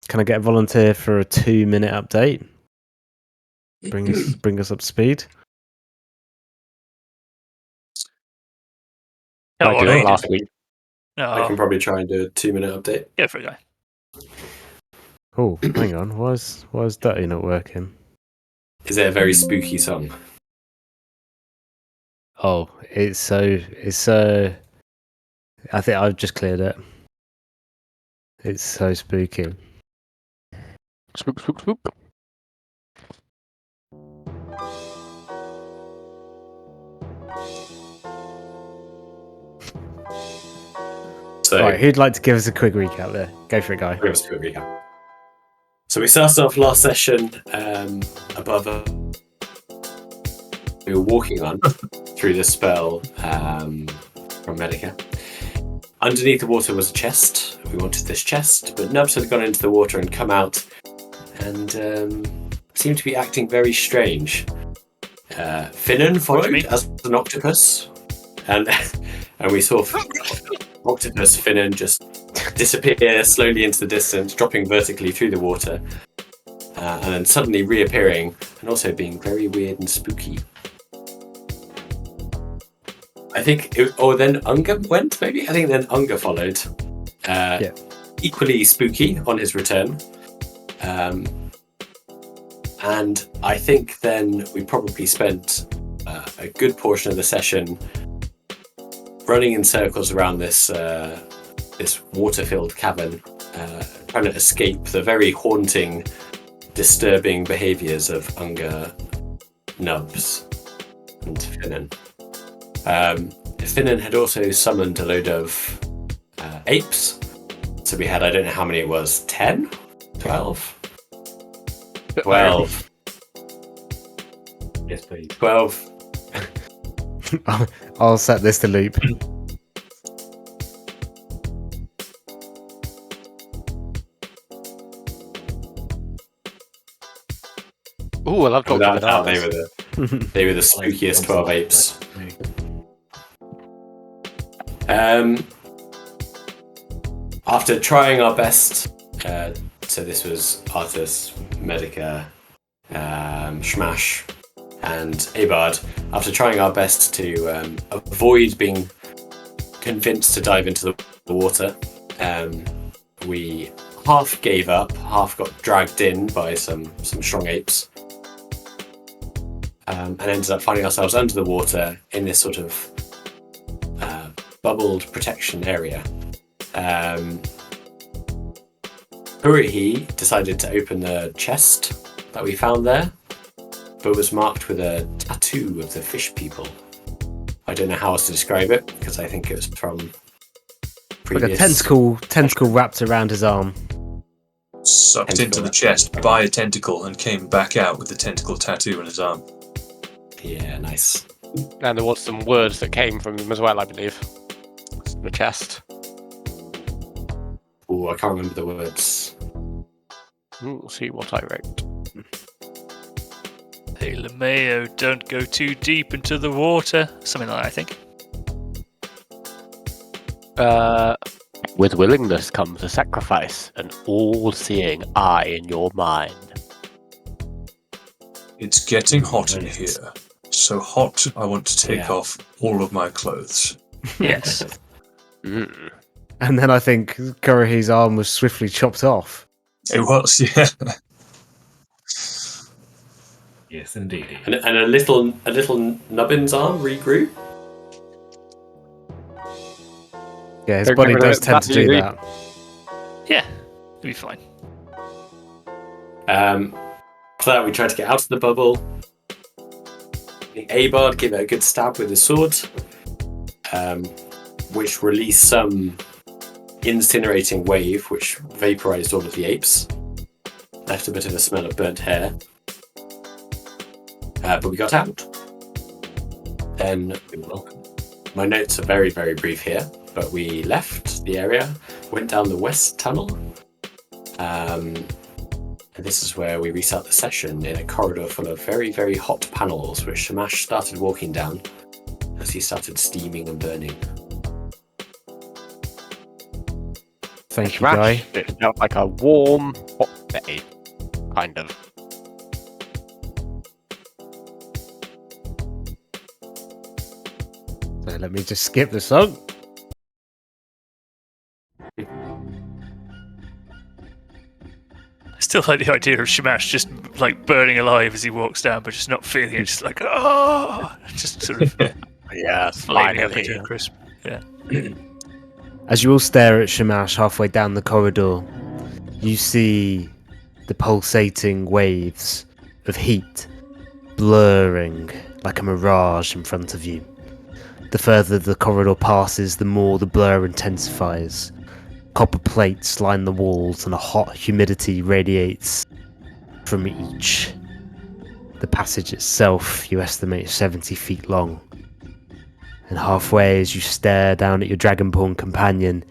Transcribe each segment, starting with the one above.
Can I get a volunteer for a 2-minute update? Bring us up to speed. I did it last week. I can probably try and do a 2-minute update. Go for it, guy. Oh, hang on. Why is Dirty not working? Is it a very spooky song? Oh, it's I think I've just cleared it. It's so spooky. Spook, spook, spook. So, Right, who'd like to give us a quick recap there? Go for it, guy. give us a quick recap. So we started off last session above we were walking on through the spell from Medica. Underneath the water was a chest. We wanted this chest, but Nubs had gone into the water and come out and seemed to be acting very strange. Finnan followed as an octopus, and we saw Octopus Finnan just disappear slowly into the distance, dropping vertically through the water, and then suddenly reappearing and also being very weird and spooky. I think then Unga went, maybe? I think then Unga followed. Equally spooky on his return. And I think then we probably spent a good portion of the session running in circles around this water-filled cavern, trying to escape the very haunting, disturbing behaviours of Unga, Nubs, and Finnan. Finnan had also summoned a load of apes, so we had, I don't know how many it was, 10? 12? 12. Yes, please. 12. I'll set this to loop. Ooh, I love talking Without about doubt, they were the spookiest 12 apes. After trying our best, so this was Artus, Medica, Shmash, and Abard. After trying our best to avoid being convinced to dive into the water, we half gave up, half got dragged in by some strong apes, and ended up finding ourselves under the water in this sort of bubbled protection area. Hurihi decided to open the chest that we found there, but was marked with a tattoo of the fish people. I don't know how else to describe it, because I think it was from previous... Like a tentacle wrapped around his arm. Sucked into the chest by a tentacle and came back out with the tentacle tattoo on his arm. Yeah, nice. And there was some words that came from him as well, I believe. The chest. Oh, I can't remember the words. We'll see what I wrote. Hey, LeMayo, don't go too deep into the water. Something like that, I think. With willingness comes a sacrifice, an all-seeing eye in your mind. It's getting hot in here. So hot, I want to take off all of my clothes. Yes. Mm. And then I think Kurihi's arm was swiftly chopped off. It was, yeah. Yes, indeed. And a little Nubbin's arm regrew. Yeah, his They're body gonna does tend to do absolutely- that. Yeah, it'll be fine. For that, we tried to get out of the bubble. The Abard gave it a good stab with his sword, which released some incinerating wave, which vaporized all of the apes. Left a bit of a smell of burnt hair. But we got out. Then, my notes are very, very brief here, but we left the area, went down the west tunnel, and this is where we restart the session in a corridor full of very, very hot panels, which Shamash started walking down as he started steaming and burning. Thank you, Guy. Smash. It felt like a warm, hot day, kind of. So let me just skip the song. I still like the idea of Shamash just like burning alive as he walks down, but just not feeling it. Just like, oh, just sort of Yes, flaming up finally. into a crisp. Yeah. As you all stare at Shamash halfway down the corridor, you see the pulsating waves of heat blurring like a mirage in front of you. The further the corridor passes, the more the blur intensifies. Copper plates line the walls and a hot humidity radiates from each. The passage itself, you estimate, is 70 feet long. And halfway, as you stare down at your Dragonborn companion,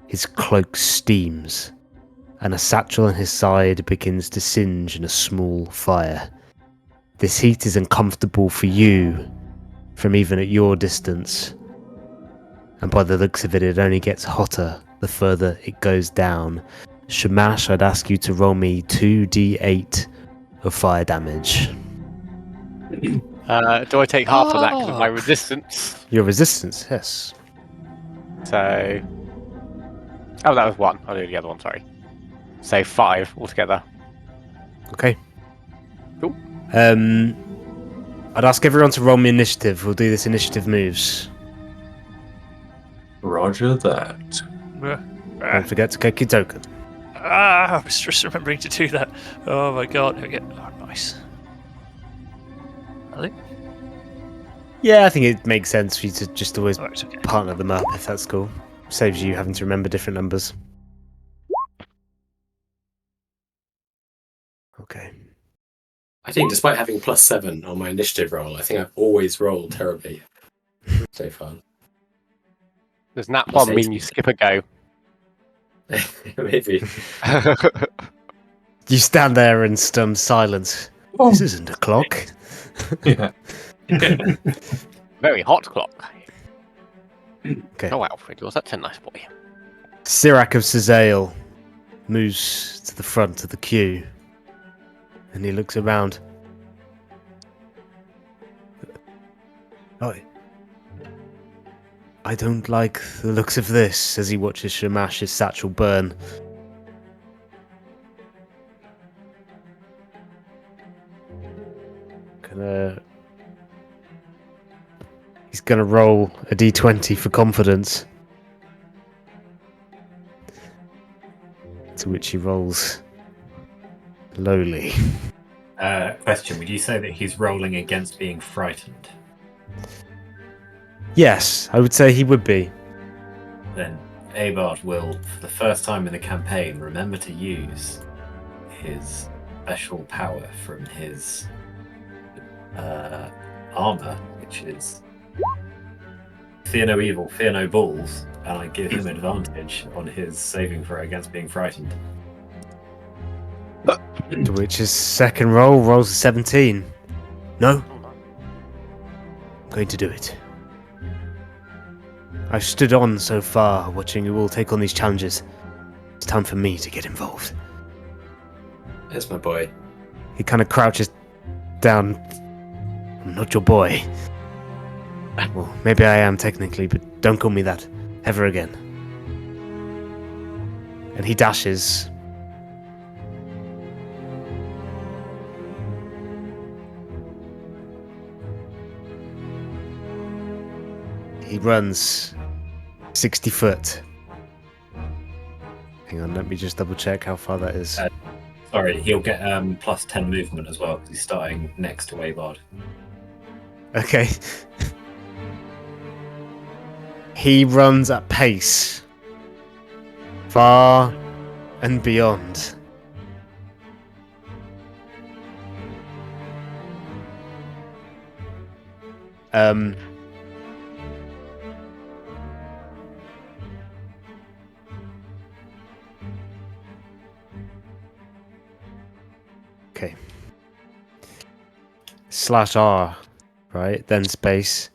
his cloak steams, and a satchel on his side begins to singe in a small fire. This heat is uncomfortable for you, from even at your distance. And by the looks of it, it only gets hotter the further it goes down. Shamash, I'd ask you to roll me 2d8 of fire damage. Do I take half of that because of my resistance? Your resistance, yes. So. Oh, that was 1. I'll do the other one, sorry. So 5 altogether. Okay. Cool. I'd ask everyone to roll me initiative. We'll do this initiative moves. Roger that. Don't forget to click your token. I was just remembering to do that. Oh my god. There we go. Oh, nice. I think. Yeah, I think it makes sense for you to just always Alright, okay. partner them up if that's cool. Saves you having to remember different numbers. Okay. I think despite having +7 on my initiative roll, I think I've always rolled terribly so far. Does nat bomb mean you skip a go? Maybe. You stand there in stunned silence. Oh. This isn't a clock. Yeah. Very hot clock. Okay. Oh, Alfred, you're such a nice boy. Sirak of Cazael moves to the front of the queue. And he looks around. Oh, I don't like the looks of this as he watches Shamash's satchel burn. He's gonna roll a d20 for confidence. To which he rolls lowly. Question: would you say that he's rolling against being frightened? Yes, I would say he would be. Then Abard will, for the first time in the campaign, remember to use his special power from his armor, which is Fear No Evil, Fear No Balls, and I give him advantage on his saving throw against being frightened. To which his second roll rolls a 17. No, I'm going to do it. I've stood on so far, watching you all take on these challenges. It's time for me to get involved. There's my boy. He kind of crouches down. I'm not your boy. Well, maybe I am technically, but don't call me that ever again. And he dashes. He runs 60 foot. Hang on, let me just double check how far that is. Sorry, he'll get plus 10 movement as well because he's starting next to Abard. Okay. He runs at pace. Far and beyond. Okay. /R, right? Then space.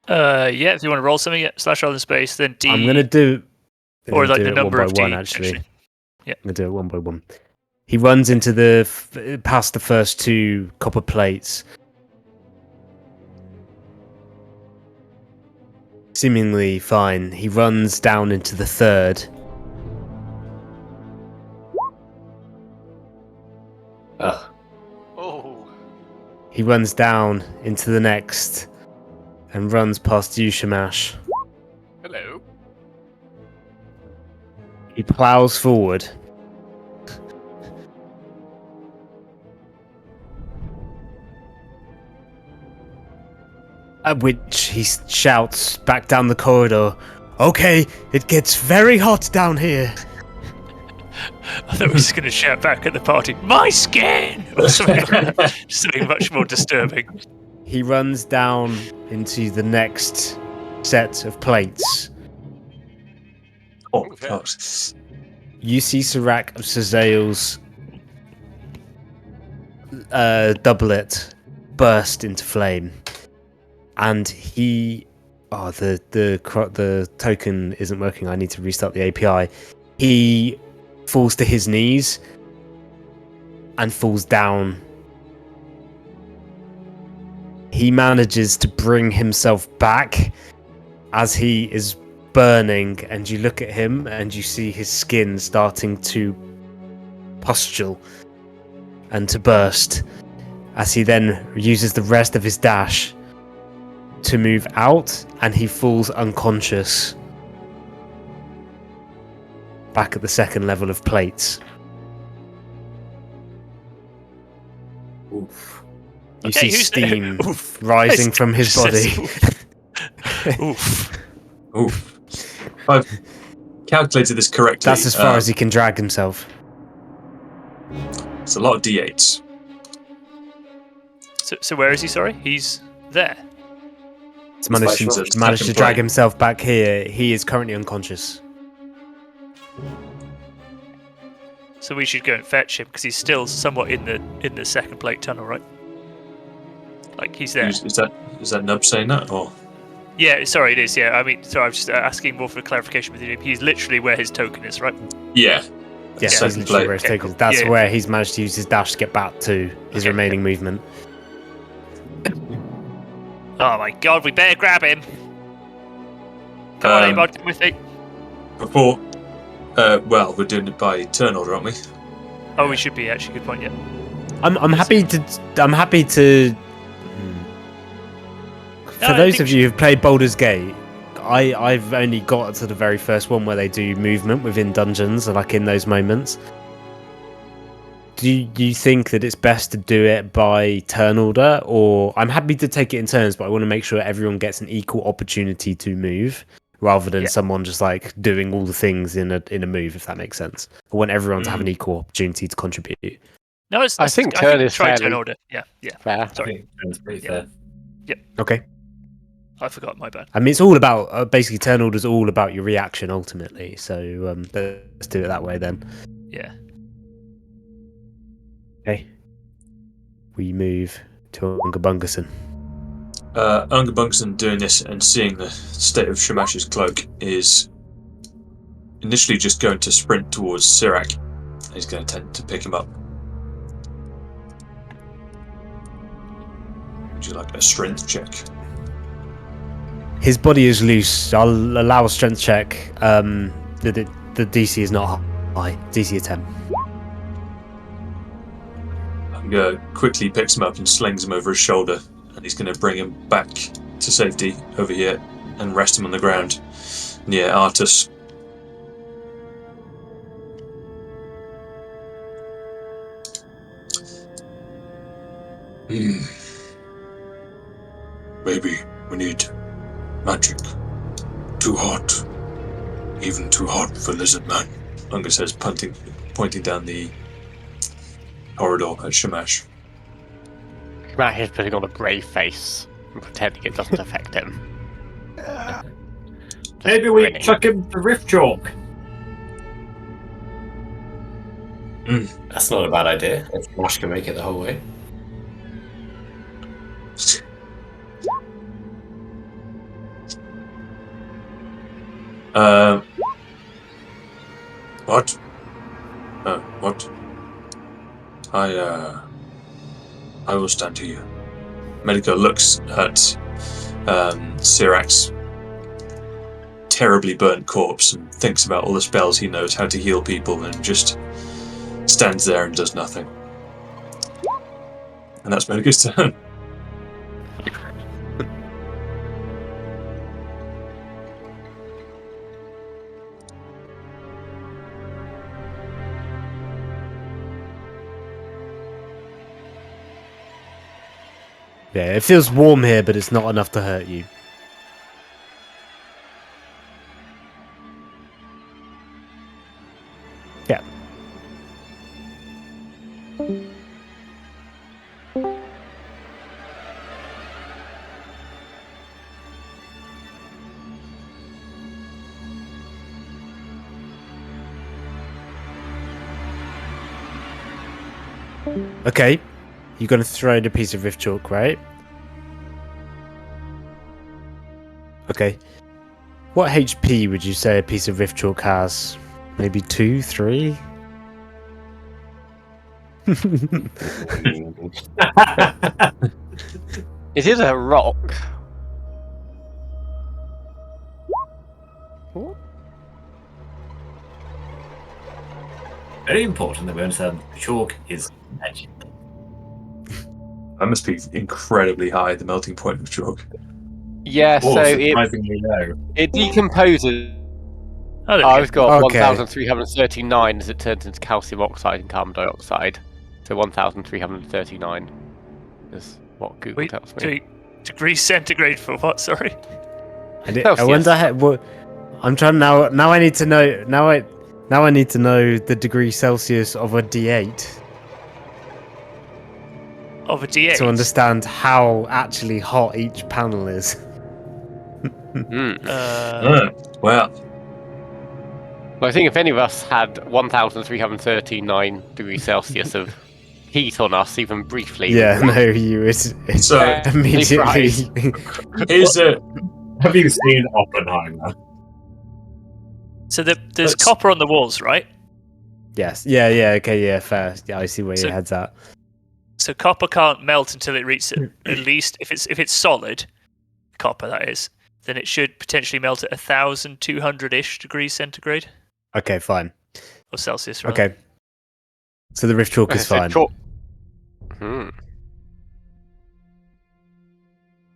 Yeah, if you want to roll something, yeah, /R in space, then D. I'm gonna do Or gonna like do the it number one of by one, D, actually. Yeah. I'm gonna do it one by one. He runs into the past the first two copper plates, seemingly fine. He runs down into the third. Ugh. Oh. He runs down into the next and runs past you, Shamash. Hello. He plows forward. At which he shouts back down the corridor, "Okay, it gets very hot down here." I thought he was going to shout back at the party, "My skin!" or something like that. Something much more disturbing. He runs down into the next set of plates. Oh my god. You see Sirac of Sazale's doublet burst into flame, and he. Oh, the token isn't working. I need to restart the API. He falls to his knees and falls down. He manages to bring himself back as he is burning, and you look at him and you see his skin starting to pustule and to burst, as he then uses the rest of his dash to move out, and he falls unconscious back at the second level of plates. Oof. You Okay, see who's steam there? Oof. rising from his body. Oof. Oof. I've calculated this correctly. That's as far as he can drag himself. It's a lot of d8s. So where is he? Sorry, he's there. He's managed like to, Shroud. managed to Second drag plate. himself back here. He is currently unconscious. So we should go and fetch him because he's still somewhat in the second plate tunnel, right? Like he's there. Is that Nub saying that? Or Yeah, sorry, it is. Yeah, I mean, sorry, I'm just asking more for clarification with you. He's literally where his token is, right? yeah. Yeah, he's Second literally plate. where his Okay, token is. cool. That's Yeah. where he's managed to use his dash to get back to his Okay, remaining movement. Oh my god, we better grab him. Come on, Abod, come with me. Before, well, we're doing it by turn order, aren't we? Oh, we should be actually. Good point. Yeah. I'm happy to. For I those think of you who've played Baldur's Gate, I've only got to the very first one where they do movement within dungeons, like in those moments. Do you think that it's best to do it by turn order, or I'm happy to take it in turns, but I want to make sure everyone gets an equal opportunity to move, rather than Yeah. someone just like doing all the things in a move, if that makes sense. I want everyone to have an equal opportunity to contribute. No, it's. I think turn is try turn fairly- order. Yeah, yeah. Fair. Sorry, That's pretty Yeah. fair. Okay. I forgot. My bad. I mean, it's all about basically turn order's all about your reaction ultimately. So let's do it that way then. Yeah. Okay. We move to Ungabungason. Unga Bunkerson doing this and seeing the state of Shamash's cloak is initially just going to sprint towards Sirac. He's going to attempt to pick him up. Would you like a strength check? His body is loose. I'll allow a strength check. The DC is not high. DC is 10. Unga quickly picks him up and slings him over his shoulder, and he's going to bring him back to safety over here and rest him on the ground near Artus. Maybe we need magic. Too hot. Even too hot for Lizard Man. Unga says, pointing down the corridor at Shamash. Matt is putting on a brave face and pretending it doesn't affect him. Just Maybe we grinning. chuck him the rift chalk. That's not a bad idea. If Smash can make it the whole way. What? What? I will stand here. Medica looks at Sirac's terribly burnt corpse and thinks about all the spells he knows how to heal people and just stands there and does nothing. And that's Medica's turn. Yeah, it feels warm here, but it's not enough to hurt you. Yeah. Okay. You're going to throw the piece of rift chalk, right? Okay. What HP would you say a piece of rift chalk has? Maybe 2, 3? It is a rock. Very important that we understand chalk is magic. That must be incredibly high, the melting point of chalk. Yeah, Or so it surprisingly low. decomposes. Oh, there we I've go. got Okay. 1,339 as it turns into calcium oxide and carbon dioxide. So 1,339 is what Google Wait, tells me. degrees centigrade for what? Sorry. I Celsius. wonder what. I'm trying now. Now I need to know. Now I need to know the degree Celsius of a D8 Of a D8. to understand how actually hot each panel is. Mm. Well, Well, I think if any of us had 1,339 degrees Celsius of heat on us, even briefly. Yeah, no, you would so immediately. here's a Have you seen Oppenheimer? So there's Let's- copper on the walls, right? Yes. Yeah. Okay. Yeah. Fair. Yeah. I see where So- your head's at. So copper can't melt until it reaches at least if it's solid copper, that is, then it should potentially melt at 1,200-ish degrees centigrade Okay. Fine. or Celsius. Rather. Okay. So the rift chalk Okay, is so fine. chalk- Hmm.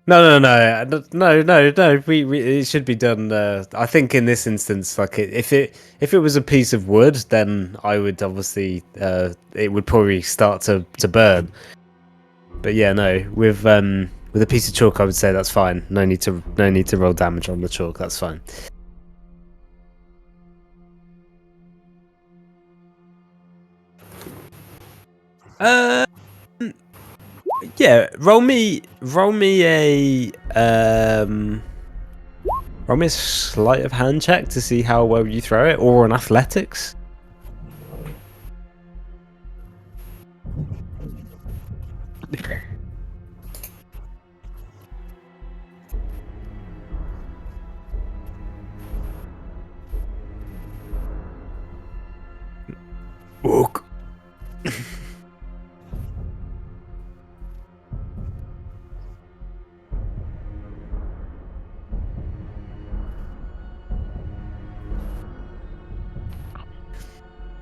No. We it should be done. I think in this instance, like if it was a piece of wood, then I would obviously it would probably start to burn. But yeah, no, with a piece of chalk, I would say that's fine. No need to roll damage on the chalk. That's fine. Yeah, roll me a sleight of hand check to see how well you throw it, or an athletics. Ook.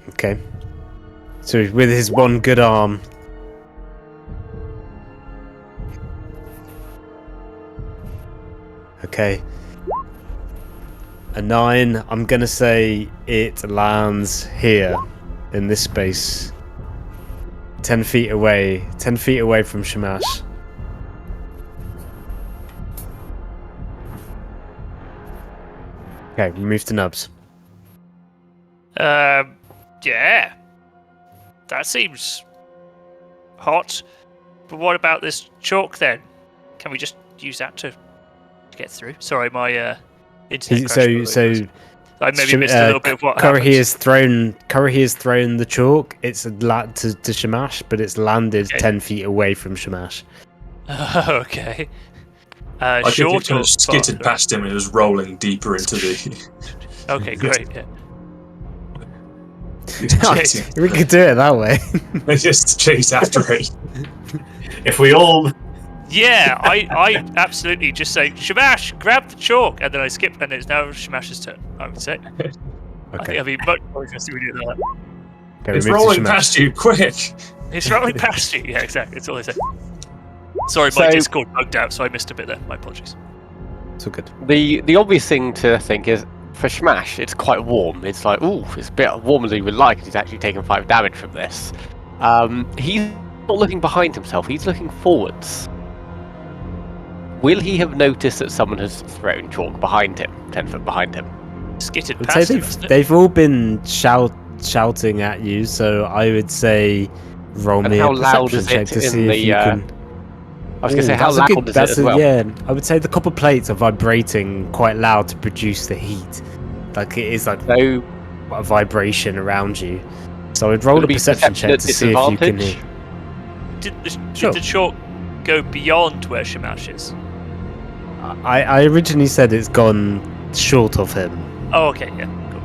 Okay. So with his one good arm. Okay. A 9. I'm gonna say it lands here, in this space. 10 feet away. 10 feet away from Shamash. Okay, we move to Nubs. Yeah. That seems hot. But what about this chalk then? Can we just use that to get through? Sorry, my internet crashed a little bit. I maybe missed a little bit of what happened. Curry has thrown the chalk. It's to Shamash, but it's landed Okay. 10 feet away from Shamash. Okay. I think Short it kind or of skittered far? past him and it was rolling deeper into the. Okay, great. Yeah. Yeah. So, So We could do it that way. They just chase after it. If we all Yeah, I absolutely just say, Shamash, grab the chalk, and then I skip, and it's now Shamash's turn, I would say. I think Okay. I'd be much more interested if we do that. Okay, It's we move to rolling Shamash. past you, quick! It's rolling past you. Yeah, exactly. That's all I say. Sorry, my So- Discord bugged out, so I missed a bit there. My apologies. It's all good. The obvious thing to think is for Shamash, it's quite warm. It's like, ooh, it's a bit warmer than he would like. He's actually taken 5 damage from this. He's not looking behind himself. He's looking forwards. Will he have noticed that someone has thrown chalk behind him, 10 foot behind him? Skittered I would past say him, hasn't it? they've all been shouting at you, so I would say roll And me how a loud perception is check it to in see if the, you can. I was going to say, Ooh, how that's a loud good- is it that's as a- well? Yeah, I would say the copper plates are vibrating quite loud to produce the heat. Like it is like So, a vibration around you. So I'd roll would a it be perception check at to see if you can disadvantage? hear. Did Sure. the chalk go beyond where Shamash is? I originally said it's gone short of him. Oh, okay, yeah, cool.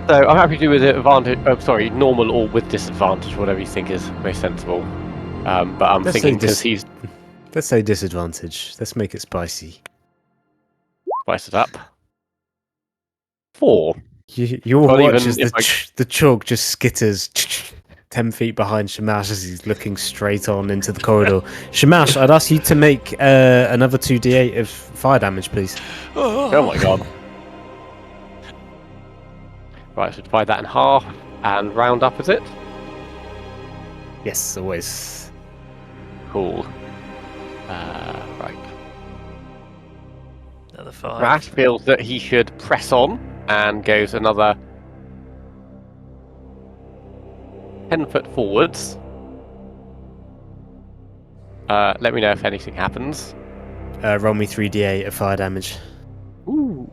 So I'm happy to do with advantage. Oh, sorry, normal or with disadvantage, whatever you think is most sensible. But I'm Let's say thinking because he's Let's say disadvantage. Let's make it spicy. spiced it up. 4. You'll Well, watch even as if the chalk just skitters 10 feet behind Shamash as he's looking straight on into the corridor. Shamash, I'd ask you to make another 2d8 of fire damage, please. Oh my god. Right, so divide that in half and round up, is it? Yes, always. Cool. Right. Another 5. Rash feels that he should press on and goes another 10 foot forwards. Let me know if anything happens. Roll me 3d8 of fire damage. Ooh.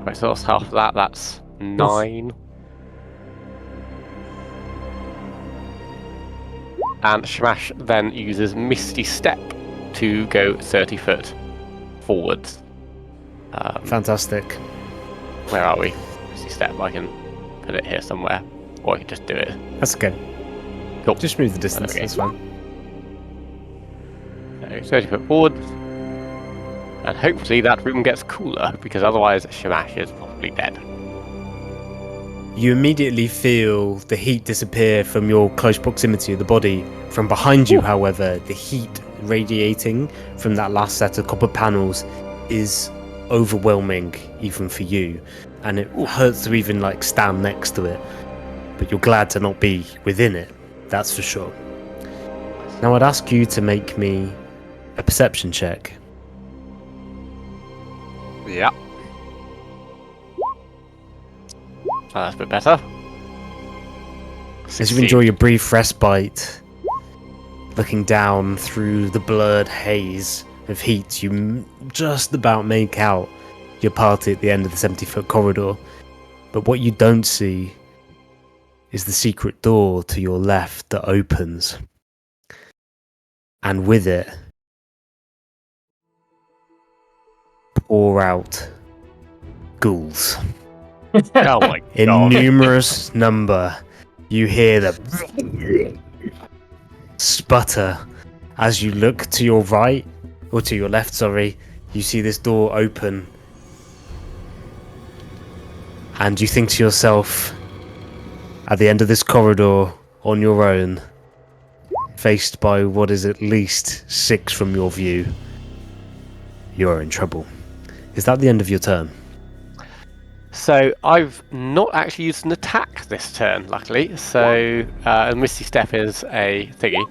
Right, so that's half of that. That's 9. And Shamash then uses Misty Step to go 30 foot forwards. Fantastic. Where are we? Misty Step. I can put it here somewhere, or I can just do it. That's okay. Cool. Just move the distance, Okay. that's fine. So 30 foot forwards. And hopefully that room gets cooler, because otherwise Shamash is probably dead. You immediately feel the heat disappear from your close proximity of the body. From behind you, however, the heat radiating from that last set of copper panels is overwhelming even for you, and it hurts to even like stand next to it, but you're glad to not be within it, that's for sure. Now I'd ask you to make me a perception check. Yeah. That's a bit better. As you enjoy your brief respite, looking down through the blurred haze of heat, you just about make out your party at the end of the 70-foot corridor. But what you don't see is the secret door to your left that opens. And with it, pour out ghouls. Oh my In god. numerous number, you hear the sputter as you look to your right, or to your left, sorry. You see this door open, and you think to yourself, at the end of this corridor, on your own, faced by what is at least 6 from your view, you're in trouble. Is that the end of your turn? So I've not actually used an attack this turn, luckily. So Misty Step is a thingy.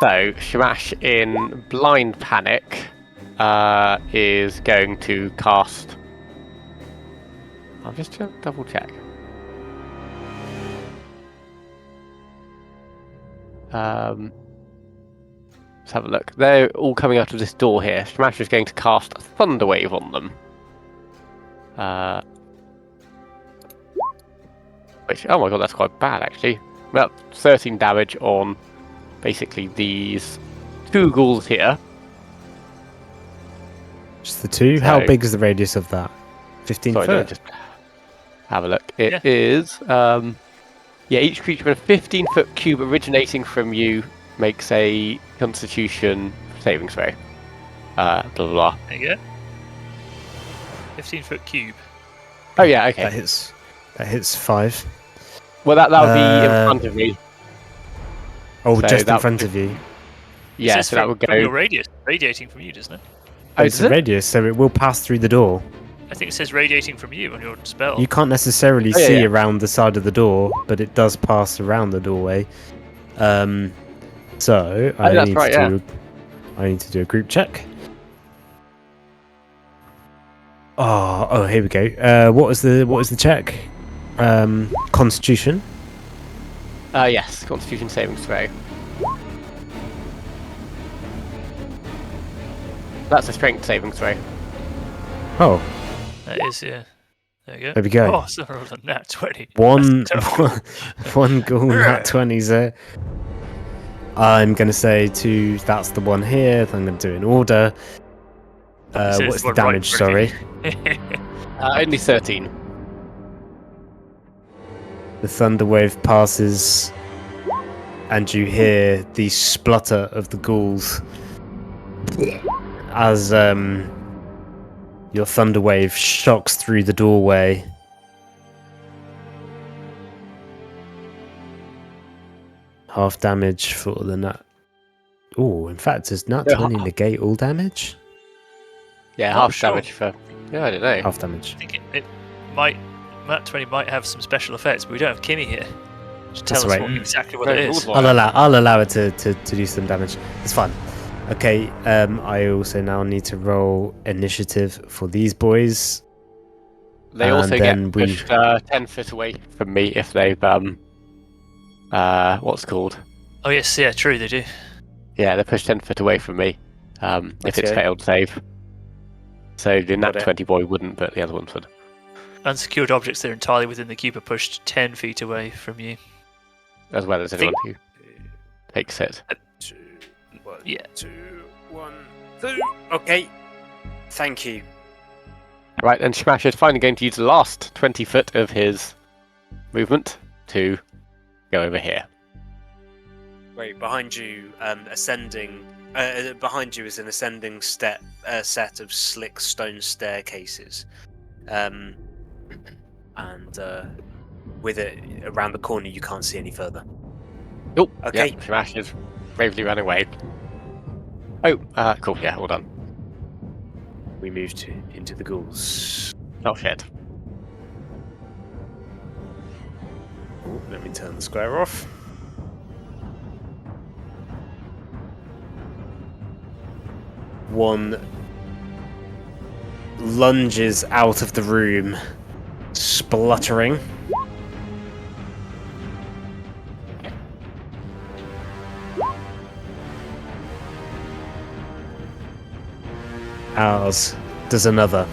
So Shamash in Blind Panic is going to cast. I'll just double check. Let's have a look. They're all coming out of this door here. Shamash is going to cast Thunderwave on them. Which, oh my god, that's quite bad actually. Well, 13 damage on basically these 2 ghouls here. Just the 2? How So- big is the radius of that? 15 Sorry, foot? let me just have a look. It is each creature in a 15-foot cube originating from you makes a Constitution saving throw. Blah blah blah. There you go. 15-foot cube. Oh yeah, okay. That hits 5. Well, that would be in front of me. Oh, So just in that front would of you. Yeah, This is so that from- would from your go. radius, radiating from you, doesn't it? Oh, It's does a it? radius, so it will pass through the door. I think it says radiating from you on your spell. You can't necessarily Oh, yeah, see yeah. around the side of the door, but it does pass around the doorway. So I that's need right, to I need to do a group check. Oh, here we go. What was the check? Constitution. Yes, Constitution saving throw. That's a strength saving throw. Oh, That is, yeah. There you go. there we go. Oh, so I rolled a nat 20. One, That's terrible. one ghoul nat 20s there. I'm gonna say that's the one here. I'm gonna do it in order. So it's What's the one right damage? in Sorry. front of you. Only 13. The thunder wave passes, and you hear the splutter of the ghouls as your thunder wave shocks through the doorway. Half damage for the nat. Oh, in fact, does nat Yeah, 20 negate all damage? Yeah, Oh, half sure. damage for. Yeah, I don't know. Half damage. I think it might. Nat 20 might have some special effects, but we don't have Kimmy here. Just tell That's us right. exactly what No, it rules is. wise. I'll allow it to do some damage. It's fine. Okay, I also now need to roll initiative for these boys. They also And get then we- pushed 10 foot away from me if they've what's it called? Oh yes, yeah, true, they do. Yeah, they're pushed 10 foot away from me. If it's Okay. failed save. So the Got nat it. 20 boy wouldn't, but the other ones would. Unsecured objects that are entirely within the cube are pushed 10 feet away from you. As well as anyone who takes it. Yeah. 2, 1, 2. Okay. Thank you. Right, and Shmash is finally going to use the last 20 foot of his movement to go over here. Wait, behind you, ascending. Behind you is an ascending set of slick stone staircases, and with it around the corner, you can't see any further. Oh, Okay. yeah, Shmash is bravely run away. Oh, cool, yeah, all done. We move into the ghouls. Oh shit. Oh, let me turn the square off. One lunges out of the room, spluttering. Ours does another.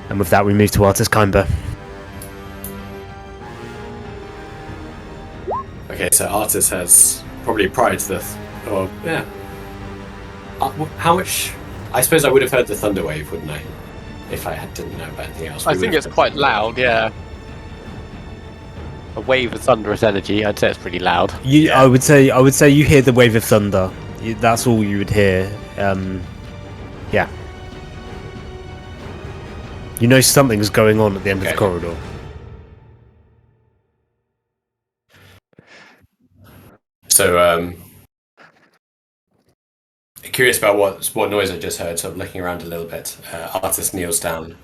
And with that, we move to Artis Kimber. Okay, so Artis has probably prior to this, or yeah. How much? I suppose I would have heard the thunder wave, wouldn't I? If I didn't know about anything else. I We think would it's have quite heard- loud, yeah. A wave of thunderous energy, I'd say it's pretty loud. I would say you hear the wave of thunder. That's all you would hear. Yeah. You know something's going on at the end of the Okay. corridor. So, curious about what noise I just heard. Sort of looking around a little bit. Artis kneels down.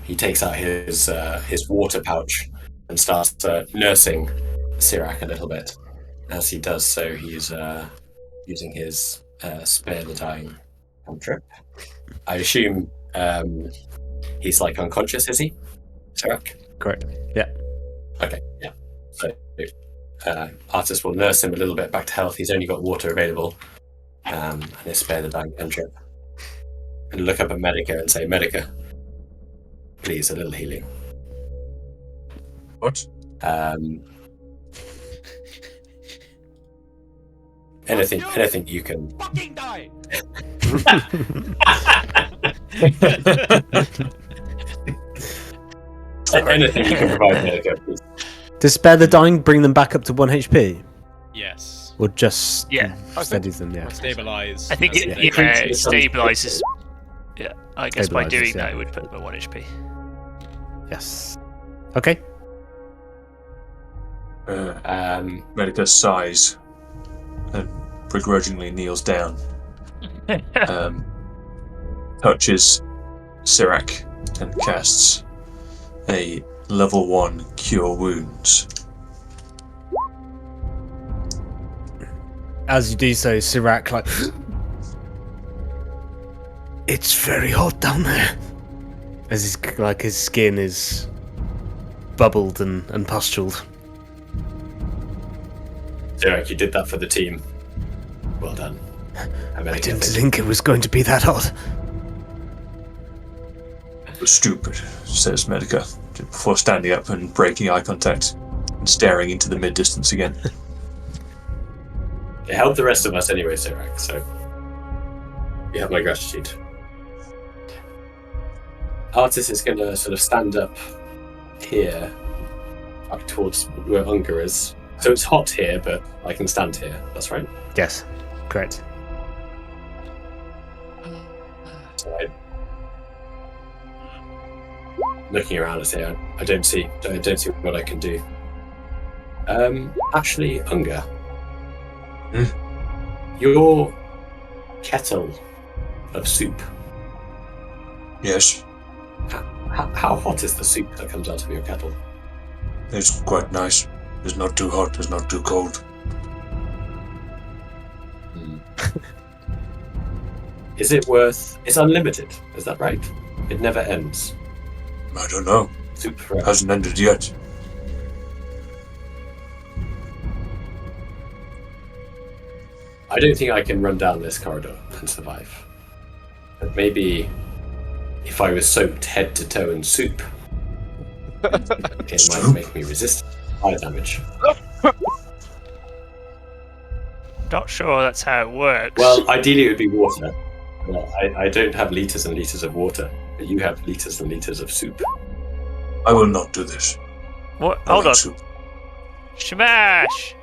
He takes out his water pouch and starts nursing Sirac a little bit. As he does so, he's using his spare the dying cantrip. I assume he's like unconscious, is he, Sirac? Correct. Yeah. Okay, yeah. So Artis will nurse him a little bit back to health. He's only got water available, and he'll spare the dying cantrip. And look up at Medica and say, Medica, please, a little healing. What? Anything you can. Fucking die! Anything you can provide, Medica, please. Does Spare the Dying bring them back up to 1 HP? Yes. Or just Yeah. steadies them, yeah. Stabilize. I think as it they- stabilizes. Yeah, I guess by Stabilises, doing yeah. that, it would put them at 1 HP. Yes. Okay. Medica sighs and begrudgingly kneels down. Touches Sirac and casts a level 1 Cure Wounds. As you do so, Sirac like it's very hot down there. As his skin is bubbled and pustuled. Derek, you did that for the team. Well done. I didn't think it was going to be that hot. Stupid, says Medica, before standing up and breaking eye contact and staring into the mid-distance again. It helped the rest of us anyway, Sirac, so you have my gratitude. Artis is going to sort of stand up here, up towards where Unger is. So it's hot here, but I can stand here. That's right. Yes, correct. So looking around, I say, I don't see what I can do. Ashley Unger, your kettle of soup. Yes, How hot is the soup that comes out of your kettle? it's quite nice. It's not too hot, it's not too cold. Is it worth? It's unlimited. Is that right? It never ends. I don't know. Soup It forever. hasn't ended yet. I don't think I can run down this corridor and survive. But maybe if I was soaked head to toe in soup, it might make me resistant to fire damage. Not sure that's how it works. Well, ideally it would be water. Well, I don't have liters and liters of water, but you have liters and liters of soup. I will not do this. what? I Hold like on, soup. Shamash!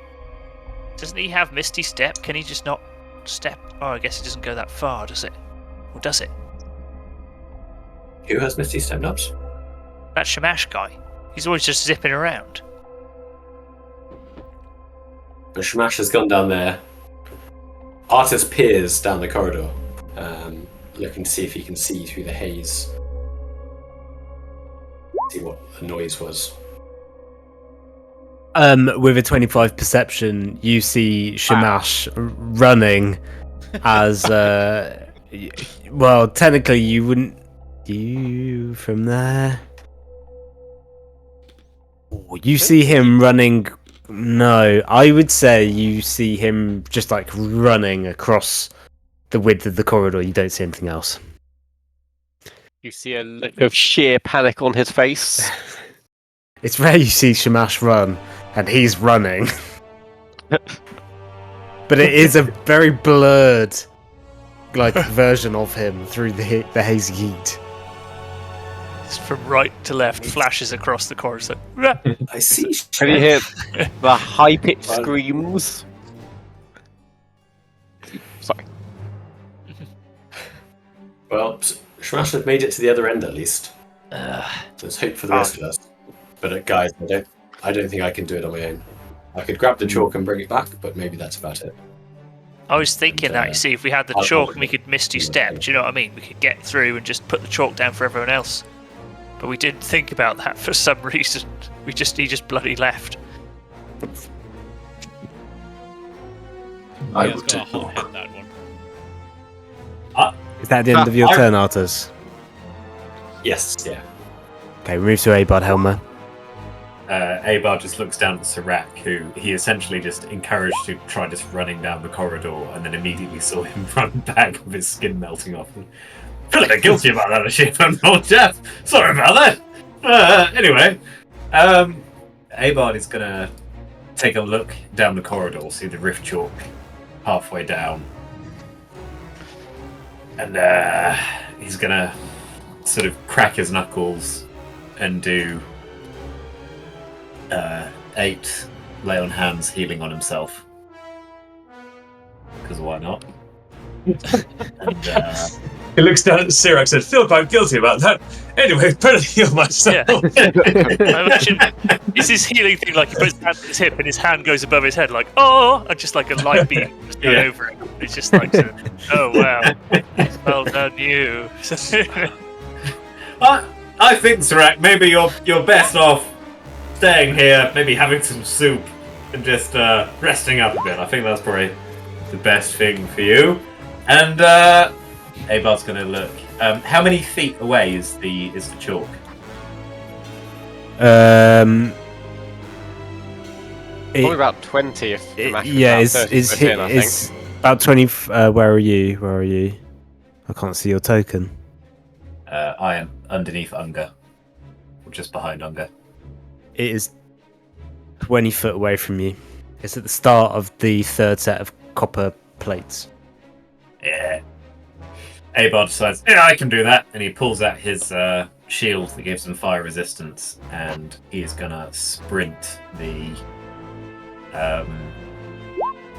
Doesn't he have Misty Step? Can he just not step? Oh, I guess it doesn't go that far, does it? Or does it? Who has Misty Step Nubs? That Shamash guy. He's always just zipping around. The Shamash has gone down there. Artis peers down the corridor, looking to see if he can see through the haze. See what the noise was. With a 25 perception, you see Shamash running as well, technically you wouldn't from there. Oh, you see him running. No, I would say you see him just like running across the width of the corridor. You don't see anything else. You see a look of sheer panic on his face. It's rare you see Shamash run, and he's running. But it is a very blurred, like, version of him through the hazy heat. It's from right to left, flashes across the corridor. Rah! I see. Can you hear the high-pitched screams? Sorry. Well, Shamash has made it to the other end at least. There's hope for the rest of us. But guys, I don't think I can do it on my own. I could grab the chalk and bring it back, but maybe that's about it. I was thinking that, you see, if we had the I'll chalk hold and we could Misty Step, do you know what I mean? We could get through and just put the chalk down for everyone else. But we didn't think about that for some reason. He just bloody left. I He will has got a take the hot walk. head, that one. Is that the end of your turn, Artus? Yes, yeah. Okay, move to Abard Helmer. Abar just looks down at Sirac, who he essentially just encouraged to try just running down the corridor, and then immediately saw him run back with his skin melting off. Feel a bit guilty about that, Ashif. I'm not Jeff. Sorry about that. Anyway, Abard is gonna take a look down the corridor, see the rift chalk halfway down, and he's gonna sort of crack his knuckles and do 8 lay on hands, healing on himself. Because why not? And He looks down at Sirak and said, feel quite guilty about that. Anyway, better heal myself. I imagine it's this healing thing, like he puts his hand on his hip and his hand goes above his head, like, oh, and just like a light beam just going over it. It's just like, oh wow, well done you. I think, Serac, maybe you're best off staying here, maybe having some soup and just resting up a bit. I think that's probably the best thing for you. And Abard's gonna look. How many feet away is the chalk? Probably about 20 if the match was yeah, about 30 is foot in, I it's think. about 20. Where are you? Where are you? I can't see your token. I am underneath Unger, or just behind Unger. It is 20 foot away from you. It's at the start of the third set of copper plates. Yeah. Abard decides, yeah, I can do that, and he pulls out his shield that gives him fire resistance, and he is gonna sprint the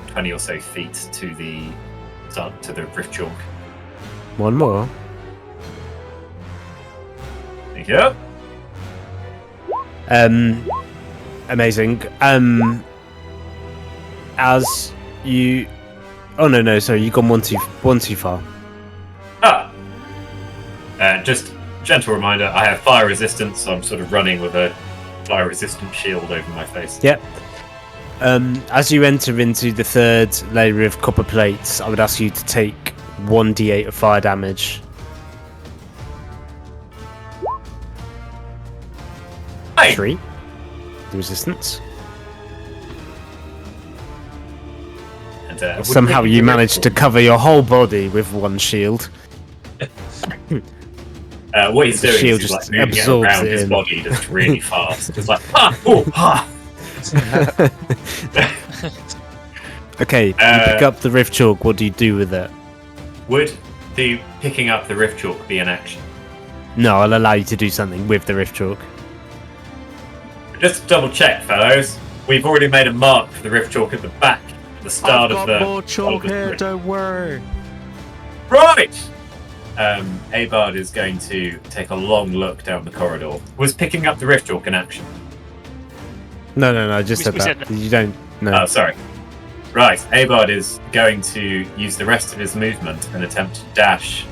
20 or so feet to the rift chalk. One more. Thank you. Amazing. As you, oh no, sorry, you gone one too far. Just gentle reminder, I have fire resistance, so I'm sort of running with a fire resistant shield over my face. Yep. As you enter into the third layer of copper plates, I would ask you to take 1d8 of fire damage. Hey! 3. The resistance. And, Somehow you managed to cover your whole body with one shield. What he's The doing shield is he's just like moving it absorbs around it his in. body just really fast. It's like, ha! Okay, you pick up the rift chalk. What do you do with it? Would the picking up the rift chalk be an action? No, I'll allow you to do something with the rift chalk. Just to double check, fellows, we've already made a mark for the rift chalk at the back, at the start of the. more chalk here, don't worry. Right! Abard is going to take a long look down the corridor. Was picking up the rift chalk an action? No, I just We said said that. You don't. No. Oh, sorry. Right, Abard is going to use the rest of his movement and attempt to dash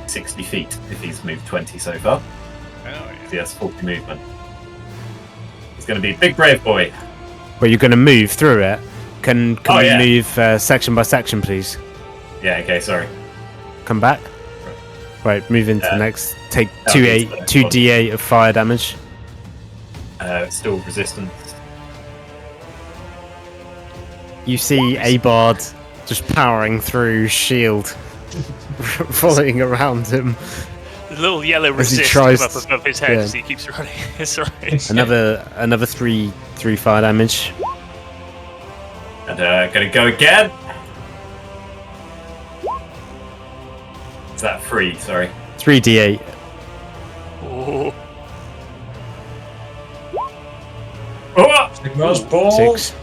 60 feet if he's moved 20 so far. So he has 40 movement. He's going to be big brave boy. But you're going to move through it. Can Oh, we yeah. move section by section, please? Yeah, okay, sorry. Come back. Right, move into the next. Take That'll be the next 2d8 of fire damage. Still resistant. You see Abard just powering through shield, following around him. The little yellow As he resist tries come up to- above his head yeah. as he keeps running. It's alright. Another three fire damage. And gonna go again. Is that 3? Sorry. 3d8. Oh. Oh! Sigma's ball. 6.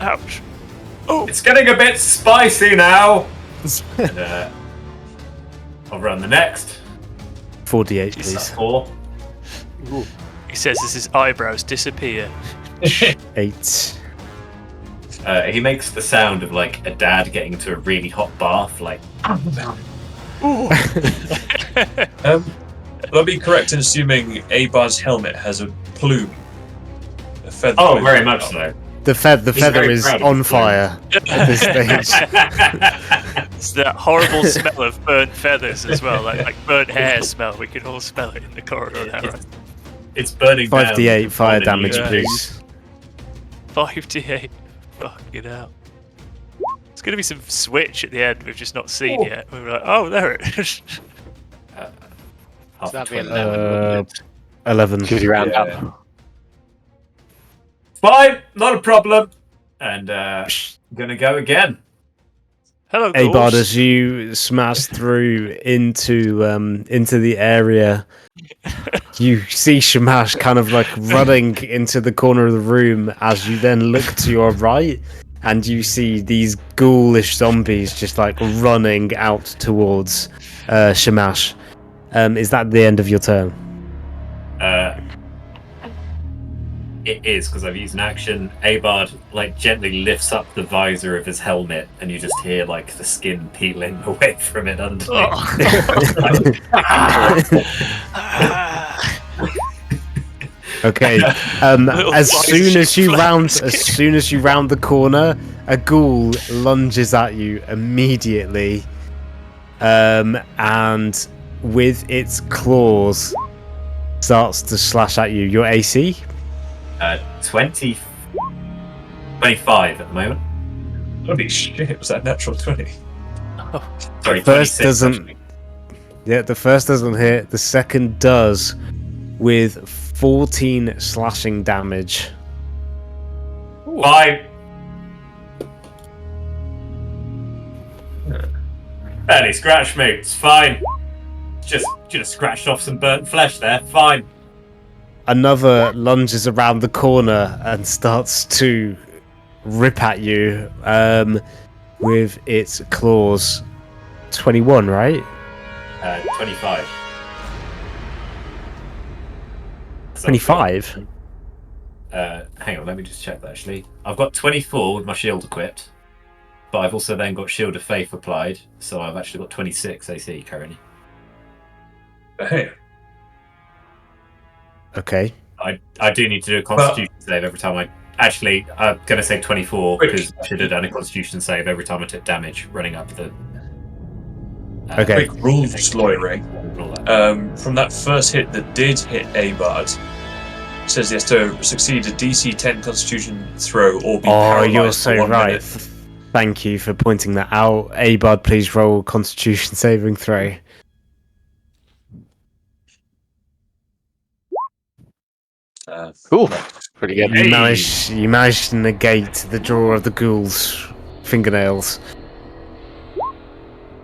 Ouch. It's getting a bit spicy now. And I'll run the next. 4d8, Is that please. 4? He says as his eyebrows disappear. 8. He makes the sound of like a dad getting into a really hot bath, like. Will I be correct in assuming Abard's helmet has a plume? A feather. Oh, very much so. The feather very is proud of on his fire at this stage. It's that horrible smell of burnt feathers as well, like burnt hair smell. We can all smell it in the corridor now, right? It's burning down. 5d8 fire the damage, unit. please. 5d8. Fucking hell. It's going to be some switch at the end we've just not seen yet. We're like, oh, there it is. Half That'd be 20. 11, wouldn't it? 11. Should you round Yeah. up? Fine, not a problem. And gonna go again. Hello, Abard, ghouls. as you smash through into the area, you see Shamash kind of like running into the corner of the room. As you then look to your right, and you see these ghoulish zombies just like running out towards Shamash. Is that the end of your turn? It is, because I've used an action. Abard like gently lifts up the visor of his helmet, and you just hear like the skin peeling away from it underneath. Okay. Little As flies soon as you flames. round the corner, a ghoul lunges at you immediately, and with its claws starts to slash at you. Your AC? 25 at the moment. Holy shit, was that natural 20? Sorry, First 26, doesn't. actually. Yeah, the first doesn't hit. The second does, with 14 slashing damage. Why? Barely scratched me. It's fine. Just scratched off some burnt flesh there. Fine. Another lunges around the corner and starts to rip at you with its claws. 21, right? 25. 25? Hang on, let me just check that actually. I've got 24 with my shield equipped, but I've also then got Shield of Faith applied, so I've actually got 26 AC currently. Hey, Okay. I do need to do a Constitution save every time I. Actually, I'm going to say 24 Quick. because I should have done a Constitution save every time I took damage running up the. Okay. quick rules lawyering. and all that. From that first hit that did hit Abard, it says he has to succeed a DC 10 Constitution throw or be Oh, paralyzed you're for so 1 right. minute. Thank you for pointing that out. Abard, please roll Constitution saving throw. Ooh, pretty good. You Hey! managed to negate the draw of the ghoul's fingernails.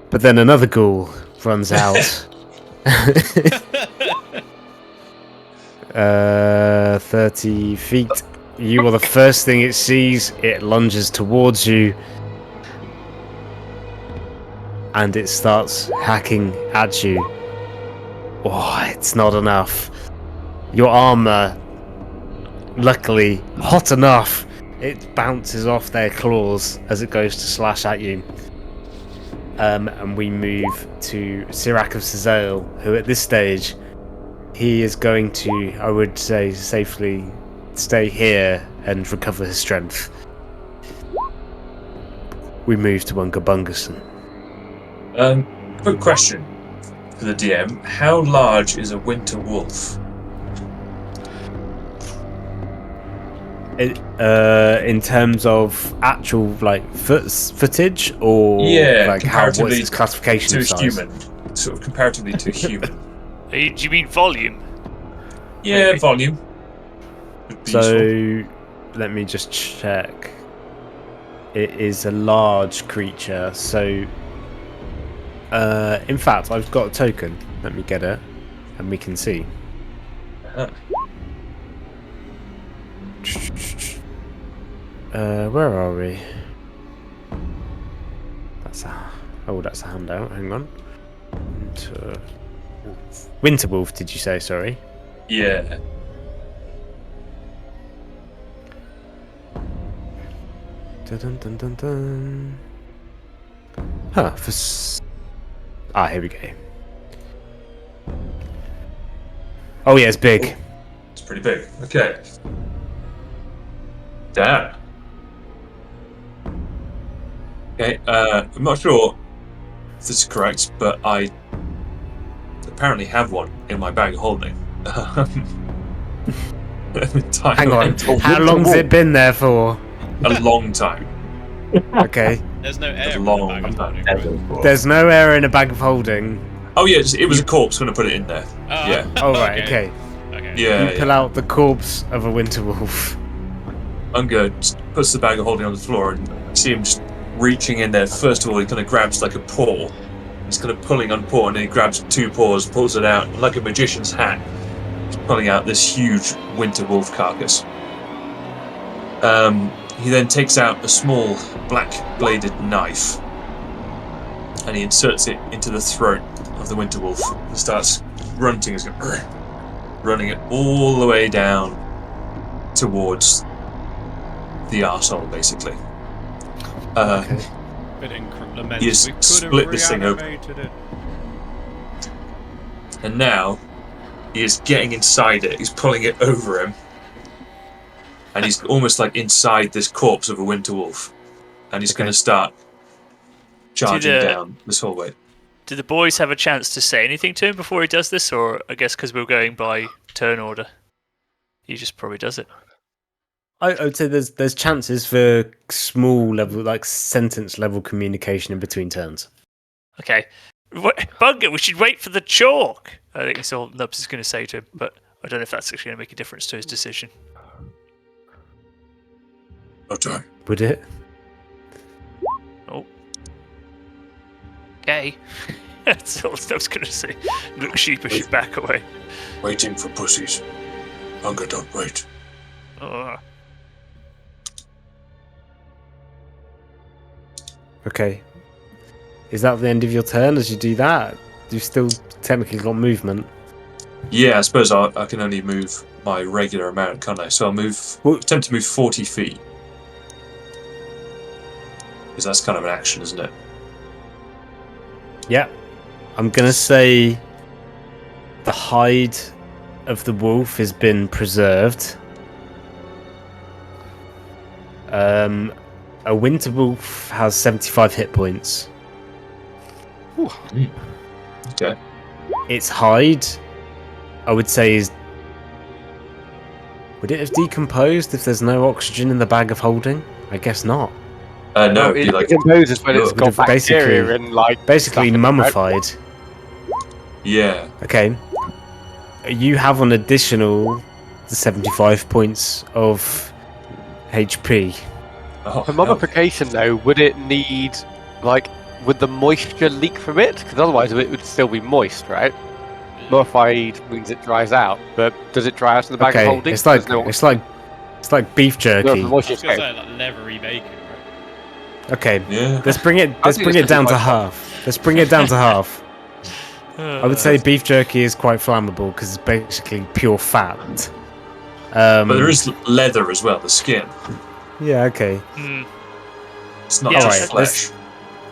But then another ghoul runs out. 30 feet. You are the first thing it sees. It lunges towards you. And it starts hacking at you. Oh, it's not enough. Your armor, luckily, hot enough. It bounces off their claws as it goes to slash at you. And we move to Sirac of Sazale, who at this stage, he is going to, I would say, safely stay here and recover his strength. We move to Ungabungason. Quick question for the DM. How large is a winter wolf? In terms of actual footage, or Yeah, like how what's comparatively its classification To of a size? human. Sort of comparatively to a human. Do you mean volume? Yeah, Maybe. volume. Would be useful. So let me just check. It is a large creature. So in fact, I've got a token. Let me get it, and we can see. Uh-huh. Where are we? That's a handout. Hang on. Winterwolf, did you say? Sorry. Yeah. Dun, dun, dun, dun, dun. Huh. Here we go. Oh yeah, it's big. It's pretty big. Okay. Damn. Okay, I'm not sure if this is correct, but I apparently have one in my bag of holding. Hang on. How long's it been there for? A long time. Okay. There's no air A in long the bag of time. holding, right? There's no air in a bag of holding. Oh yeah, it was a corpse when I put it in there. Yeah. Oh right. Okay. Okay. Yeah, You pull out the corpse of a winter wolf. Unger just puts the bag of holding on the floor and see him just reaching in there. First of all, he kind of grabs like a paw. He's kind of pulling on paw, and then he grabs 2 paws, pulls it out like a magician's hat. He's pulling out this huge winter wolf carcass. He then takes out a small black-bladed knife, and he inserts it into the throat of the winter wolf and starts grunting. He's going, running it all the way down towards the arsehole, basically. Bit increment. He has split this thing open. And now he is getting inside it. He's pulling it over him. And he's almost like inside this corpse of a winter wolf. And he's going to start charging down this hallway. Do the boys have a chance to say anything to him before he does this? Or I guess because we're going by turn order, he just probably does it. I would say there's chances for small level, like sentence level communication in between turns. Okay. Bunga, we should wait for the chalk. I think that's all Nubs is going to say to him, but I don't know if that's actually going to make a difference to his decision. No time. Would it? Oh. Okay. That's all Nubs going to say. Look sheepish and back away. Waiting for pussies. Hunger don't wait. Okay. Is that the end of your turn as you do that? You've still technically got movement. Yeah, I suppose I can only move my regular amount, can't I? So I'll attempt to move 40 feet. Because that's kind of an action, isn't it? Yeah. I'm going to say the hide of the wolf has been preserved. A winter wolf has 75 hit points. Okay. Its hide, I would say, is... Would it have decomposed if there's no oxygen in the bag of holding? I guess not. No, it it'd be like... decomposes when it's Would got have bacteria and like basically stuff in it, right? mummified. Yeah. Okay. You have an additional 75 points of HP. Oh, For mummification, though, would it need, like, would the moisture leak from it? Because otherwise it would still be moist, right? Mummified means it dries out, but does it dry out in the bag of Okay, holding? it's like There's no- it's like beef jerky. no moisture I was gonna escape. say like leathery bacon, right? Okay, Yeah. let's bring it think it's down to quite fun. half. Let's bring it down to half. I would say beef jerky is quite flammable because it's basically pure fat. But there is leather as well, the skin. Yeah, okay. It's not Yeah, just alright, flesh.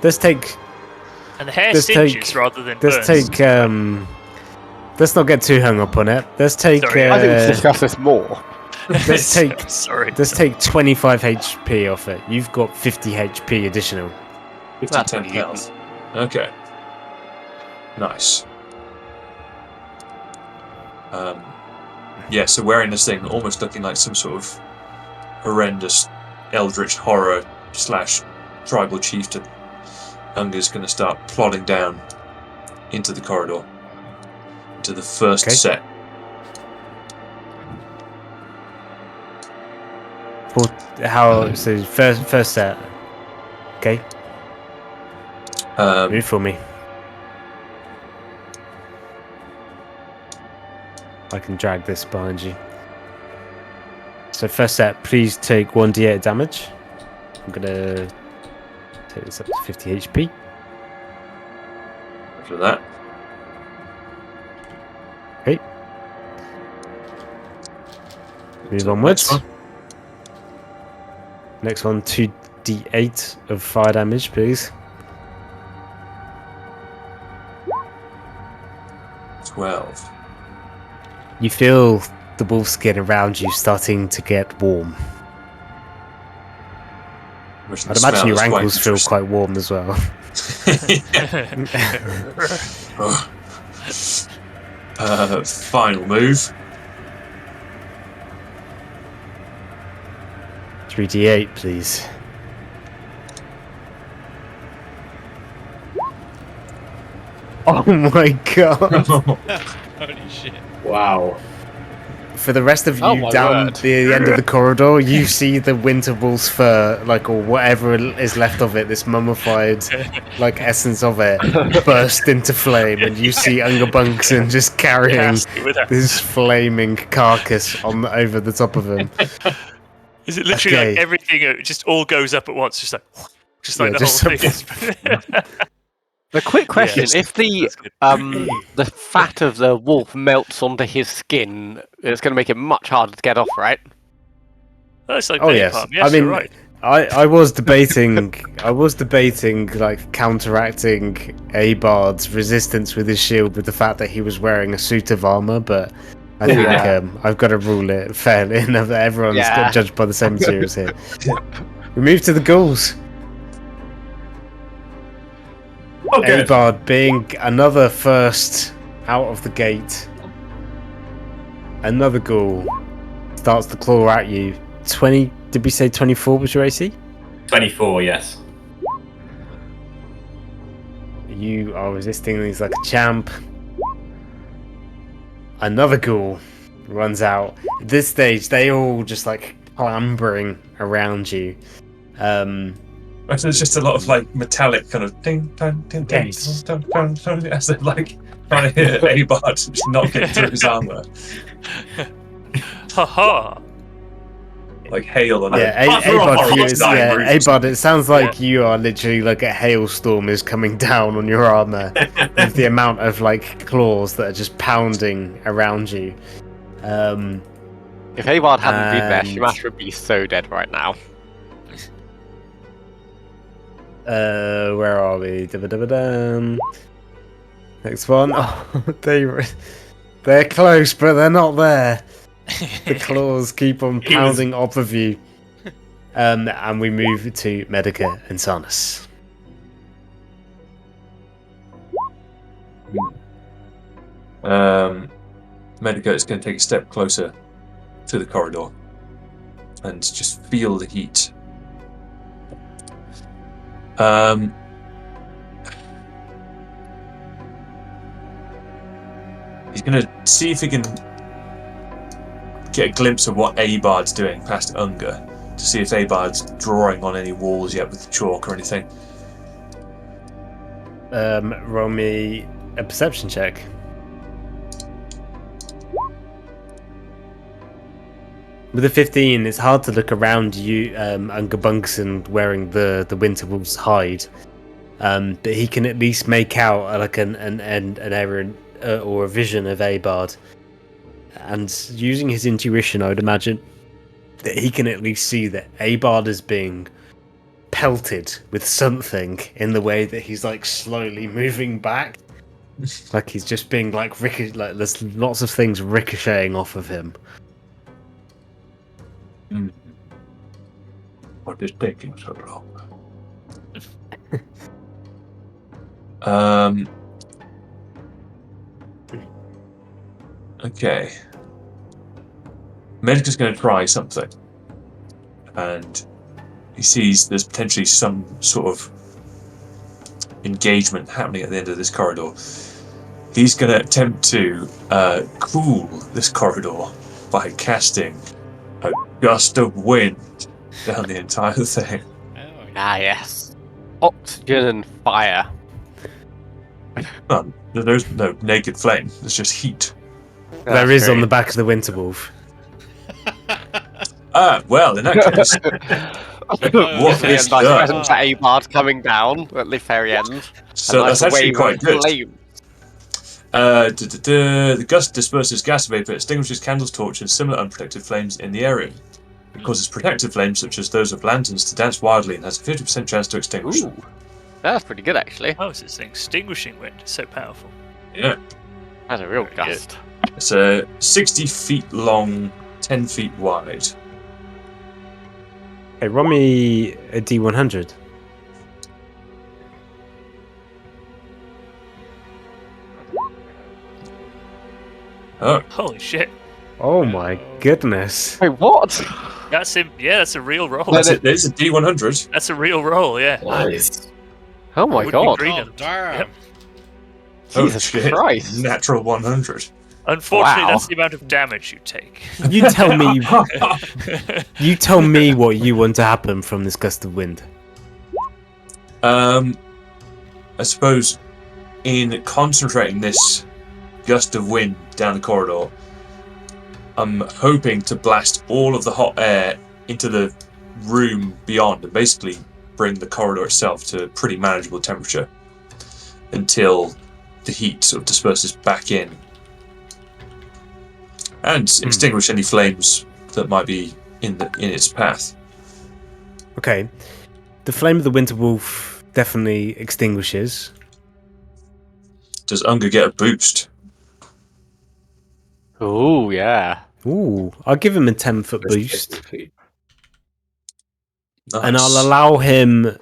Let's take And the hair Let's singes take- rather than let's burns. take let's not get too hung up on it. Let's take Sorry, I think we should discuss this more. let's take Sorry. let's take 25 HP off it. You've got 50 HP additional. 50, That's 10 what you- health. Okay. Nice. Yeah, so wearing this thing, almost looking like some sort of horrendous eldritch horror / tribal chieftain, Hunger's going to start plodding down into the corridor, into the first Okay. set. So first set. Okay, move for me. I can drag this behind you. So first set, please take 1d8 damage. I'm gonna take this up to 50 HP. After that, Okay. Move So onwards. next Next one, 2d8 of fire damage, please. 12. You feel the wolf skin around you starting to get warm. Which I'd the imagine smell your is quite ankles feel interesting. quite warm as well. Final move. 3d8, please. Oh my god! Holy shit. Wow. for the rest of you Oh my down word. the end of the corridor, you see the winter wolf's fur, like, or whatever is left of it, this mummified, like, essence of it, burst into flame, and you see Unger Bunsen just carrying Cast it with her. this flaming carcass on over the top of him. Is it literally Okay. like everything just all goes up at once, just like Yeah, the just whole thing? A quick question: Yes. if the fat of the wolf melts onto his skin, it's going to make it much harder to get off, right? That's like Oh yes, napalm. Yes, I mean, you're right. I was debating, like counteracting Abard's resistance with his shield with the fact that he was wearing a suit of armor, but I think I've got to rule it fairly enough that everyone's got judged by the same materials here. We move to the ghouls. Okay. Abard being another first out of the gate. Another ghoul starts to claw at you. 20, did we say 24 was your AC? 24, yes. You are resisting these like a champ. Another ghoul runs out. At this stage, they all just like clambering around you. So there's just a lot of like metallic kind of ding dong ding ding Yes. dong dong dong as they're like trying to hit Abard, just not getting through his armor, Haha. like hail on Yeah, him. Abard, it sounds like you are literally like a hailstorm is coming down on your armor with the amount of like claws that are just pounding around you. If Abard hadn't been there, And- Shamash would be so dead right now. Where are we? Da-ba-da-ba-dum. Next one. Oh, they're close, but they're not there. The claws keep on He was- pounding off of you. And we move to Medica and Sanus. Medica is going to take a step closer to the corridor and just feel the heat. He's going to see if he can get a glimpse of what Abard's doing past Unger, to see if Abard's drawing on any walls yet with chalk or anything. Roll me a perception check. With a 15, it's hard to look around you, Unger Bunsen wearing the Winter Wolf's hide, but he can at least make out like an area or a vision of Abard, and using his intuition, I would imagine that he can at least see that Abard is being pelted with something in the way that he's like slowly moving back, like he's just being like like there's lots of things ricocheting off of him. What is taking so long? Okay. Medica's going to try something, and he sees there's potentially some sort of engagement happening at the end of this corridor. He's going to attempt to cool this corridor by casting a gust of wind down the entire thing. Ah, yes. Oxygen and fire. None. There's no naked flame. There's just heat. There is on the back of the Winter Wolf. Ah, well, in that case, what Yeah, is nice that? present for Abard coming down at the very end. So A that's nice actually wave quite of good. flame. The gust disperses gas vapor, extinguishes candles, torches, and similar unprotected flames in the area. It causes protected flames, such as those of lanterns, to dance wildly and has a 50% chance to extinguish them. Ooh, that's pretty good actually. Oh, it's this thing. Extinguishing wind. It's so powerful. Yeah. That's a real Very good. gust. It's 60 feet long, 10 feet wide. Hey, roll me a D100. Oh, Holy shit. Oh my goodness. Wait, what? That's him. Yeah, that's a real roll. that's it. There's a D100. That's a real roll, yeah. Nice. Oh It my would be god. green. Oh, damn. Yep. Oh, Jesus shit. Christ. Natural 100. Unfortunately, Wow. that's the amount of damage you take. You tell me. You tell me what you want to happen from this gust of wind. I suppose in concentrating this gust of wind down the corridor, I'm hoping to blast all of the hot air into the room beyond and basically bring the corridor itself to a pretty manageable temperature until the heat sort of disperses back in and extinguish any flames that might be in its path. Okay. The flame of the Winter Wolf definitely extinguishes. Does Unger get a boost? Oh, yeah. Ooh, I'll give him a 10-foot boost. Basically. Nice. And I'll allow him.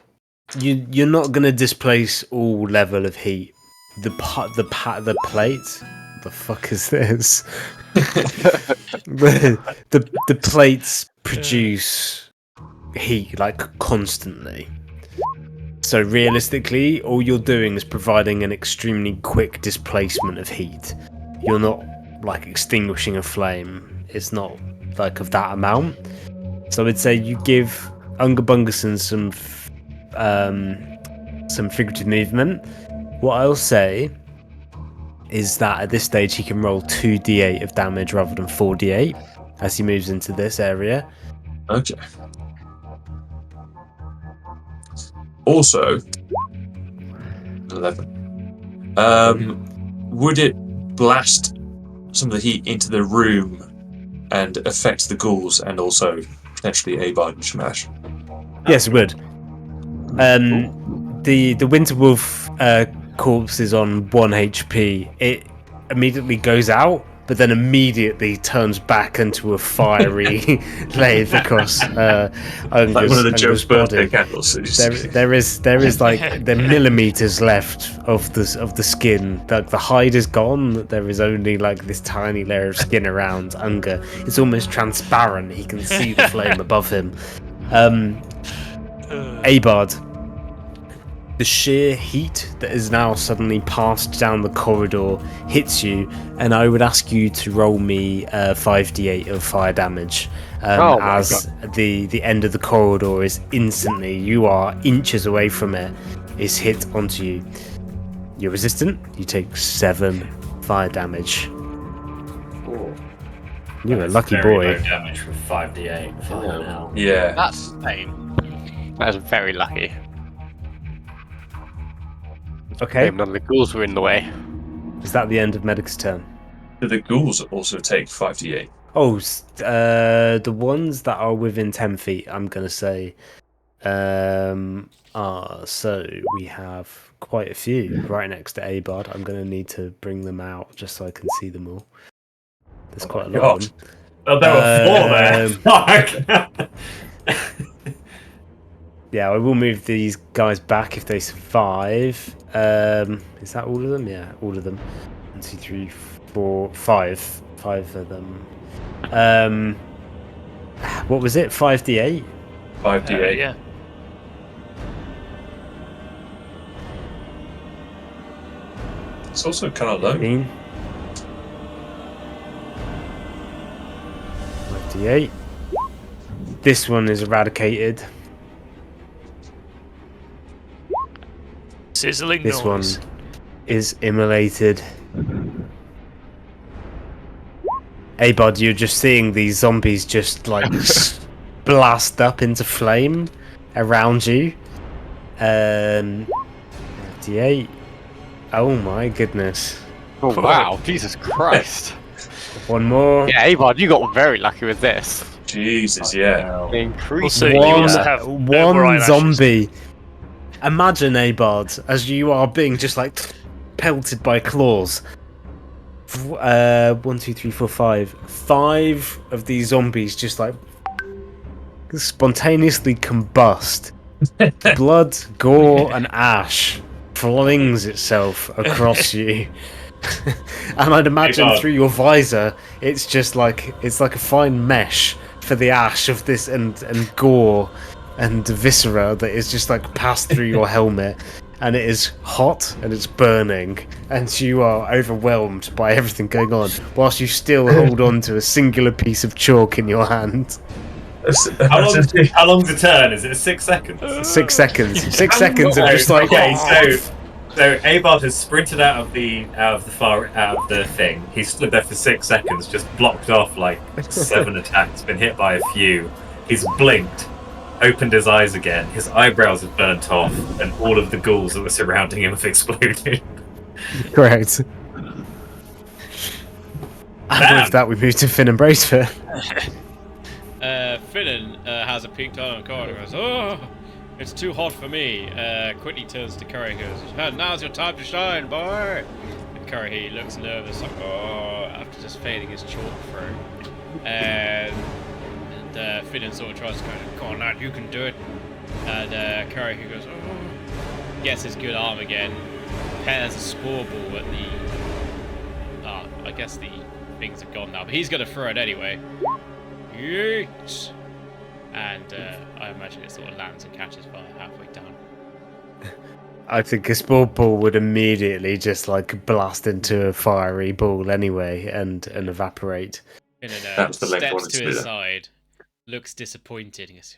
You're not gonna displace all level of heat. The plate. The fuck is this? the plates produce heat like constantly. So realistically, all you're doing is providing an extremely quick displacement of heat. You're not like extinguishing a flame. It's not like of that amount. So I'd say you give Unger Bungerson some figurative movement. What I'll say is that at this stage he can roll 2d8 of damage rather than 4d8 as he moves into this area. Okay. Also, 11. Would it blast some of the heat into the room and affect the ghouls and also potentially Abard and Shamash? Yes, it would. The Winter Wolf corpse is on 1 HP. It immediately goes out, but then immediately turns back into a fiery lathe across Like one of the Joe's birthday body. candles. There is like the millimeters left of the skin. The hide is gone. There is only like this tiny layer of skin around Unger. It's almost transparent. He can see the flame above him. Abard, the sheer heat that is now suddenly passed down the corridor hits you, and I would ask you to roll me 5d8 of fire damage. Oh my As the end of the corridor is instantly, you are inches away from it, is hit onto you. You're resistant. You take 7 fire damage. You're a That's lucky very boy. low damage for 5d8. Fucking hell. Yeah. That's insane. That's very lucky. Okay, None of the ghouls were in the way. is that the end of Medic's turn? Do the ghouls also take 5d8? Oh, the ones that are within 10 feet, I'm going to say, so we have quite a few right next to Abard. I'm going to need to bring them out just so I can see them all. There's quite a lot of them. Oh, there were 4 there. Fuck. Yeah, I will move these guys back if they survive. Is that all of them? Yeah, all of them. 1, 2, 3, 4, 5. 5 of them. What was it? 5d8? 5d8. Yeah. It's also kind of low. 15. 5d8. This one is eradicated. Sizzling This noise. one is immolated. Abard, you're just seeing these zombies just like blast up into flame around you. 58. Oh my goodness. Oh wow, Jesus Christ. One more. Yeah, Abard, you got very lucky with this. Jesus, yeah. Increase. Also, you also have no more one eyelashes. zombie. Imagine, Abard, as you are being just like pelted by claws. 1, 2, 3, 4, 5. 5 of these zombies just like spontaneously combust. Blood, gore, and ash flings itself across you. And I'd imagine Abard. through your visor, it's just like a fine mesh for the ash of this and gore and viscera that is just like passed through your helmet. and it is hot and it's burning, and you are overwhelmed by everything going on, whilst you still hold on to a singular piece of chalk in your hand. How long's a turn? Is it 6 seconds? 6 seconds. 6 seconds of just like. Okay, so Abard has sprinted out of the thing. He stood there for 6 seconds, just blocked off like 7 attacks, been hit by a few. He's blinked, opened his eyes again. His eyebrows have burnt off, and all of the ghouls that were surrounding him have exploded. Correct. And with that, we move to Finn and Bracefer. Finnan has a peek down on the corridor and goes, "Oh, it's too hot for me." Quickly turns to Curry and goes, "Now's your time to shine, boy." And Curry looks nervous, like, "Oh," after just fading his chalk through. And Finnan sort of tries to kind of, "Come on, lad, you can do it." And Curry goes, "Oh," gets his good arm again, pairs a spore ball at the. I guess the things are gone now, but he's gonna throw it anyway. Yeet! And I imagine it sort of lands and catches fire halfway down. I think a spore ball would immediately just like blast into a fiery ball anyway and evaporate. And then That's the length one steps it's to his been. side, looks disappointed, and goes,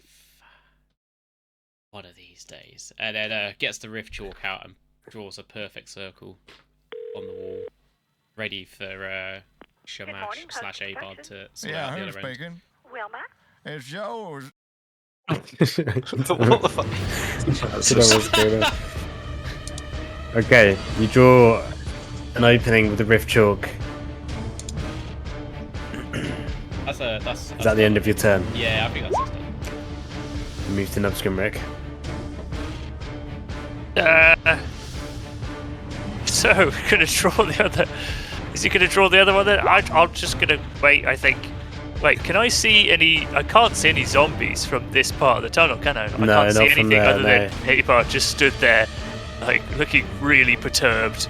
"One of these days." And then gets the rift chalk out and draws a perfect circle on the wall, ready for Shamash / Abard to sort out the other end. speaking. Wilma? It's yours. What the fuck? That's what I was going on. Okay, you draw an opening with the rift chalk. That's Is that the end of your turn? Yeah, I think that's it. You move to Nubscrimrick. So we're gonna draw the other. Is he gonna draw the other one then? I'm just gonna wait. I think. Wait, can I see any? I can't see any zombies from this part of the tunnel, can I? I No, can't see not from anything there, other than Abard just stood there, like looking really perturbed,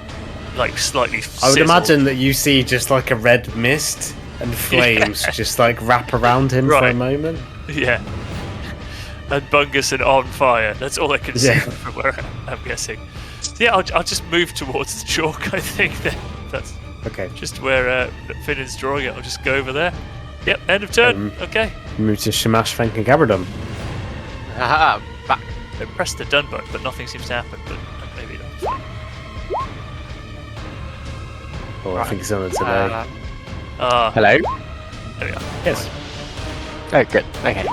like slightly. I would sizzled. imagine that you see just like a red mist and flames just like wrap around him for a Right. moment. Yeah. And Bungus and on fire. That's all I can see Yeah. from where I'm guessing. So yeah, I'll just move towards the chalk. I think then that's Okay, just where Finnan's drawing it. I'll just go over there. Yep, end of turn. Okay. move to Shamash, Fank, and Gabardon. Haha, back. I pressed the done button, but nothing seems to happen. But maybe not. Oh, I think it's on the delay. Hello? There we are. Yes. Oh, good. Okay.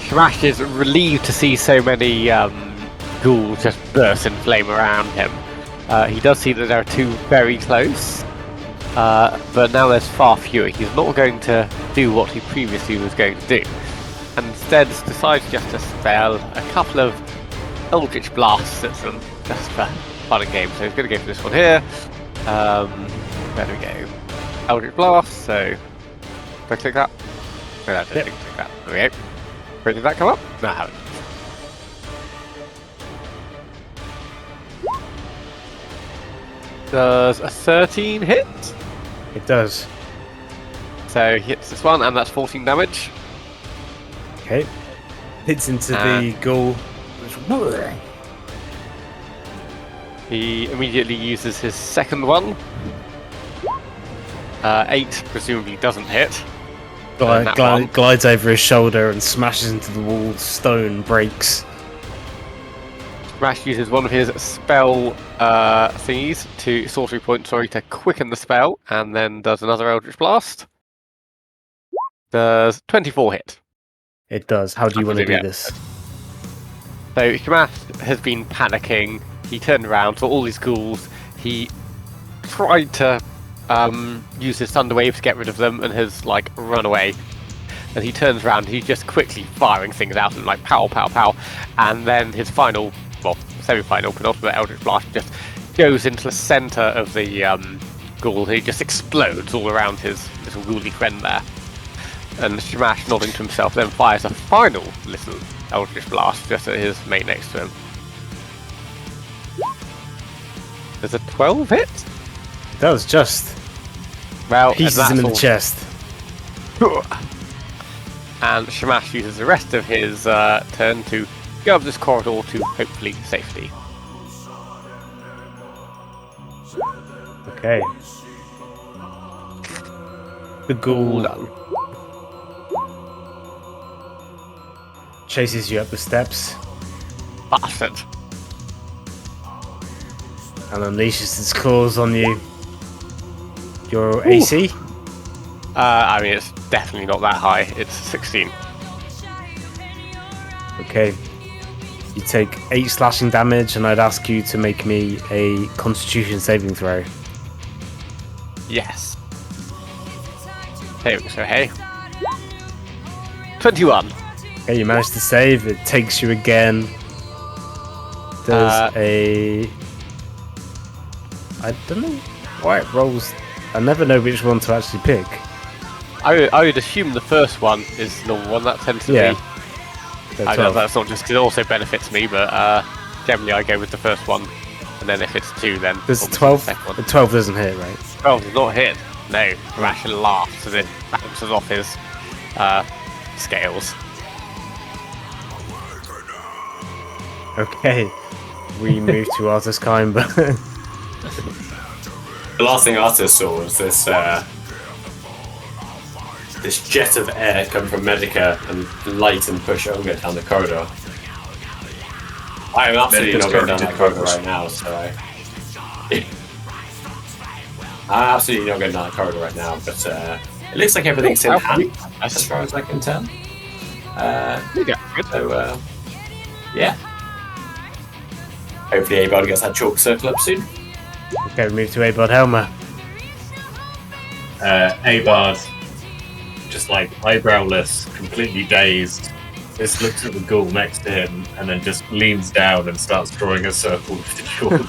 Shamash is relieved to see so many ghouls just burst in flame around him. He does see that there are two very close, but now there's far fewer. He's not going to do what he previously was going to do, and instead decides just to spell a couple of Eldritch Blasts at them, just for fun and games. So he's going to go for this one here. There we go. Eldritch Blast, so... Did I click that? No, I didn't click that. There we go. Wait, did that come up? No, I haven't. Does a 13 hit? It does. So he hits this one, and that's 14 damage. Okay. Hits into the ghoul. He immediately uses his second one. 8 presumably doesn't hit. That one. Glides over his shoulder and smashes into the wall. Stone breaks. Rash uses one of his spell thingies to sorcery point, to quicken the spell, and then does another Eldritch Blast. Does 24 hit. It does. How do you want to do Yeah. this? So Shamash has been panicking. He turned around, saw all these ghouls. He tried to use his Thunder Wave to get rid of them, and has run away. And he turns around. He's just quickly firing things out and pow, pow, pow. And then his final, semi-final, penultimate Eldritch Blast just goes into the centre of the ghoul. He just explodes all around his little ghouly friend there. And Shamash, nodding to himself, then fires a final little Eldritch Blast just at his mate next to him. Does a 12 hit? It does, just. Well, Pieces and him in the that's chest. all. And Shamash uses the rest of his turn to go up this corridor to hopefully safety. Okay. The ghoul Done. chases you up the steps Bastard. and unleashes its claws on you. Your AC? I mean, it's definitely not that high. It's 16. Okay. You take 8 slashing damage, and I'd ask you to make me a Constitution saving throw. Yes. Here we go. So, hey. 21. Okay, you managed to save. It takes you again. Does I don't know why it rolls. I never know which one to actually pick. I would assume the first one is the normal one. That tends to Yeah. be. So I know 12. that's not just 'cause it also benefits me, but generally I go with the first one. And then if it's 2, then. Does obviously 12? the second one. 12 doesn't hit, right? 12 does not hit. No. Rash laughs as it bounces off his scales. Okay. We move to Arthur's Climber. The last thing Arthur saw was this this jet of air come from Medica and light and push Unga down the corridor. I am absolutely Medica's not going down currently that corridor purpose. right now, so I'm absolutely not going down that corridor right now, but it looks like everything's in hand as far as I can tell. So, yeah. Hopefully Abel gets that chalk circle up soon. Okay, we move to Abod Helmer. Abard, just like eyebrowless, completely dazed, just looks at the ghoul next to him and then just leans down and starts drawing a circle with the chalk.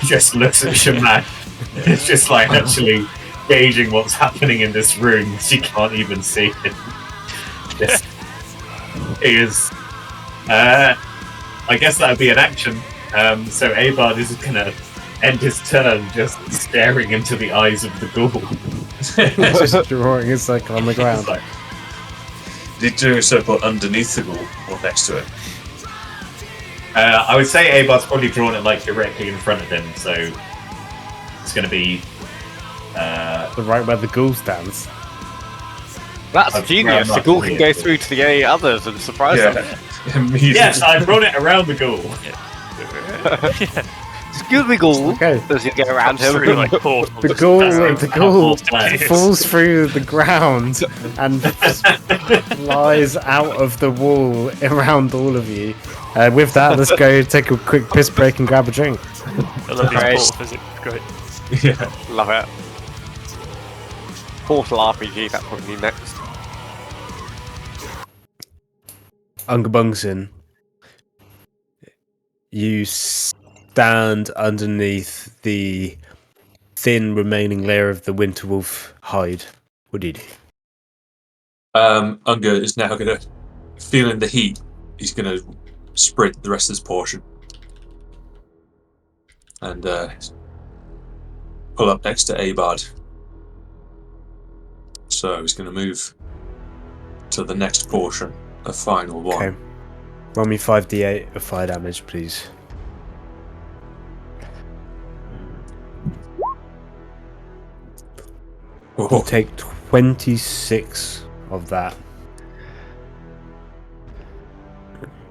Just looks at Shamash. It's just like actually gauging what's happening in this room. She can't even see him. Just, he is. I guess that would be an action. So Abard is gonna end his turn just staring into the eyes of the ghoul. Just drawing a circle on the ground. It's like, Did you do a circle underneath the ghoul or next to it? I would say Abard's probably drawn it like directly in front of him, so it's going to be. The right where the ghoul stands. That's I've genius. ground The ghoul up can here. go through to the others and surprise them. Immediately. Yes, I brought it around the ghoul. Excuse me, ghoul. Okay. As you go around him. Through, like, portals. The ghoul Plan. falls through the ground and flies out of the wall around all of you. With that, let's go take a quick piss break and grab a drink. I love Great. these portal physics. Great. Yeah. Love it. Portal RPG, that probably next. Ungabungson, you stand underneath the thin remaining layer of the Winterwolf hide. What do you do? Unga is now going to, feeling the heat, he's going to sprint the rest of this portion. And pull up next to Abard. So he's going to move to the next portion, the final one. Okay. Roll me 5d8 of fire damage, please. You Oh, take 26 of that.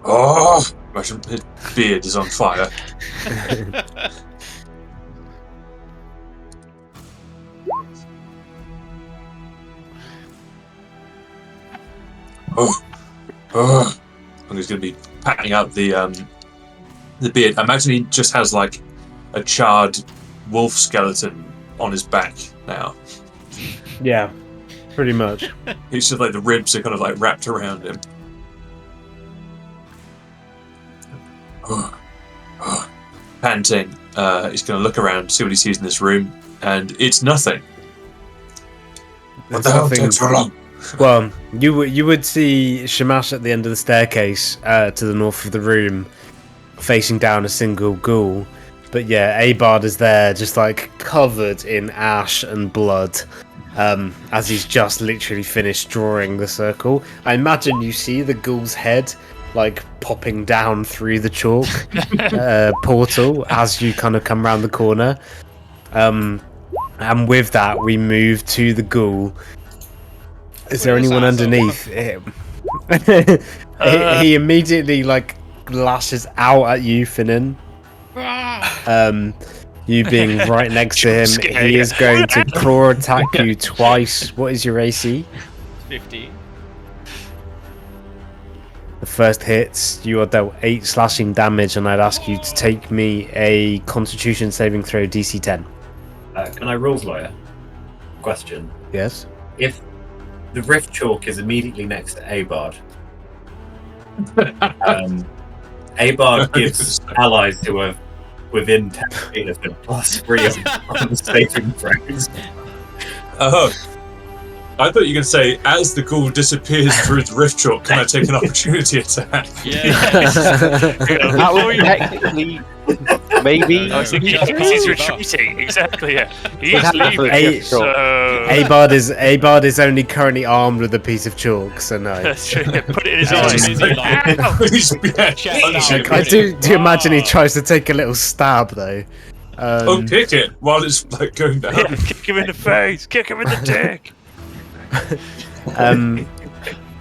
oh, imagine his beard is on fire. Oh. I'm just going to be patting out the beard. I imagine he just has like a charred wolf skeleton on his back now. Yeah, pretty much. It's just like the ribs are kind of like wrapped around him. Panting, he's going to look around, see what he sees in this room, and it's nothing. What the hell took so long? Well, you would see Shamash at the end of the staircase to the north of the room, facing down a single ghoul. But yeah, Abard is there, just like covered in ash and blood, as he's just literally finished drawing the circle. I imagine you see the ghoul's head like popping down through the chalk portal as you kind of come around the corner. And with that, we move to the ghoul. Is there Where's anyone that? So underneath him? He immediately like lashes out at you, Finnan. You being right next to him, Scare he you. is going to claw attack you twice. What is your AC? 15. The first hits, you are dealt 8 slashing damage, and I'd ask you to take me a Constitution saving throw DC 10. Can I rules lawyer? Question. Yes? If the rift chalk is immediately next to Abard, Abard gives allies who are within 10 feet of him +3 on the saving throws. Oh. I thought you were going to say, as the ghoul disappears through the rift chalk, can I take an opportunity attack? Yeah. That would technically maybe. I was thinking because he's retreating. Exactly. Yeah. He's leaving. Eight. So Abard is only currently armed with a piece of chalk, so no. that's true. Put it in his Yeah, eyes. is he like- Ow! I do imagine he tries to take a little stab though. Oh, kick it while it's like going down. Yeah, kick him in the face. Kick him in the dick.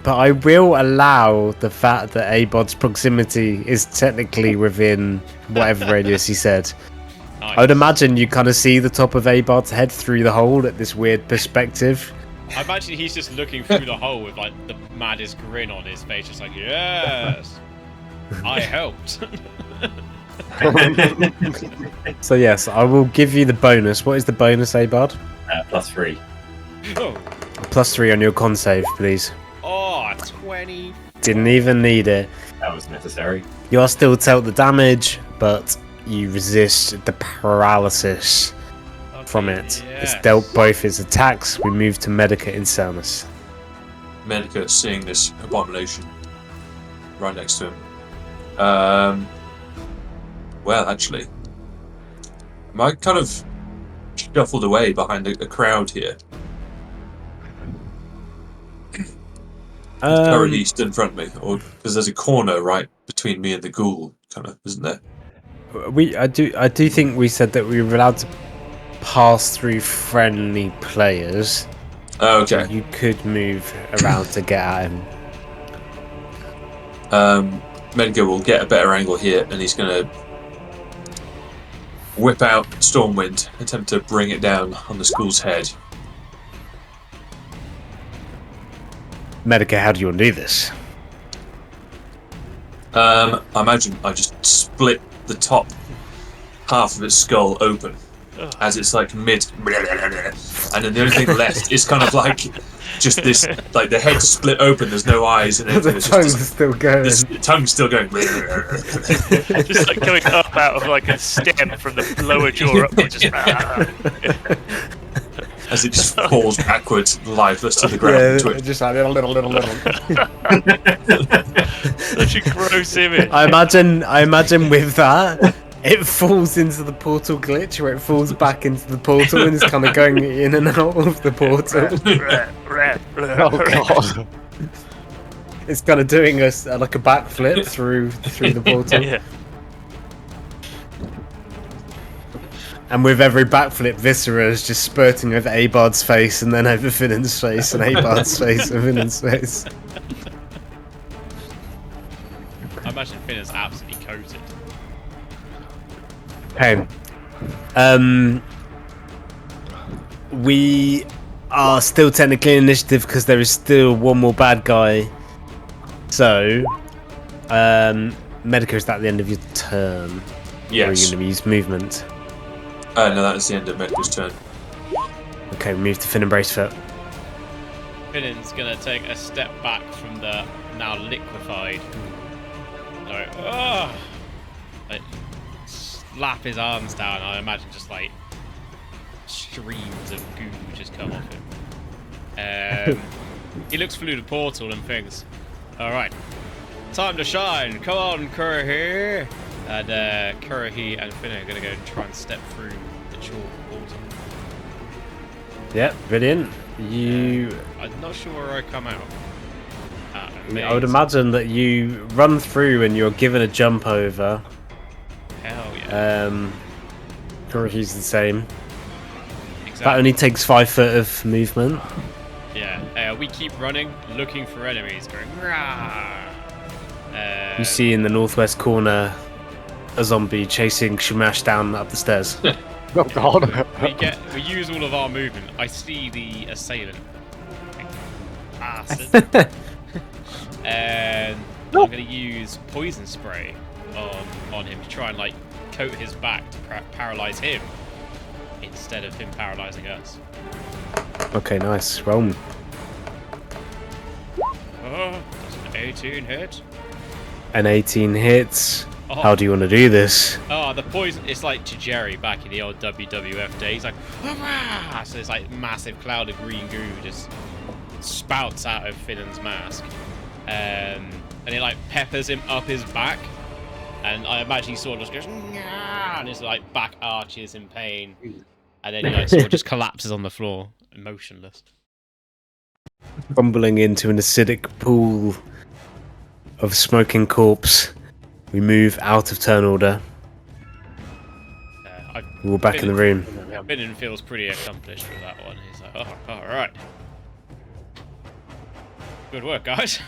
But I will allow the fact that Abod's proximity is technically within whatever radius he said. Nice. I would imagine you kind of see the top of Abod's head through the hole at this weird perspective. I imagine he's just looking through the hole with like the maddest grin on his face, just like, yes, I helped. So yes, I will give you the bonus. What is the bonus, Abod? +3. Oh, +3 on your con save, please. oh, 20. Didn't even need it. That was necessary. You are still dealt the damage, but you resist the paralysis from it. It's yes. dealt both its attacks. We move to Medica Insanus. Medica seeing this abomination right next to him. Well, actually, am I kind of shuffled away behind a crowd here? Currently stood in front of me, or because there's a corner right between me and the ghoul, kind of, isn't there? I do think we said that we were allowed to pass through friendly players. Oh, okay. You could move around to get at him. Medica will get a better angle here, and he's going to whip out Stormwind, attempt to bring it down on the school's head. Medica, how do you want to do this? I imagine I just split the top half of its skull open as it's like mid, and then the only thing left is kind of like just this, like the head split open. There's no eyes and anything. The It's tongue's just still going. the tongue's still going. Just like going up out of like a stem from the lower jaw upwards. Just, As it just falls backwards, lifeless to the ground. Yeah, just like little. such a gross image. I imagine with that, it falls into the portal glitch where it falls back into the portal and is kind of going in and out of the portal. Oh god. It's kind of doing like a backflip through the portal. Yeah. And with every backflip, Viscera is just spurting over Abard's face and then over Finnan's face and Abard's face and Finnan's face. I imagine Finn is absolutely coated. Okay. We are still technically in initiative because there is still one more bad guy. So, Medica, is that the end of your turn? Or are you Yes. going to use movement? No, that is the end of Medica's turn. Okay, we move to Finn and Bracefoot. Finnan's gonna take a step back from the now liquefied. Like, like, slap his arms down. I imagine just like streams of goo just come off him. He looks through the portal and thinks, "All right, time to shine. Come on, Kurahi." And Kurahi and Finn are gonna go and try and step through the chalk portal. Yep, brilliant. You I'm not sure where I come out. I would imagine that you run through and you're given a jump over. Hell yeah. Karahi's the same. Exactly. That only takes 5 foot of movement. Yeah. We keep running, looking for enemies, going rah. You see in the northwest corner a zombie chasing Shamash down up the stairs. Oh god. We use all of our movement. I see the assailant. Bastard. And I'm going to use poison spray on him to try and like coat his back to paralyze him instead of him paralyzing us. Okay, nice. Roll. Oh, that's an 18 hit. An 18 hits. Oh. How do you want to do this? Oh, the poison. It's like to Jerry back in the old WWF days. Like, "Hurrah!" So it's like massive cloud of green goo just spouts out of Finnan's mask, and it like peppers him up his back, and I imagine he sort of just goes, "Nyah!" and his like back arches in pain, and then he like sort of just collapses on the floor, motionless. Crumbling into an acidic pool of smoking corpse, we move out of turn order. We're all back in the room. Finnan feels pretty accomplished with that one. He's like, oh, all right. Good work, guys.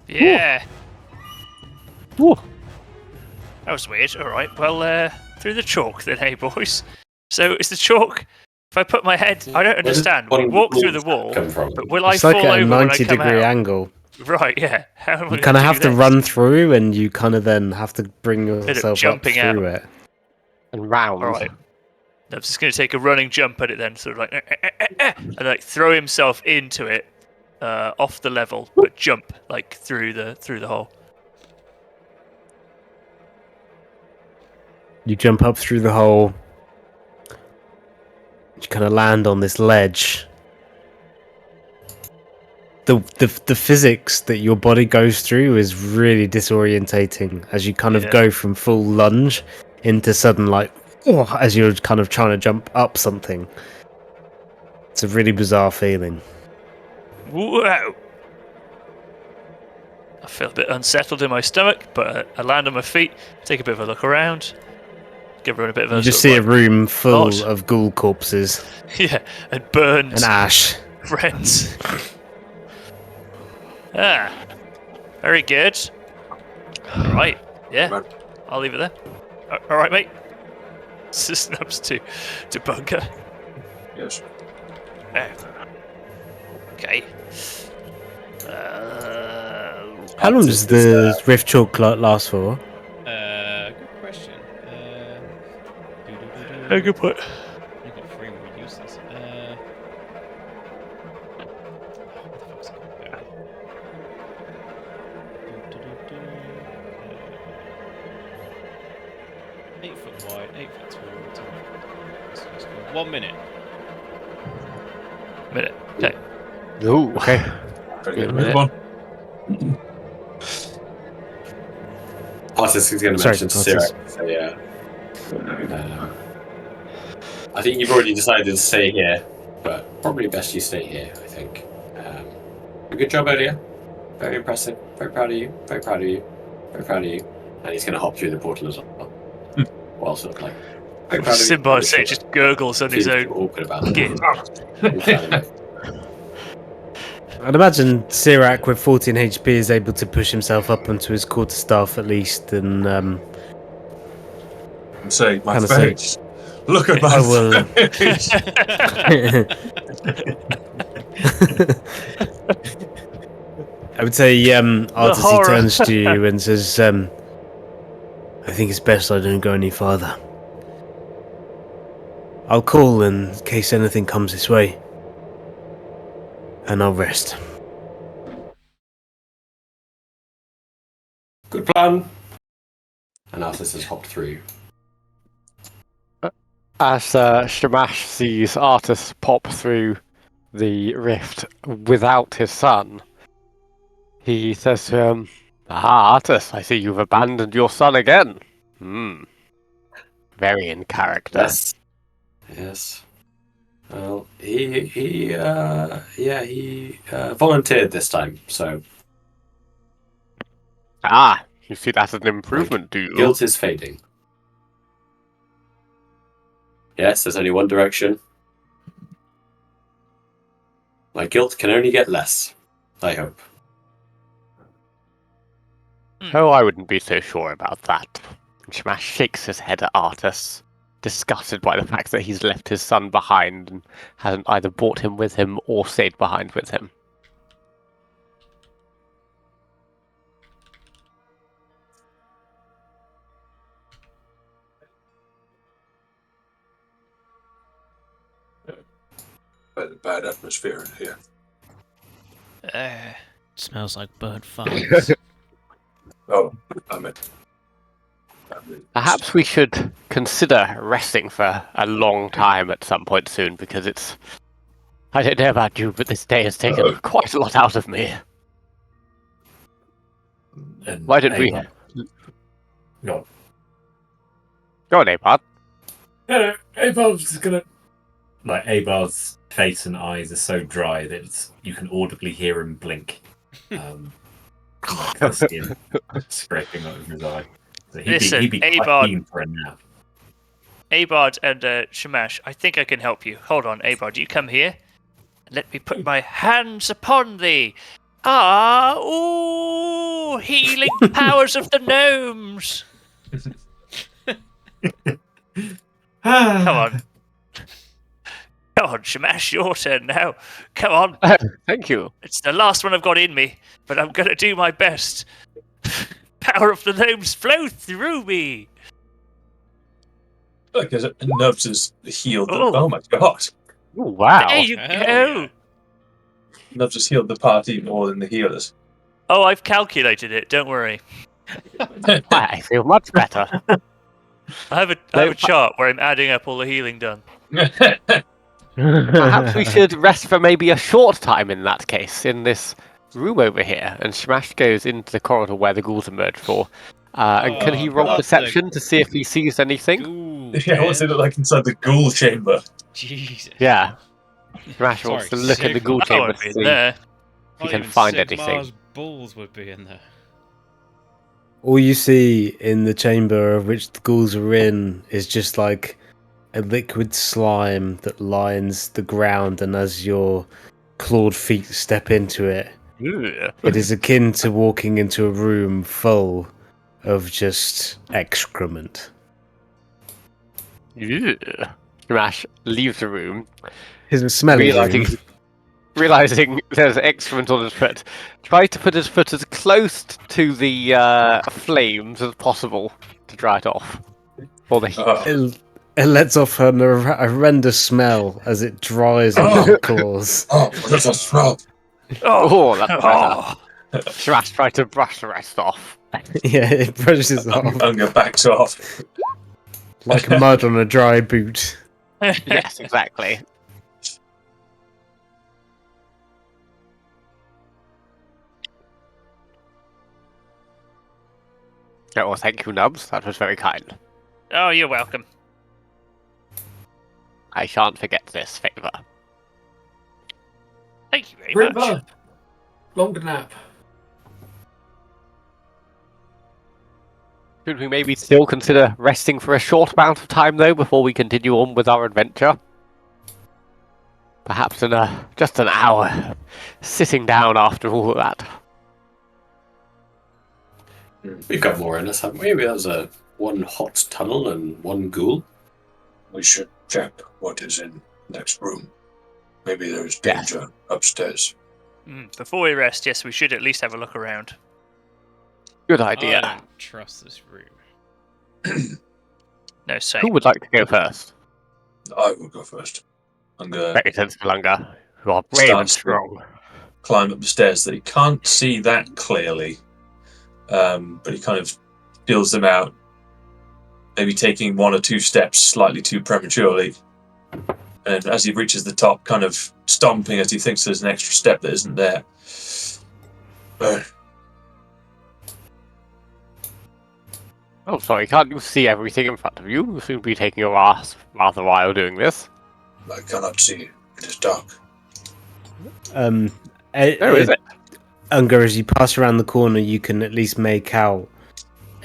Yeah. Woo. That was weird. All right. Well, through the chalk then, hey boys. So is the chalk? If I put my head, I don't understand. We walk through the wall, Come from? but will I It's fall like at a over when I 90 come degree out? angle. Right. Yeah. How am I You gonna kind of do have to this? run through, and you kind of then have to bring yourself up jumping out. through it. And round. All right. I'm just going to take a running jump at it then, sort of like, and like throw himself into it, off the level, but jump like through the hole. You jump up through the hole. You kind of land on this ledge. The physics that your body goes through is really disorientating as you kind of Yeah. go from full lunge into sudden like as you're kind of trying to jump up something. It's a really bizarre feeling. Whoa! I feel a bit unsettled in my stomach, but I land on my feet, take a bit of a look around, give everyone a bit of a You just sort see of a room full God. of ghoul corpses yeah, and burned and ash. friends. Very good. All right, yeah, I'll leave it there. All right, mate. Snaps to Bunker. Yes. Okay. How long does the rift chalk last for? Good question. Good point. I've got 3 more uses. Where the fuck's it gonna go? 8 foot wide, 8 foot tall. 1 minute. Minute. Okay. Ooh, okay. Very Wait a good. minute. Move on. Artist is going to Sorry, mention to Artist. Sirak. So yeah. I think you've already decided to stay here, but probably best you stay here. I think. A good job earlier. Very impressive. Very proud of you. Very proud of you. Very proud of you. And he's going to hop through the portal as well. While sort of like. Very proud of you. Simba say just gurgles on his Feels own. awkward about it. Get- I'd imagine Sirak with 14 HP is able to push himself up onto his quarterstaff at least, and And say, my Kinda say- face. Look at my I will. face. I would say, Artis, he horror. turns to you and says, I think it's best I don't go any farther. I'll call in case anything comes this way. And I'll rest. Good plan. And Artis has hopped through. As Shamash sees Artus pop through the rift without his son, he says to him, "Ah, Artus, I see you've abandoned your son again. Very in character." Yes. Yes. Well, Well, he volunteered this time, so Ah, you see that as an improvement, do you? guilt is fading. Yes, there's only one direction. My guilt can only get less, I hope. Oh, I wouldn't be so sure about that. Shamash shakes his head at Artus, disgusted by the fact that he's left his son behind and hasn't either brought him with him or stayed behind with him. Bad atmosphere in here. Smells like burnt farts. Oh, I meant. Perhaps we should consider resting for a long time at some point soon, because it's... I don't know about you, but this day has taken quite a lot out of me. And Why don't we... Abard- Go on. Go on, Abard. No, Abard's just gonna... Like, Abard's face and eyes are so dry that you can audibly hear him blink. Like the skin scraping over his eye. So Listen, he'd be quite Abard- keen for a nap. Abard and Shamash, I think I can help you. Hold on, Abard, you come here. Let me put my hands upon thee. Ah, ooh, healing powers of the gnomes. Come on. Come on, Shamash, your turn now. Come on. Thank you. It's the last one I've got in me, but I'm going to do my best. Power of the gnomes flow through me. Because Nubs has healed. Oh. Oh my god. Ooh, wow. There you Hell go. yeah. Nubs has healed the party more than the healers. Oh, I've calculated it. Don't worry. I feel much better. I have a chart where I'm adding up all the healing done. Perhaps we should rest for maybe a short time in that case, in this room over here. And Shamash goes into the corridor where the ghouls emerged for. And can he roll God. perception to see if he sees anything? Ooh, Yeah, what's it look like inside the ghoul chamber? Jesus. Yeah. Shamash wants to Sorry, look in the ghoul I chamber won't to be in see if there. he Not can even find Sigmar's anything. balls would be in there. All you see in the chamber of which the ghouls are in is just like a liquid slime that lines the ground, and as your clawed feet step into it, it is akin to walking into a room full of just excrement. Shamash leaves the room, His smelly room. realizing there's excrement on his foot. Tries to put his foot as close to the flames as possible to dry it off. Or the heat. It lets off a horrendous smell as it dries on your claws. Oh, there's a smell. Oh, that's better. Oh, Shamash tried to brush the rest off. Yeah, it brushes off Unger backs off. like mud on a dry boot. Yes, exactly. Oh, well, thank you, Nubs. That was very kind. oh, you're welcome. I shan't forget this favour. Thank you very much. Longer nap. Should we maybe still consider resting for a short amount of time, though, before we continue on with our adventure? Perhaps in just an hour, sitting down after all of that. We've got more in us, haven't we? There's one hot tunnel and one ghoul. We should check what is in next room. Maybe there's Yes. danger upstairs. Before we rest, yes, we should at least have a look around. Good I idea. don't trust this room. No, same. Who would like to go first? I will go first. I'm gonna Very sensible, Lunga. You are brave and Starts strong. climb up the stairs that he can't see that clearly, but he kind of feels them out. Maybe taking one or two steps slightly too prematurely. And as he reaches the top, kind of stomping as he thinks there's an extra step that isn't there. Oh, sorry, can't you see everything in front of you? You seem to be taking your ass rather while doing this. I cannot see It is dark. Where Where is it? Unger, as you pass around the corner, you can at least make out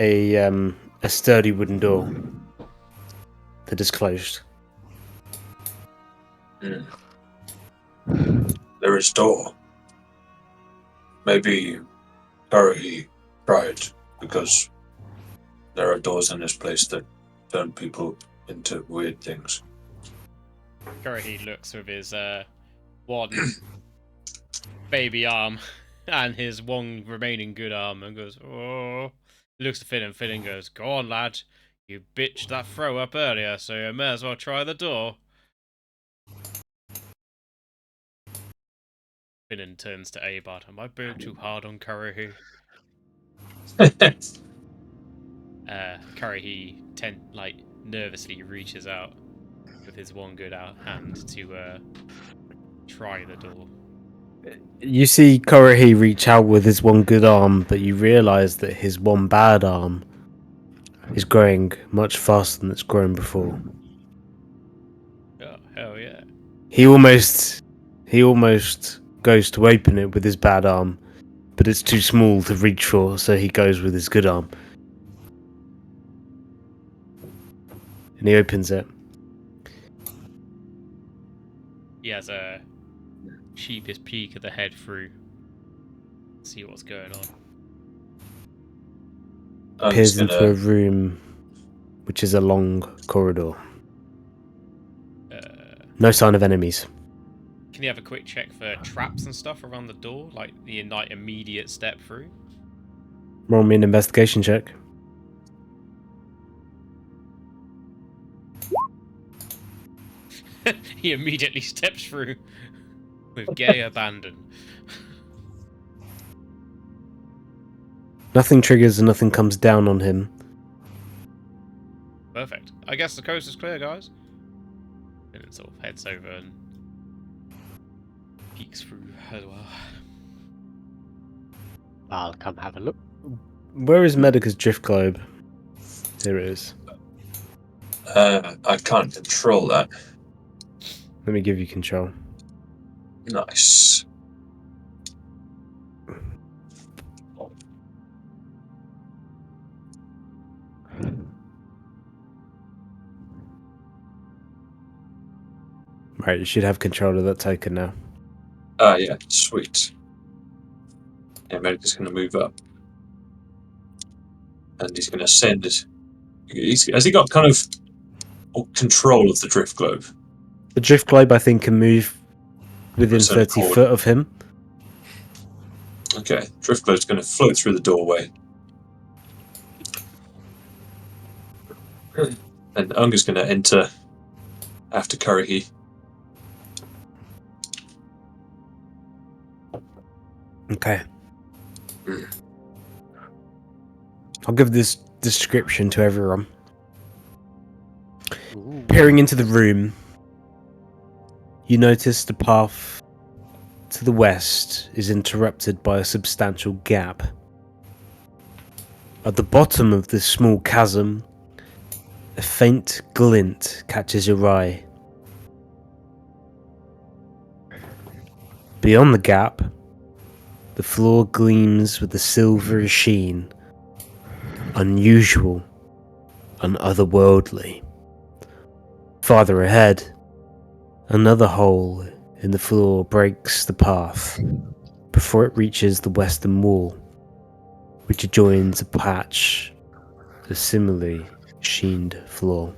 a sturdy wooden door that is closed. There is door. Maybe Karahi tried, because there are doors in this place that turn people into weird things. Karahi looks with his one baby arm and his one remaining good arm and goes, oh. He looks to Finn and Finn goes, go on, lad. You bitched that throw up earlier, so you may as well try the door. Finn turns to Abad. Am I being too hard on Karahi? Karahi nervously reaches out with his one good hand to try the door. You see Karahi reach out with his one good arm, but you realise that his one bad arm is growing much faster than it's grown before. Oh, hell yeah. He almost goes to open it with his bad arm, but it's too small to reach for, so he goes with his good arm. And he opens it. He has a sheepish peek at the head through. See what's going on. Peers into a room, which is a long corridor. No sign of enemies. Can you have a quick check for traps and stuff around the door? Like the immediate step through? Roll me an investigation check. He immediately steps through with gay abandon. Nothing triggers and nothing comes down on him. Perfect. I guess the coast is clear, guys. And it sort of heads over and peeks through as well. I'll come have a look. Where is Medica's drift globe? Here it is. I can't control that. Let me give you control. Nice. Right, you should have control of that token now. Ah, yeah, sweet. Yeah, Medica's going to move up. And he's going to send it. Has he got kind of control of the drift globe? The drift globe, I think, can move within Certain 30 chord. foot of him. Okay, drift globe's going to float through the doorway. And Unger's going to enter after Karahi. Okay. I'll give this description to everyone. Peering into the room, you notice the path to the west is interrupted by a substantial gap. At the bottom of this small chasm, a faint glint catches your eye. Beyond the gap, the floor gleams with a silvery sheen, unusual and otherworldly. Farther ahead, another hole in the floor breaks the path before it reaches the western wall, which adjoins a patch of similarly sheened floor.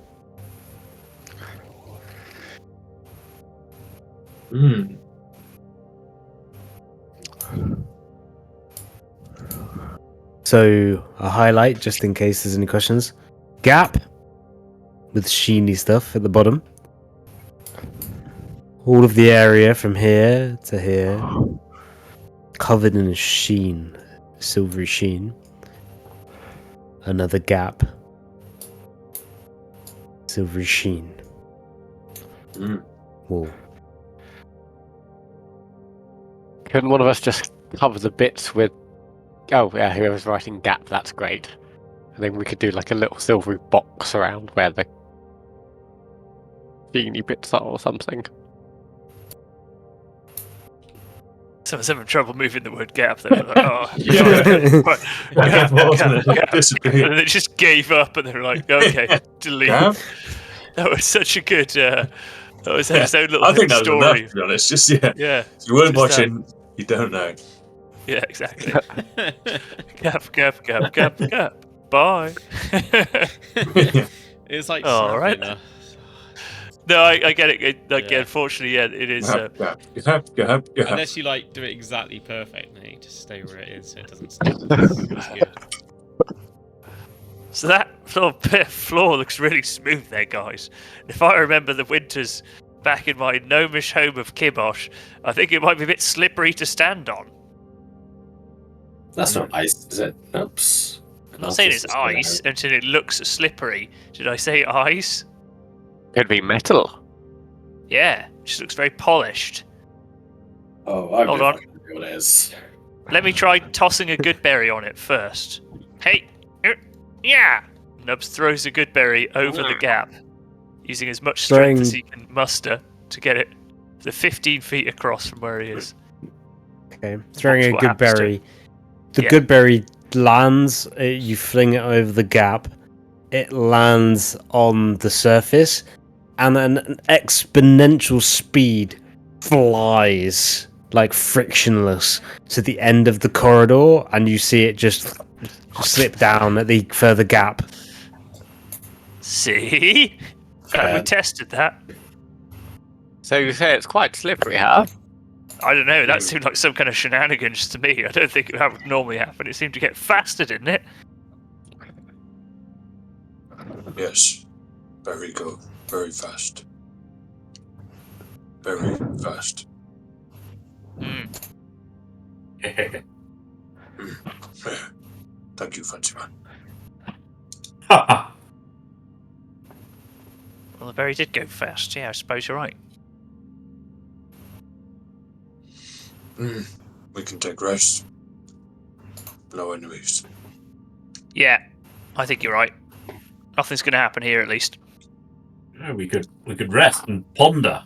So, a highlight, just in case there's any questions. Gap, with sheeny stuff at the bottom. All of the area from here to here, covered in a sheen, silvery sheen. Another gap, silvery sheen. Wall. Couldn't one of us just cover the bits with... Oh, yeah, whoever's writing gap, that's great. And then we could do like a little silvery box around where the sheeny bits are or something. Someone's having trouble moving the word gap. They're like, oh, Yeah. right. Gap, wasn't it? Gap. Disappeared. And they just gave up, and they were like, okay, delete. Gap? That was such a good. That was his own little I think that was enough, story. to be honest. Just, yeah. Yeah, If you weren't Just that. watching, you don't know. yeah, exactly. Gap, gap, gap, gap, gap. Bye. It's like Oh, snapping, right. No, I get it. Yeah. Unfortunately, yeah, it is. Gap. Unless you like do it exactly perfectly, just stay where it is so it doesn't snap. It's good. So that floor looks really smooth there, guys. If I remember the winters back in my gnomish home of Kibosh, I think it might be a bit slippery to stand on. That's not ice, is it? Oops. I'm not saying it's ice until it looks slippery. Did I say ice? Could be metal. Yeah, it just looks very polished. Oh, I Hold know on. what it is. Let me try tossing a good berry on it first. Hey, yeah! Nubs throws a good berry over the gap, using as much strength as he can muster to get it the 15 feet across from where he is. Okay, throwing a what good happens to berry. The Yeah. good berry lands. You fling it over the gap. It lands on the surface, and at an exponential speed flies like frictionless to the end of the corridor, and you see it just slip down at the further gap. See? We tested that. So you say it's quite slippery, huh? I don't know, that seemed like some kind of shenanigans to me. I don't think it would normally happen. It seemed to get faster, didn't it? Yes. Very good. Very fast. Very fast. Haha. Thank you, fancy man. Well, the berry did go fast. Yeah, I suppose you're right. We can take rest. No enemies. Yeah, I think you're right. Nothing's going to happen here, at least. Yeah, we could rest and ponder.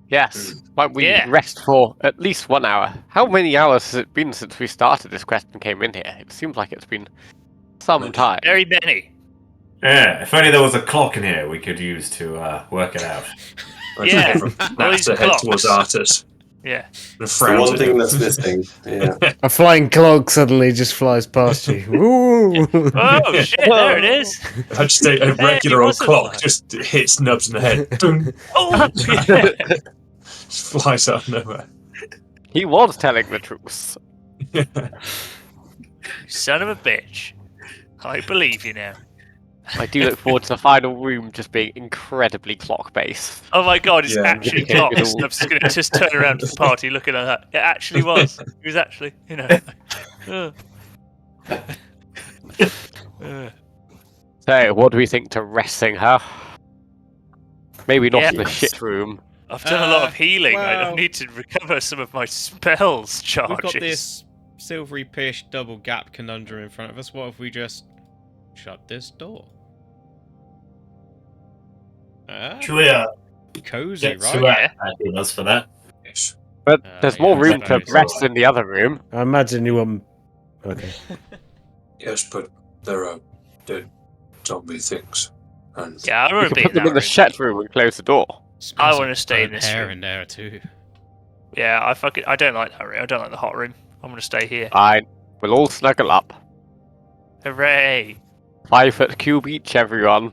Yes. Might we Yeah. rest for at least 1 hour? How many hours has it been since we started this quest and came in here? It seems like it's been some time. Very many. Yeah, if only there was a clock in here we could use to work it out. Yeah. From Well, these NASA head clocks. towards Artus. Yeah. The The one thing that's missing. Yeah. A flying clock suddenly just flies past you. Ooh! Oh, shit, there it is. I just say a Hey, regular it old wasn't clock like- just hits Nubs in the head. Dun, Oh, yeah. just flies out of nowhere. He was telling the truth. Son of a bitch. I believe you now. I do look forward to the final room just being incredibly clock-based. Oh my god, it's Yeah. actually Yeah. clocks. I'm just going to just turn around to the party looking at that. It actually was. It was actually, you know. So, what do we think to resting her? Maybe not Yeah. in the shit room. I've done a lot of Uh, healing. I well- need to recover some of my spells We've charges. got this silvery pish double gap conundrum in front of us. What if we just shut this door? Should we Cozy, get right? Suat adding us for that? Yes. But Uh, there's yeah, more I room to suppose. rest in the other room. I imagine you want. Okay. Yes, but there are dead zombie things. And Yeah, I We want to can be put in them that in the room. shed room and close the door. Smells wanna like stay in burnt this hair room. in there too. Yeah, I don't like that room. I don't like the hot room. I'm going to stay here. Fine. We'll all snuggle up. Hooray! 5 foot cube each, everyone.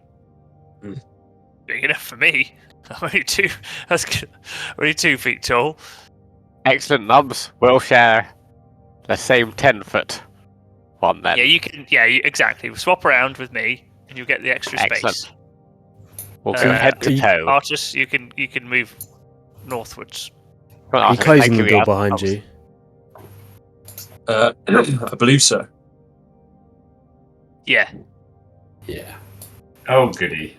Big enough for me. I'm only two. That's good. Only 2 feet tall. Excellent, Nubs. We'll share the same 10 foot one then. Yeah, you can. Yeah, exactly. Swap around with me, and you'll get the extra space. Excellent. We'll go Uh, head to toe. Artus, you can move northwards. Well, Are you Artus, closing thank the you, door yeah. behind you? I believe so. Yeah. Yeah. Oh, goody.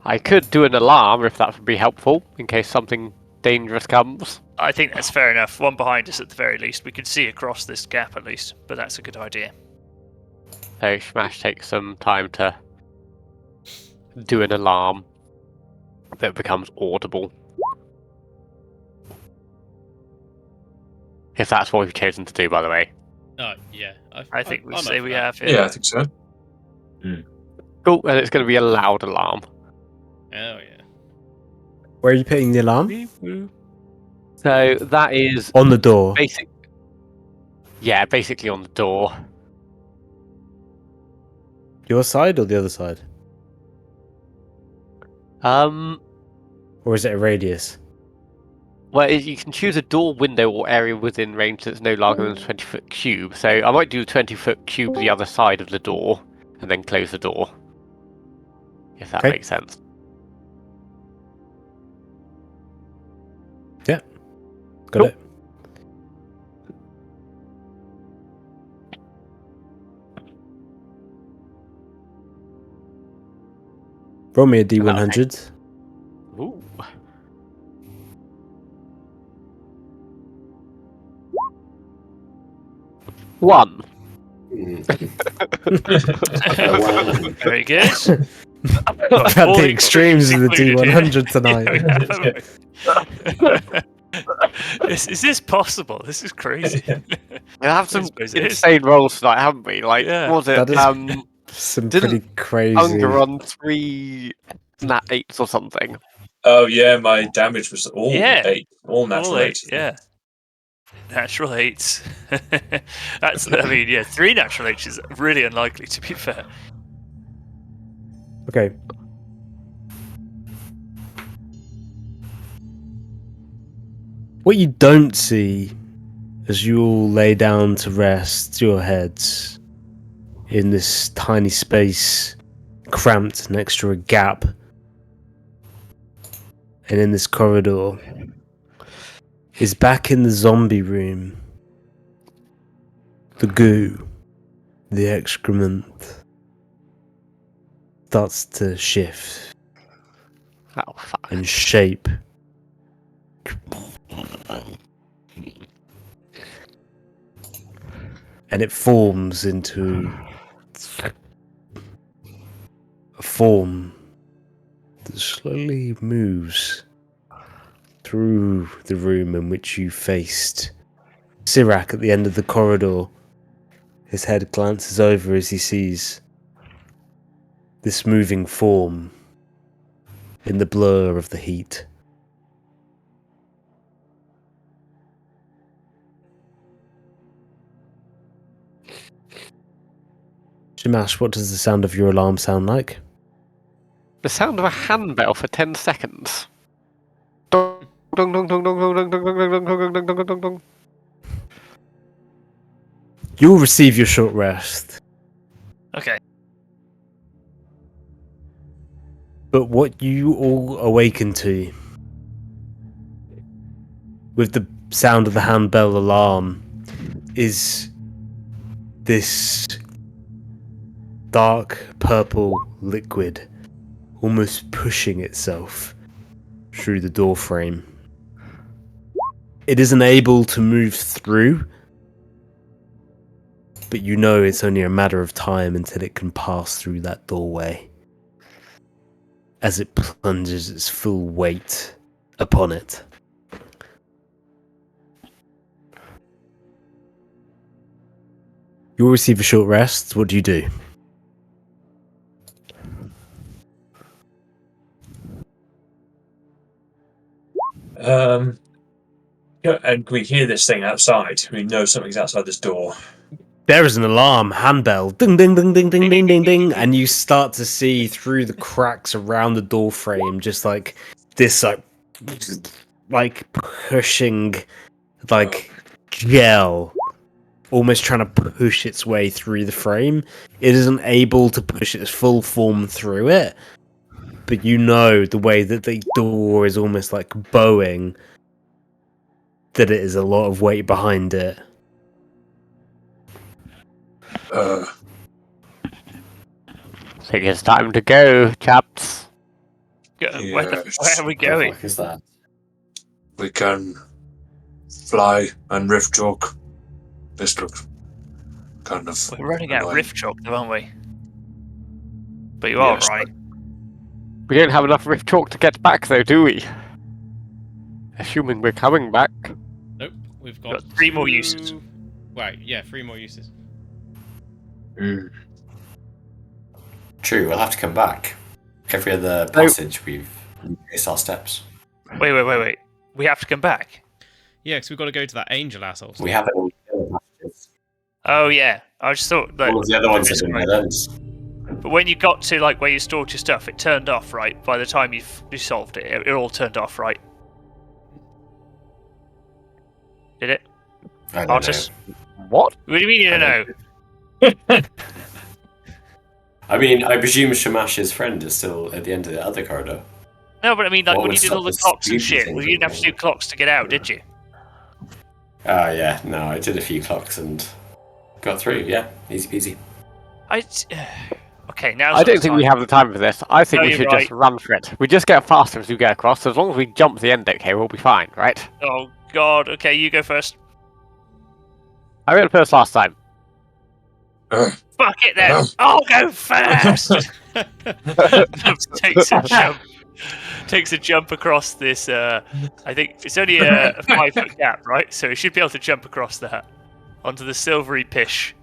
I could do an alarm if that would be helpful, in case something dangerous comes. I think that's fair enough. One behind us at the very least. We can see across this gap at least, but that's a good idea. So Smash takes some time to do an alarm that becomes audible. If that's what we've chosen to do, by the way. Oh, yeah. I think we I'm say up we for that. have. Yeah, I think so. Cool, and it's going to be a loud alarm. Oh, yeah. Where are you putting the alarm? So that is On the door. basic. Yeah, basically on the door. Your side or the other side? Or is it a radius? Well, you can choose a door, window, or area within range that's no larger than a 20-foot cube. So I might do a 20-foot cube the other side of the door, and then close the door. If that Okay. makes sense. Yeah. Got Cool. it. Roll me a D100. Ooh. One. Very good. I've had the extremes of the D100 tonight. Is this possible? This is crazy. We have some suppose it is. insane rolls tonight, haven't we? Like, Yeah. what was it? That is Some Didn't pretty crazy. Unger on 3 nat 8s or something. Oh yeah, my damage was all Yeah. 8, all natural All 8. yeah. Natural 8s. That's, I mean, yeah, 3 natural 8s is really unlikely, to be fair. Okay. What you don't see as you all lay down to rest your heads in this tiny space, cramped next to a gap, and in this corridor, is back in the zombie room. The goo, the excrement, starts to shift Oh, fuck. and shape. And it forms into a form that slowly moves through the room in which you faced. Sirac at the end of the corridor, his head glances over as he sees this moving form in the blur of the heat. Shimash, what does the sound of your alarm sound like? The sound of a handbell for 10 seconds. Dong, dong, dong, dong, dong, dong, dong, dong, dong, dong, dong, dong, dong, dong, dong. You'll receive your short rest, Okay. but what you all awaken to, with the sound of the handbell alarm, is this dark purple liquid almost pushing itself through the door frame. It isn't able to move through, but you know it's only a matter of time until it can pass through that doorway as it plunges its full weight upon it. You'll receive a short rest. What do you do? Yeah, and we hear this thing outside. We know something's outside this door. There is an alarm, handbell, ding ding ding ding ding ding ding ding, and you start to see through the cracks around the door frame, just like this, like pushing, like gel, almost trying to push its way through the frame. It isn't able to push its full form through it, but you know the way that the door is almost like bowing, that it is a lot of weight behind it. I think it's time to go, chaps. Where are we What the going? fuck is that? We can fly and rift talk. This looks kind of. We're running out of annoying. rift chalk, though, aren't we? But you are Yes. right. We don't have enough rift chalk to get back, though, do we? Assuming we're coming back. Nope, We've got, Got 3 more uses. Right, yeah, 3 more uses. True, we'll have to come back. Every other passage we've retraced our steps. Wait. We have to come back. Yeah, because we've got to go to that angel asshole. We have it all the other passages. Oh yeah, I just thought that. All of the other ones have been dead ends. But when you got to like where you stored your stuff, it turned off, right? By the time you solved it, it all turned off, right? Did it? I don't Artis? What? What do you mean you don't know? I mean, I presume Shamash's friend is still at the end of the other corridor. No, but I mean, like What when would you did all the stop clocks the and sleepy shit, thing well, you didn't have to do clocks to get out, did you? Yeah, no, I did a few clocks and got through, yeah. Easy peasy. Okay, now. I don't think we have the time for this. I think No, we you're should right. just run for it. We just get faster as we go across. As long as we jump the end, okay, we'll be fine, right? Oh God. Okay, you go first. I went first last time. Fuck it then. I'll go first. Takes a jump across this. I think it's only a 5-foot gap, right? So he should be able to jump across that onto the silvery pish.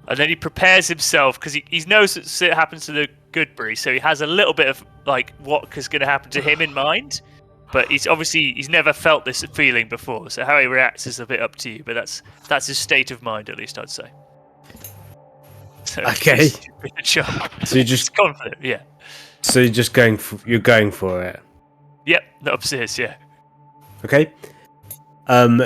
And then he prepares himself because he knows that it happens to the Goodberry, so he has a little bit of like what is going to happen to him in mind. But he's never felt this feeling before, so how he reacts is a bit up to you. But that's his state of mind, at least I'd say. So Okay. So you're Just just confident, yeah. so you're just going for it. Yep, the upstairs, yeah. Okay.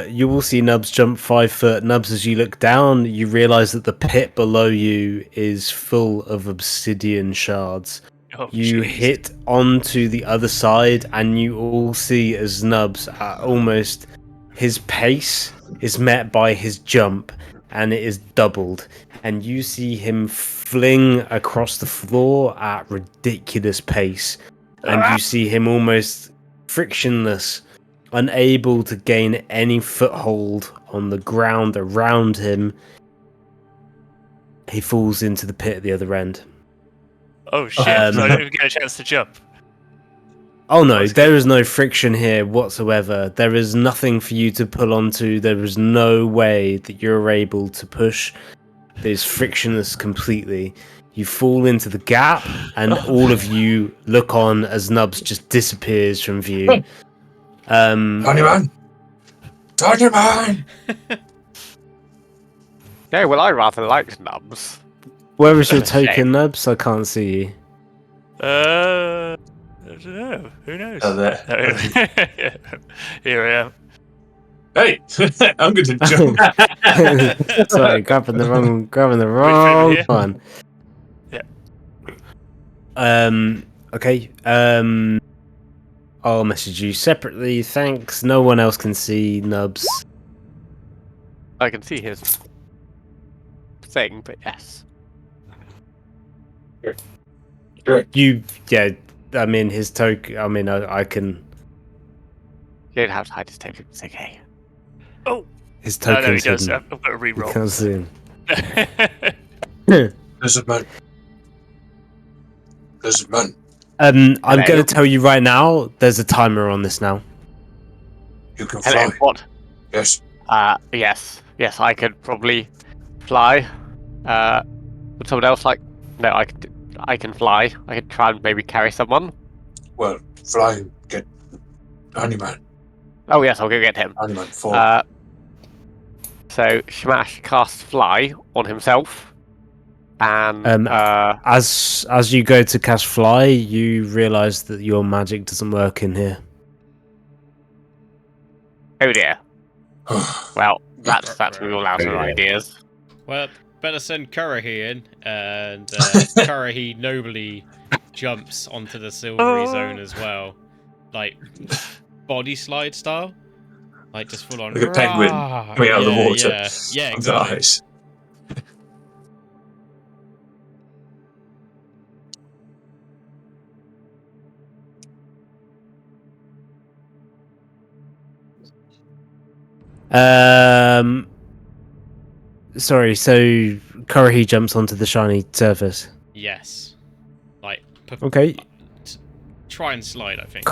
You will see Nubs jump 5 foot. Nubs, as you look down, you realise that the pit below you is full of obsidian shards. Oh, You jeez. hit onto the other side, and you all see as Nubs almost his pace is met by his jump, and it is doubled. And you see him fling across the floor at ridiculous pace, and you see him almost frictionless, unable to gain any foothold on the ground around him. He falls into the pit at the other end. Oh shit! So I don't even get a chance to jump. Oh no, there is no friction here whatsoever. There is nothing for you to pull onto. There is no way that you're able to push. It is frictionless completely. You fall into the gap, and all of you look on as Nubs just disappears from view. Honeyman! Honeyman! Yeah, well, I rather like Nubs. Where is your Shame. token, Nubs? I can't see you. I don't know. Who knows? Oh, there. Here I am. Hey! I'm going to jump. Sorry, grabbing the wrong here? one. Yeah. Okay. I'll message you separately. Thanks. No one else can see Nubs. I can see his thing, but yes. You, yeah. I mean, his token. I mean, I can. You don't have to hide his token. It's okay. His No, token's he does. hidden. I've got to You re-roll. can't see him. Lizardman. Lizardman. I'm Hello? going to tell you right now. There's a timer on this now. You can Hello, fly. what? Yes. Yes. Yes, I could probably fly. Would someone else like... No, I can fly. I could try and maybe carry someone. Well, fly and get Honeyman. Oh yes, I'll go get him. Honeyman, fall. So Shamash casts fly on himself, and As you go to cast fly, you realise that your magic doesn't work in here. oh dear. Well, that's all out of ideas. Well, better send Kurahi in, and Kurahi nobly jumps onto the silvery zone as well, like body slide style, like just full on. Like a penguin "Rah!" coming out of the Yeah, water. Yeah, Of the exactly. eyes. Sorry, so Kurahi jumps onto the shiny surface. Yes, like Okay. try and slide. I think.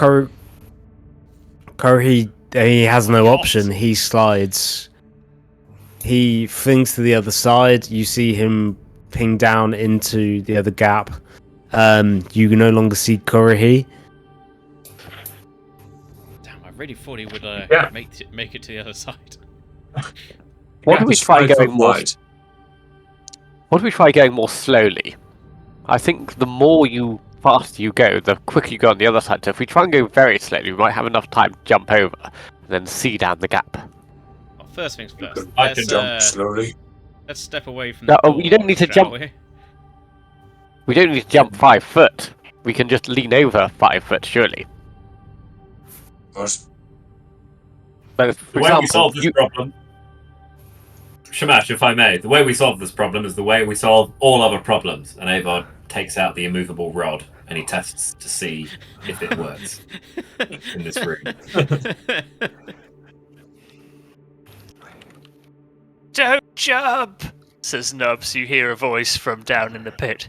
Kurahi he has no option. He slides. He flings to the other side. You see him ping down into the other gap. You no longer see Kurihi. Damn, I really thought he would Yeah. make it to the other side. What do we It's try 5 going foot more? wide. What do we try going more slowly? I think the more faster you go, the quicker you go on the other side. So if we try and go very slowly, we might have enough time to jump over and then see down the gap. Well, first things first. I can jump slowly. Let's step away from No, the door, you don't need to shall jump. we? We don't need to jump 5 foot. We can just lean over 5 foot, surely. But So, The for way we example, solve this problem, Shamash, if I may, the way we solve this problem is the way we solve all other problems. And Avard takes out the immovable rod and he tests to see if it works in this room. Don't jump, says Nubs. You hear a voice from down in the pit.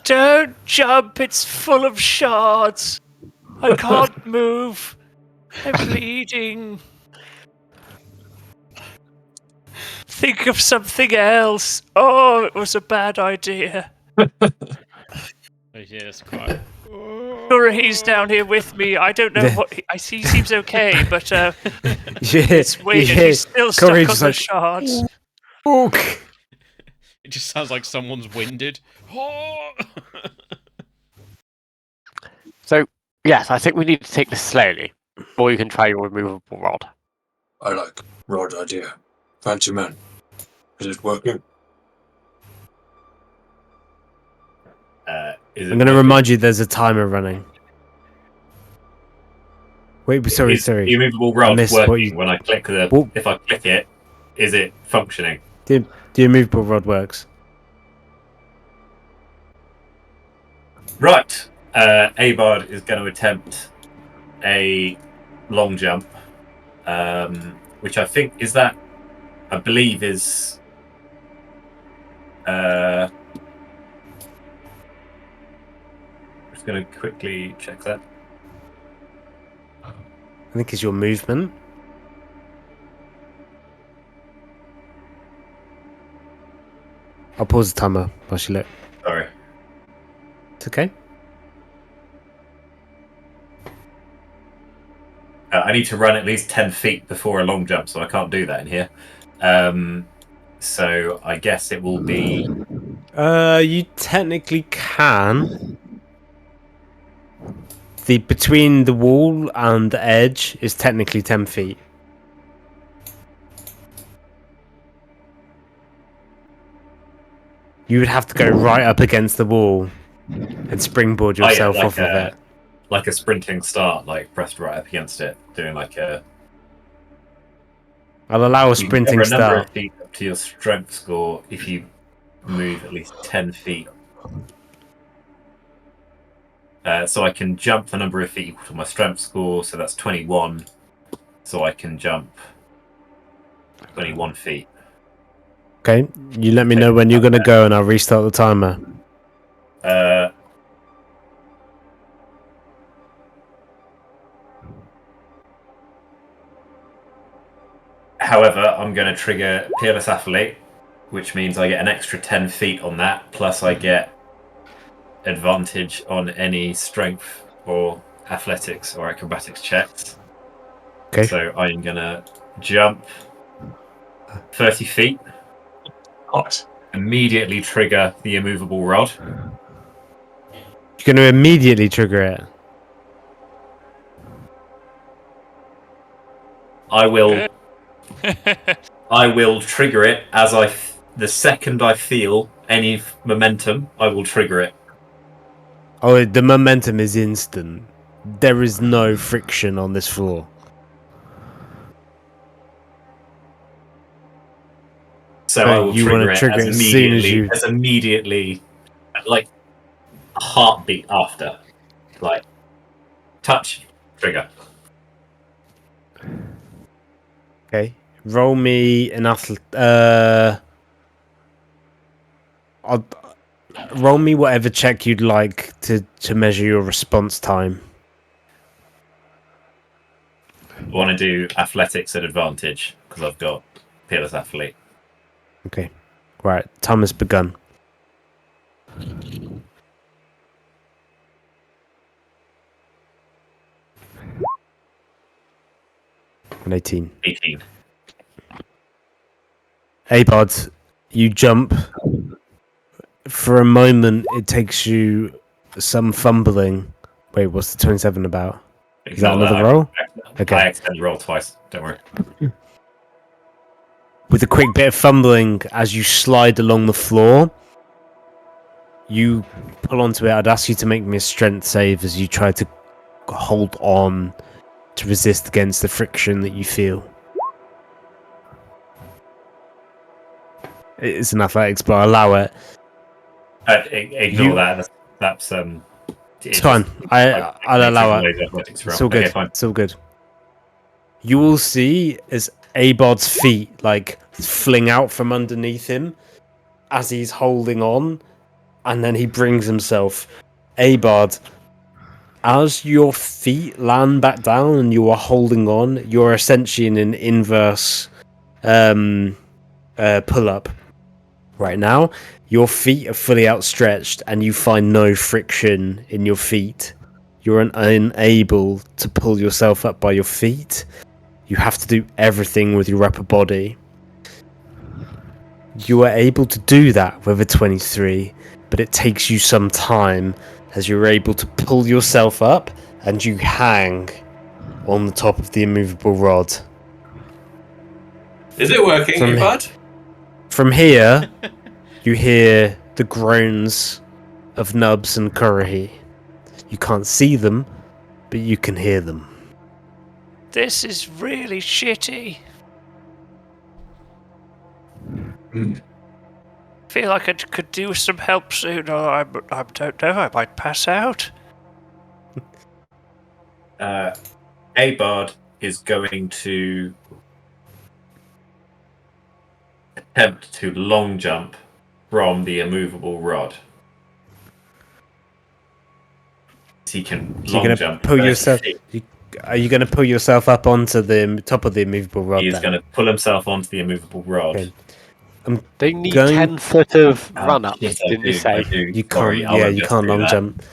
Don't jump, it's full of shards. I can't move. I'm bleeding. Think of something else. Oh, it was a bad idea. Yes, quite. He's down here with me. I don't know what he seems okay, but Yeah, it's weird. yeah. He's still stuck on Courage is the like, shards. Ook. It just sounds like someone's winded. So, yes, I think we need to take this slowly. Or you can try your removable rod. I like rod idea. Fancy man. Is it working? I'm going to remind you there's a timer running. Wait, sorry. The immovable I rod missed what working you- when I click the. What- If I click it, is it functioning? The immovable rod works. Right. Abard is going to attempt a long jump, which I think is that. I believe is. Just going to quickly check that. I think it's your movement. I'll pause the timer while you look. Sorry. It's okay. I need to run at least 10 feet before a long jump, so I can't do that in here. So I guess it will be. You technically can. The between the wall and the edge is technically 10 feet. You would have to go right up against the wall and springboard yourself like off of it. Like a sprinting start, like pressed right up against it, doing like a. I'll allow a You can sprinting cover a number start. of feet up to your strength score if you move at least 10 feet. So I can jump the number of feet equal to my strength score, so that's 21. So I can jump 21 feet. Okay, you let me know when you're going to go and I'll restart the timer. However, I'm going to trigger Peerless Athlete, which means I get an extra 10 feet on that, plus I get advantage on any strength or athletics or acrobatics checks. Okay. So I'm going to jump 30 feet, Hot. immediately trigger the immovable rod. You're going to immediately trigger it. I will trigger it as the second I feel any momentum, I will trigger it. Oh, the momentum is instant. There is no friction on this floor. So Right, I will you trigger wanna it trigger as it as soon as immediately, you- as immediately, like a heartbeat after, like touch, trigger. Okay. Roll me an roll me whatever check you'd like to measure your response time. I want to do athletics at advantage because I've got Peerless Athlete. Okay. Right. Time has begun. An 18. 18. Abard, you jump. For a moment, it takes you some fumbling. Wait, what's the 27 about? Is that another roll? Okay. I accidentally rolled twice. Don't worry. With a quick bit of fumbling, as you slide along the floor, you pull onto it. I'd ask you to make me a strength save as you try to hold on to resist against the friction that you feel. It's an athletics, but I'll allow it. Ignore that. That's It's fine. I'll allow it. It's all good. Okay, fine. It's all good. You will see as Abard's feet like fling out from underneath him as he's holding on, and then he brings himself. Abard, as your feet land back down and you are holding on, you're essentially in an inverse pull-up right now. Your feet are fully outstretched and you find no friction in your feet. You're unable to pull yourself up by your feet. You have to do everything with your upper body. You are able to do that with a 23, but it takes you some time as you're able to pull yourself up and you hang on the top of the immovable rod. Is it working, From- bud? From here, you hear the groans of Nubs and Kurahi. You can't see them, but you can hear them. This is really shitty. Feel like I could do with some help soon, or I don't know, I might pass out. Abard is going to attempt to long jump from the immovable rod. He can You're long gonna jump. pull 30 yourself. feet. Are you going to pull yourself up onto the top of the immovable rod? He's then? going to pull himself onto the immovable rod. Okay. They need Going- 10 foot of Oh, run up, yes, I didn't you do, say? I do. You Sorry, can't. I'll Yeah, you just can't do long that. jump.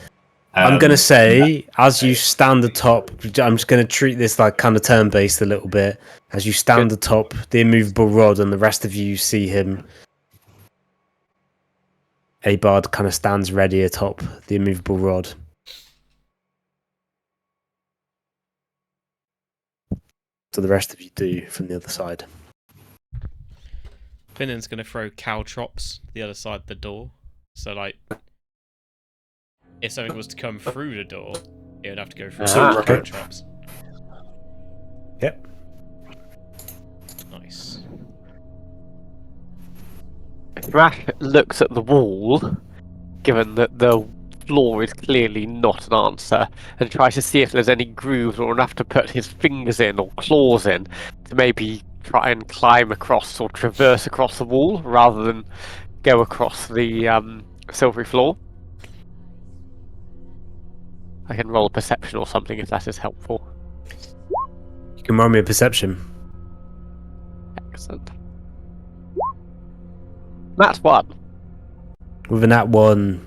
I'm gonna Um, say, as you stand atop, I'm just gonna treat this like kind of turn-based a little bit. As you stand atop the immovable rod, and the rest of you see him, Abard kind of stands ready atop the immovable rod. So the rest of you do from the other side. Pinnan's gonna throw caltrops the other side of the door. So like, if something was to come through the door, it would have to go through So, the okay. caltrops. Yep. Nice. Thrash looks at the wall, given that the floor is clearly not an answer, and tries to see if there's any grooves or enough to put his fingers in or claws in to maybe try and climb across or traverse across the wall rather than go across the silvery floor. I can roll a perception or something if that is helpful. You can roll me a perception. Excellent. That's one. With an at one,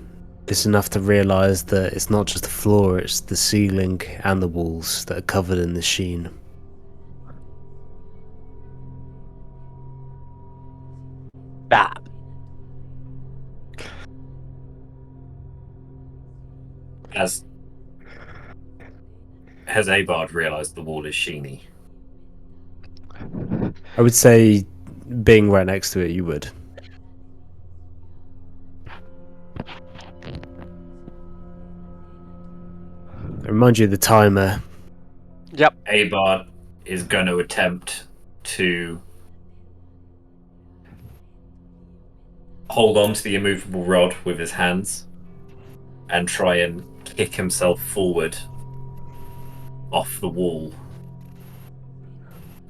it's enough to realise that it's not just the floor; it's the ceiling and the walls that are covered in the sheen. That. Has Abard realised the wall is sheeny? I would say, being right next to it, you would. I remind you of the timer. Yep. Abard is going to attempt to hold on to the immovable rod with his hands and try and kick himself forward off the wall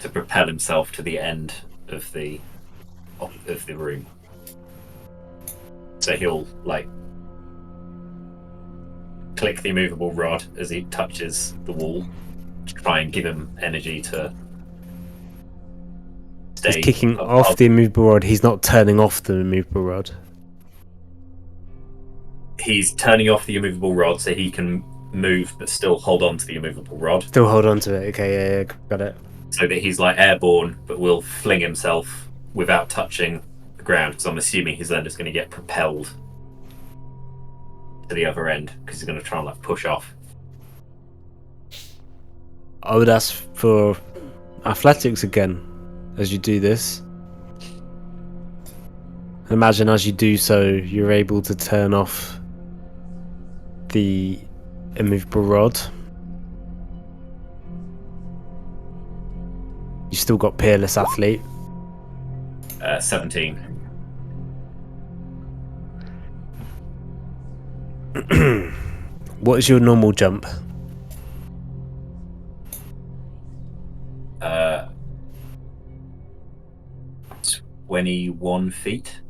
to propel himself to the end of the room. So he'll like click the immovable rod as he touches the wall try and give him energy to He's stay. kicking off the immovable rod. He's not turning off the immovable rod. He's turning off the immovable rod so he can move but still hold on to the immovable rod. Still hold on to it. Okay, yeah, got it. So that he's like airborne but will fling himself without touching the ground, because I'm assuming he's then just going to get propelled to the other end because he's going to try and like push off. I would ask for athletics again as you do this. Imagine as you do so, you're able to turn off the immovable rod. You still got Peerless Athlete. 17. What is your normal jump? 21 feet.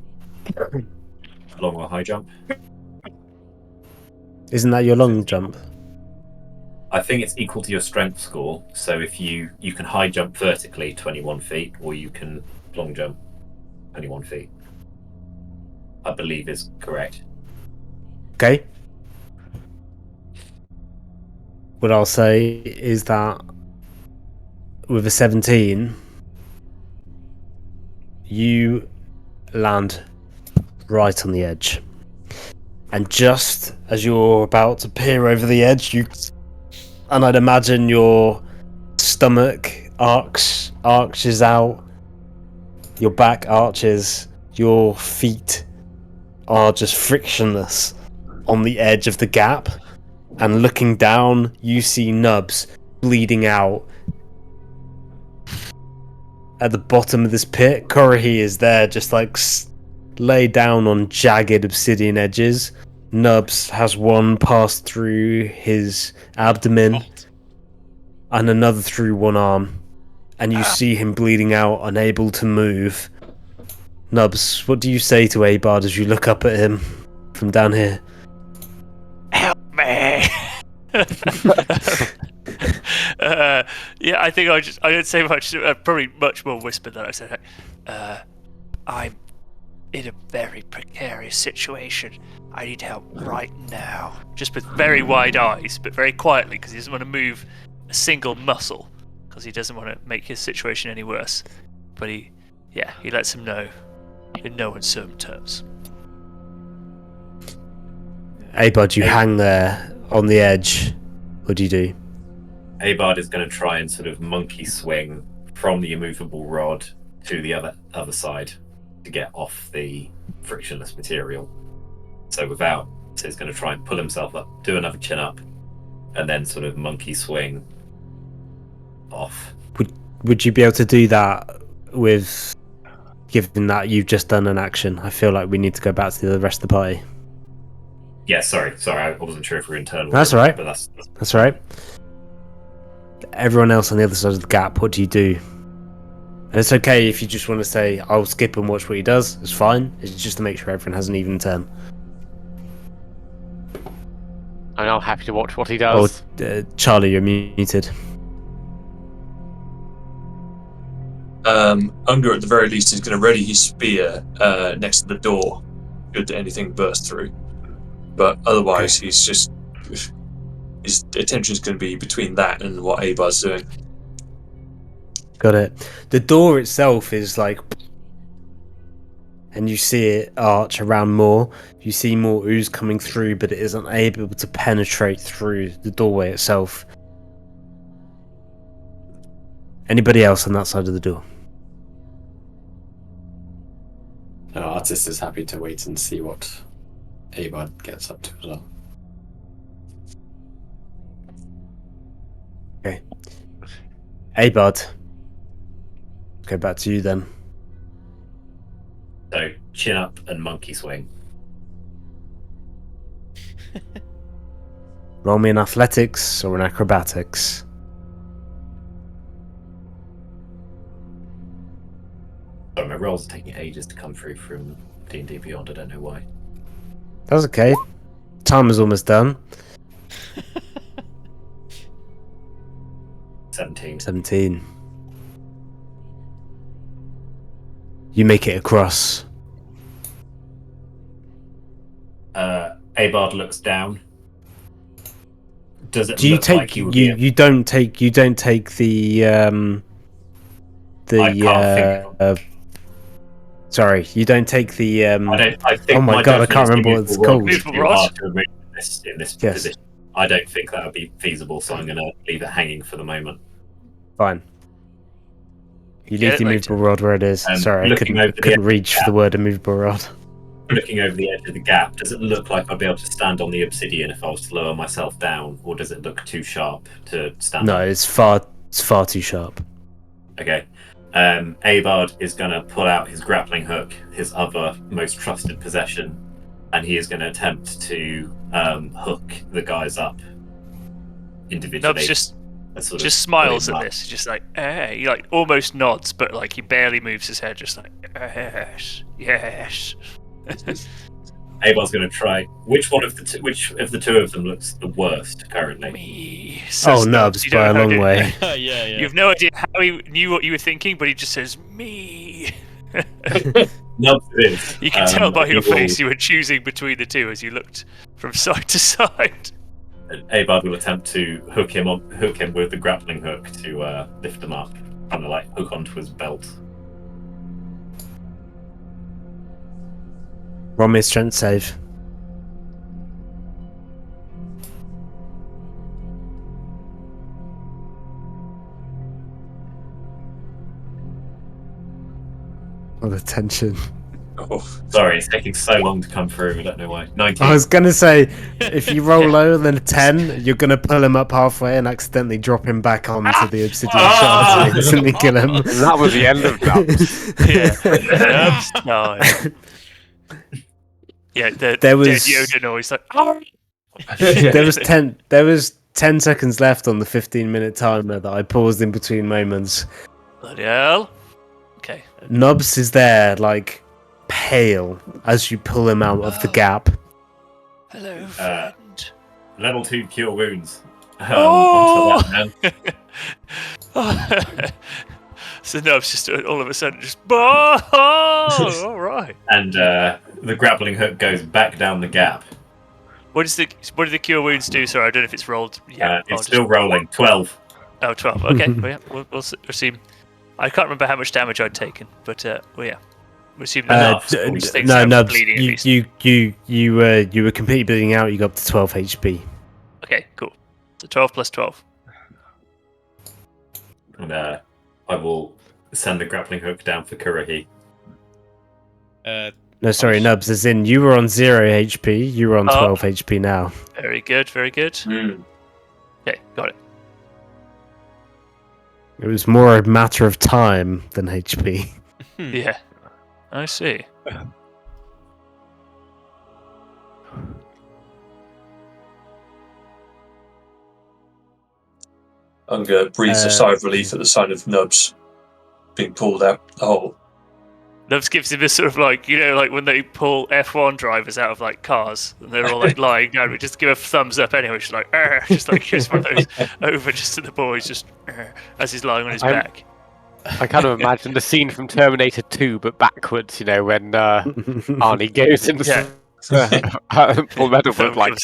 Along with a high jump. Isn't that your long jump? I think it's equal to your strength score. So if you can high jump vertically 21 feet, or you can long jump 21 feet. I believe is correct. Okay. What I'll say is that with a 17, you land right on the edge. And just as you're about to peer over the edge, and I'd imagine your stomach arches out, your back arches, your feet are just frictionless on the edge of the gap, and looking down, you see Nubs bleeding out at the bottom of this pit. Korohi is there, just like laid down on jagged obsidian edges. Nubs has one passed through his abdomen and another through one arm, and you see him bleeding out, unable to move. Nubs, what do you say to Abard as you look up at him from down here? Help me! Yeah, I think I didn't say much. Probably much more whispered than I said. I'm in a very precarious situation. I need help right now. Just with very wide eyes, but very quietly, because he doesn't want to move a single muscle, because he doesn't want to make his situation any worse. But he lets him know in no uncertain terms. Abard, you hang there on the edge. What do you do? Abard is going to try and sort of monkey swing from the immovable rod to the other side to get off the frictionless material. So he's going to try and pull himself up, do another chin up, and then sort of monkey swing off. Would you be able to do that with, given that you've just done an action? I feel like we need to go back to the rest of the party. Yeah, sorry, I wasn't sure if we're internal. That's all right. But That's all right. Everyone else on the other side of the gap, what do you do? And it's okay if you just want to say, I'll skip and watch what he does. It's fine. It's just to make sure everyone has an even turn. I'm happy to watch what he does. Charlie, you're muted. Unger, at the very least, is going to ready his spear next to the door, should anything burst through. But otherwise, he's just... his attention is going to be between that and what Abard's doing. Got it. The door itself is like... and you see it arch around more. You see more ooze coming through, but it isn't able to penetrate through the doorway itself. Anybody else on that side of the door? Artist is happy to wait and see what Abard gets up to as well. Okay. Abard. Go back to you then. So chin up and monkey swing. Roll me an athletics or an acrobatics. Sorry, my rolls are taking ages to come through from D&D Beyond. I don't know why. That's okay. Time is almost done. 17. 17. You make it across. Abard looks down. Does it Do you look like take he would you? You don't take the I can't think. sorry, you don't take the I think oh my god, I can't remember what it's called. It's Movable too rod? hard to remove in this Yes. position. I don't think that would be feasible, so I'm going to leave it hanging for the moment. Fine. You Get leave it the later. immovable rod where it is. Sorry, I looking over the couldn't edge reach for the word immovable rod. Looking over the edge of the gap, does it look like I'd be able to stand on the obsidian if I was to lower myself down, or does it look too sharp to stand No, on? it's far too sharp. Okay. Abard is going to pull out his grappling hook, his other most trusted possession, and he is going to attempt to hook the guys up individually. Nubs just and sort of just smiles pull at him up. this. He's just like, eh. He like almost nods, but like he barely moves his head. Just like, yes, yes. Abard's going to try. Which of the two of them looks the worst currently? Me. Oh, says Nubs You by a don't know how long to- way. Yeah. You've no idea how he knew what you were thinking, but he just says me. Nubs is. You can tell by he your will- face you were choosing between the two as you looked from side to side. Abard will attempt to hook him with the grappling hook to lift him up, kind of like hook onto his belt. Roll me a strength save. Oh, the tension. Oh, Sorry, it's taking so long to come through. I don't know why. 19. I was gonna say, if you roll lower than a 10, you're gonna pull him up halfway and accidentally drop him back onto the obsidian shards and instantly kill him. And that was the end of Nubs. Yeah. Nubs time. Yeah, the There was- dead Yoda noise like. "Oh." There was 10 seconds left on the 15-minute timer that I paused in between moments. Bloody hell. Okay. Nubs is there, like, pale as you pull him out of the gap. Hello, friend. Level 2 cure wounds. Oh! Onto that man. So Nubs just all of a sudden just. Oh, all right. And the grappling hook goes back down the gap. What do the cure wounds do? Sorry, I don't know if it's rolled. Yeah, It's still rolling. 12. Oh, 12. Okay, well, yeah, we'll assume. I can't remember how much damage I'd taken, but well, yeah, we'll assume Enough. that these things No, are Nubs, bleeding at least. you were completely bleeding out. You got up to 12 HP. Okay, cool. So 12 plus 12. And I will send the grappling hook down for Kurohi. No, sorry, Nubs. As in, you were on 0 HP. You were on Oh. 12 HP now. Very good, very good. hmm. Okay, got it. It was more a matter of time than HP. Yeah, I see. Unger breathes a sigh of relief at the sight of Nubs being pulled out the hole. Nubs gives him a sort of like, you know, like when they pull F1 drivers out of like cars and they're all like lying down, we just give a thumbs up anyway. Just like, just like gives one of those over just to the boys, just as he's lying on his back. I kind of imagine the scene from Terminator 2, but backwards, you know, when Arnie goes into Paul Meadowwood, like,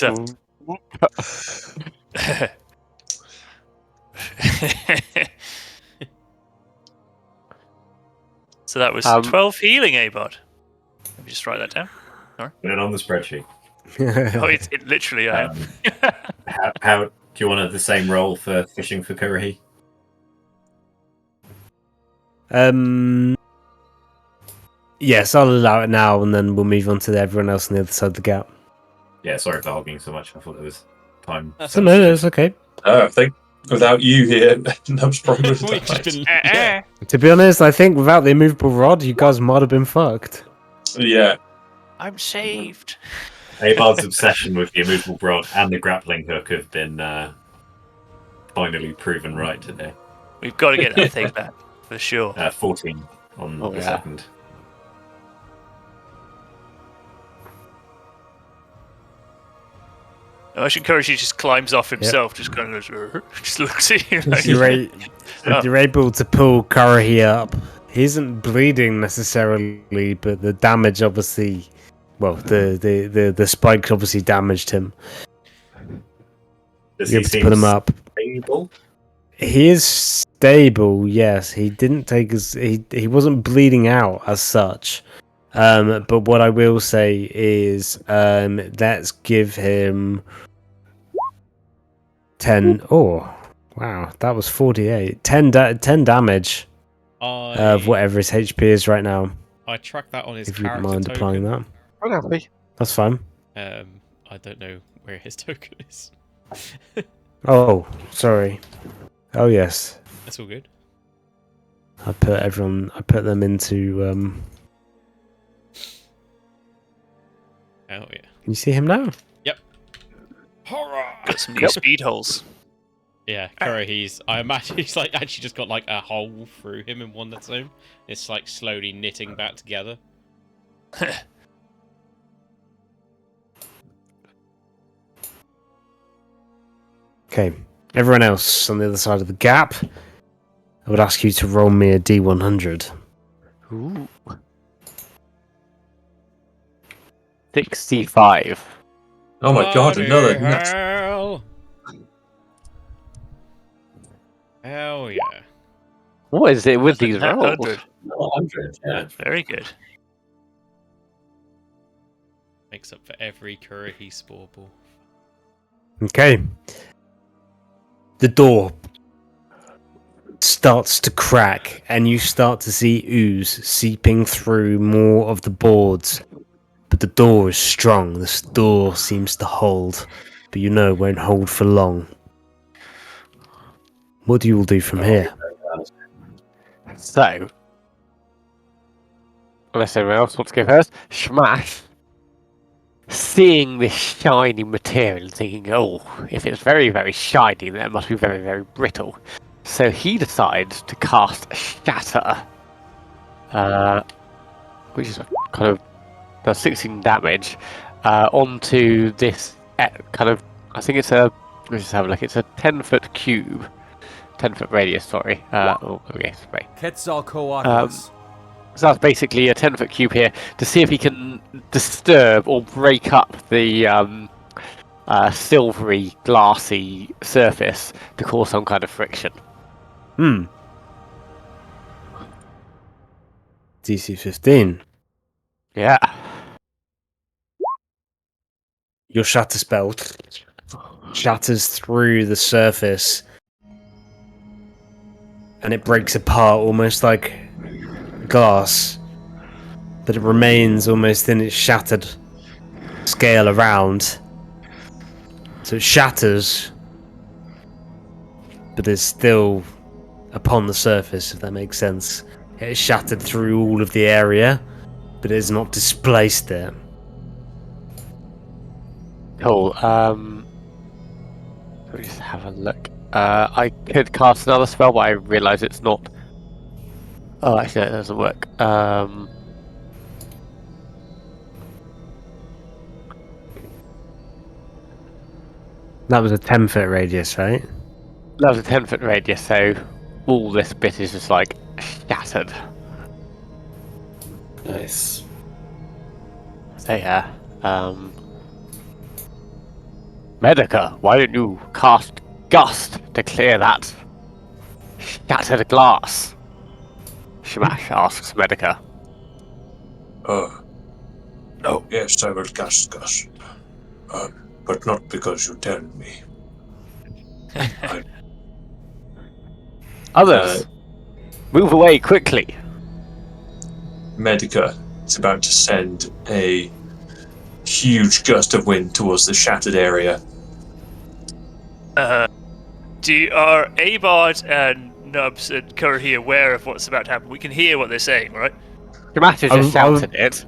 So that was 12 healing, Abard. Let me just write that down. Put it on the spreadsheet. Oh, it literally I am. How do you want the same roll for fishing for Kurohi? Yes, I'll allow it now, and then we'll move on to everyone else on the other side of the gap. Yeah, sorry for hogging so much. I thought it was time. So no, it's okay. I think without you here, Nubs probably would We've have just died. been, yeah. To be honest, I think without the immovable rod, you guys might have been fucked. Yeah. I'm saved. Abard's obsession with the immovable rod and the grappling hook have been finally proven right today. We've got to get that thing back for sure. 14 on the second. imagine Courage just climbs off himself, just kind of goes, just looks at you. Like, You're able to pull Karahi up. He isn't bleeding necessarily, but the damage obviously, well, the spike obviously damaged him. Does You're he able to seem put him up. stable? He is stable, yes. He didn't take his. He wasn't bleeding out as such. But what I will say is, let's give him 10. Oh, wow, that was 48. 10 damage of whatever his HP is right now. I tracked that on his If you character don't mind applying token. that, I'm happy. that's fine. I don't know where his token is. Oh, sorry. Oh yes, That's all good. I put them into. Oh yeah. Can you see him now? Horror! got some new speed holes. Yeah, I imagine he's like actually just got like a hole through him in one that's him. It's like slowly knitting back together. Okay, everyone else on the other side of the gap, I would ask you to roll me a D100. Ooh. 65. Oh my god, Bloody another nut. hell! Hell yeah. What is it with these Nat rolls? 100. 100, yeah. Very good. Makes up for every Kurahi spore ball. Okay. The door starts to crack, and you start to see ooze seeping through more of the boards. But the door is strong. This door seems to hold, but you know it won't hold for long. What do you all do from here? So, unless anyone else wants to go first, Shmash, seeing this shiny material and thinking, oh, if it's very, very shiny, then it must be very, very brittle. So he decides to cast Shatter, which is kind of does 16 damage onto this kind of, I think it's a, let's just have a look, it's a 10-foot cube. 10-foot radius, sorry. Yes, right. Quetzalcoatlus. So that's basically a 10-foot cube here to see if he can disturb or break up the silvery, glassy surface to cause some kind of friction. DC 15. Yeah. Your shatter spell shatters through the surface, and it breaks apart almost like glass, but it remains almost in its shattered scale around. So it shatters, but it's still upon the surface, if that makes sense. It is shattered through all of the area, but it is not displaced it. Cool. Let me just have a look. I could cast another spell, but I realise it's not. Oh, actually, that doesn't work. That was a 10-foot radius, right? That was a 10-foot radius, so all this bit is just like shattered. Nice. So yeah. Medica, why don't you cast Gust to clear that shattered glass? Shmash asks Medica. Oh, yes, I will cast Gust. But not because you tell me. Others, move away quickly. Medica is about to send a huge gust of wind towards the shattered area. Are Abard and Nubs and Kurahi aware of what's about to happen? We can hear what they're saying, right? Shmash has just shouted it.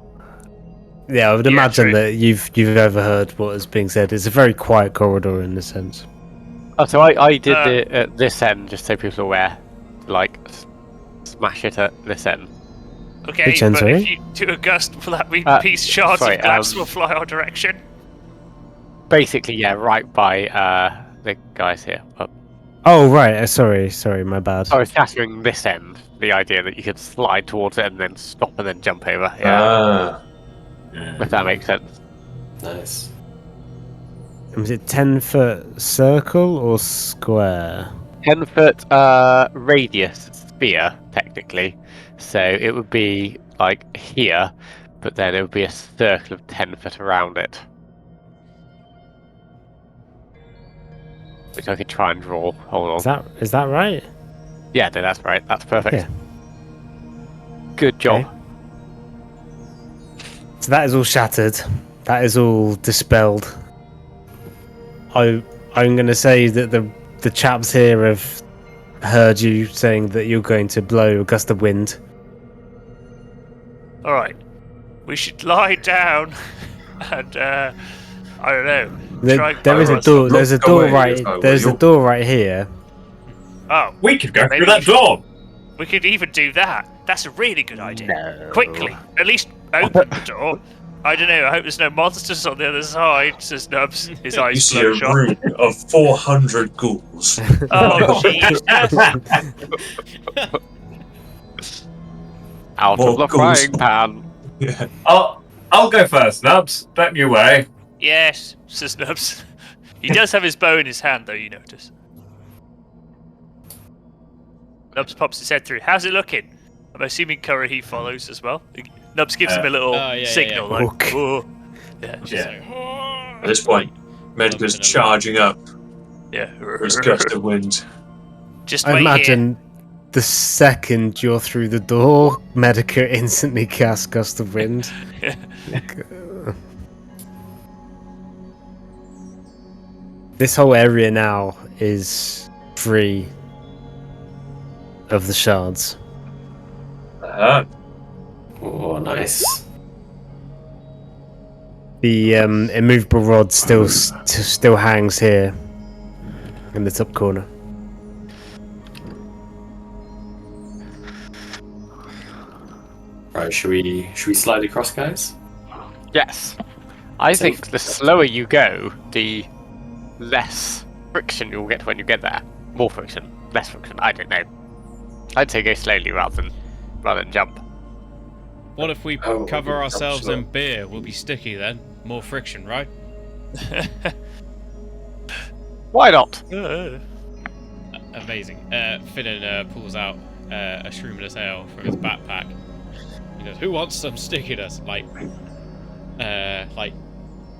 Yeah, I would imagine true. that you've overheard what is being said. It's a very quiet corridor in a sense. Oh, so I did it at this end, just so people are aware. Like, smash it at this end. Okay, Which end, but sorry? if you do a gust, will that mean Uh, shards sorry, of glass will fly our direction? basically, yeah, right by the guys here. Oh right, sorry, my bad. I was shattering this end. The idea that you could slide towards it and then stop and then jump over. Yeah, Ah. if that makes sense. Nice. Was it 10-foot circle or square? 10-foot radius sphere, technically. So it would be like here, but then it would be a circle of 10 foot around it. Which I could try and draw. Hold on. Is that right? Yeah, no, that's right. That's perfect. Yeah. Good job. Okay. So that is all shattered. That is all dispelled. I'm going to say that the chaps here have heard you saying that you're going to blow a gust of wind. All right, we should lie down and I don't know. There is a door. There's a Go door away, right. yes, I will. There's a door right here. Oh, We could go Maybe through that we should- door. we could even do that. That's a really good idea. No. Quickly, at least open the door. I don't know. I hope there's no monsters on the other side. Says Nubs, his You eyes see a bloodshot. room of 400 ghouls. Oh, Jesus. Out More of the ghouls. frying pan. Yeah. I'll go first, Nubs. Don't you worry. Yes, says Nubs. He does have his bow in his hand, though, you notice. Nubs pops his head through. How's it looking? I'm assuming Kurahi follows as well. Nubs gives him a little yeah, signal, yeah. like, Hook. "Whoa." Yeah, just Yeah. like, At this point, Medica's charging up yeah. for his gust of wind. Just I wait imagine the second you're through the door, Medica instantly casts gust of wind. here. This whole area now is free of the shards. Ah, Oh, nice. The immovable rod still hangs here in the top corner. Right, should we slide across, guys? Yes. I think the slower you go, the less friction you'll get when you get there. More friction, less friction. I don't know. I'd say go slowly rather than jump. What if we Oh, cover okay, ourselves sure. in beer? We'll be sticky then. More friction, right? Why not? Amazing. Finnan pulls out a shroomless ale from his backpack. He goes, "Who wants some stickiness?" Like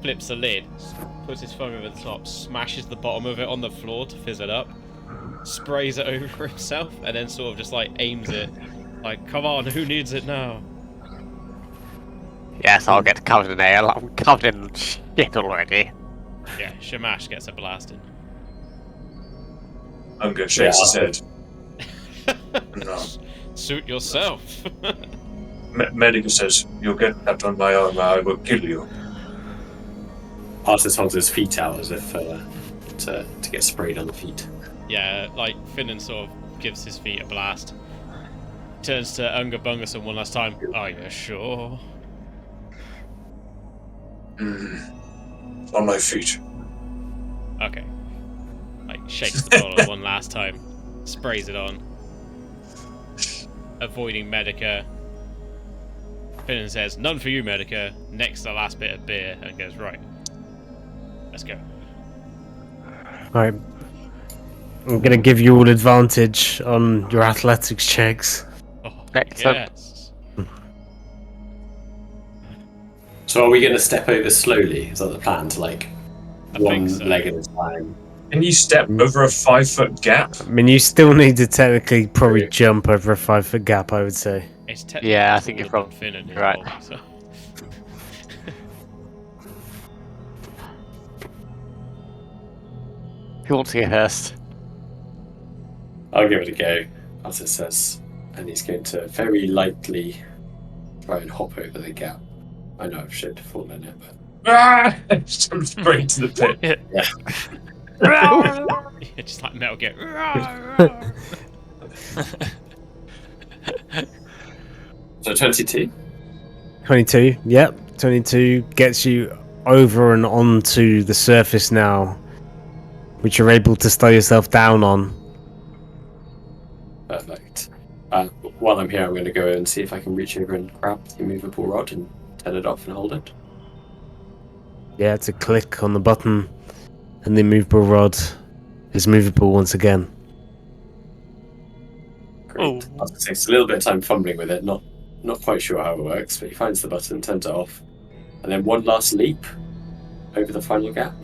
flips the lid, puts his phone over the top, smashes the bottom of it on the floor to fizz it up, sprays it over himself, and then sort of just like aims it. Like, come on, who needs it now? Yes, I'll get covered in ale. I'm covered in shit already. Yeah, Shamash gets a blast in. Unger shakes his Yeah. head. No. Suit yourself. Medica says, "You'll get tapped on my arm, I will kill you." Artis holds his feet out as if to get sprayed on the feet. Yeah, like Finnan sort of gives his feet a blast. Turns to Unga Bungerson one last time. Are you sure? On my feet. Okay. Like shakes the bottle one last time, sprays it on, avoiding Medica. Finnan says, "None for you, Medica." Next to the last bit of beer, and goes, "Right, let's go." Alright. I'm gonna give you all advantage on your athletics checks. Oh, Excellent. yes. So are we going to step over slowly? Is that the plan? To like I one think so. leg at a time? Can you step over a 5-foot gap? I mean, you still need to technically probably jump over a 5-foot gap, I would say. It's technically Yeah, I think you're taller than probably Finnan as right. well, so. Who wants to go first? I'll give it a go, as it says. And he's going to very lightly try and hop over the gap. I know I've should fall in it, but Ah! Jump straight into the pit. Just like Metal Gear. so 22. 22, yep. 22 gets you over and onto the surface now, which you're able to slow yourself down on. Perfect. While I'm here, I'm going to go and see if I can reach over and grab the immovable rod and turn it off and hold it. Yeah, it's a click on the button, and the immovable rod is movable once again. Great. Oh. I was gonna say, it's a little bit of time fumbling with it, not quite sure how it works, but he finds the button, turns it off, and then one last leap over the final gap.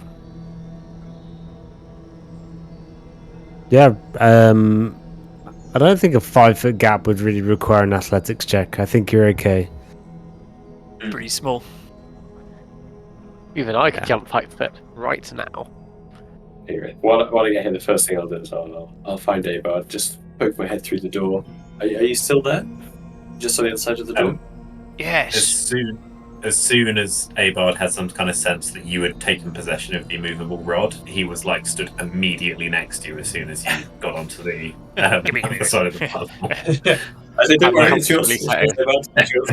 Yeah, I don't think a 5-foot gap would really require an athletics check. I think you're okay. Pretty small. Even I could jump 5 foot right now. Anyway, while I get here, the first thing I'll do is I'll find Abard, just poke my head through the door. Are you still there? Just on the other side of the door? Yes. As soon as Abard had some kind of sense that you had taken possession of the immovable rod, he was like stood immediately next to you as soon as you got onto the other side of the platform. I think I'm right, comfortably sat.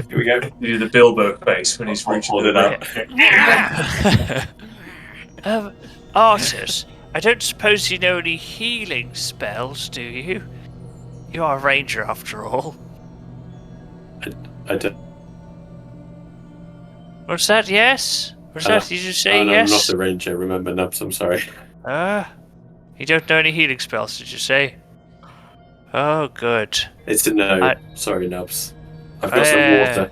Here we go. do the Bilbo face when he's reaching Hold it out. out. Artus, I don't suppose you know any healing spells, do you? You are a ranger after all. I don't. Was that yes? Was that, did you say I'm yes? not a ranger, remember, Nubs, I'm sorry. You don't know any healing spells, did you say? Oh, good. It's a no. Sorry, Nubs. I've got some water.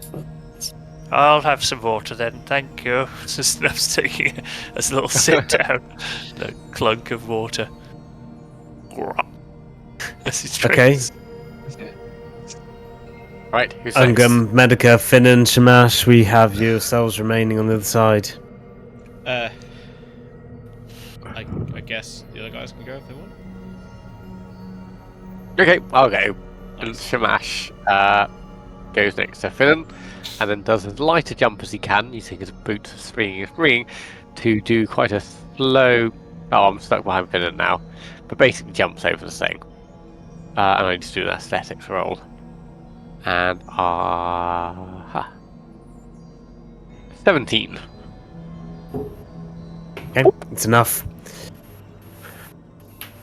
I'll have some water then, thank you. Snub's taking a little sit down. A clunk of water. As he Okay. drinks. Right, who's next? Ungum, Medica, Finn, and Shamash, we have yourselves remaining on the other side. I guess the other guys can go if they want. Okay, I'll go. And Shamash goes next to Finnan, and then does as light a jump as he can, using his boot springing to do quite a slow. Oh, I'm stuck behind Finnan now, but basically jumps over the thing. And I need to do an athletics roll. And 17. Okay, it's enough.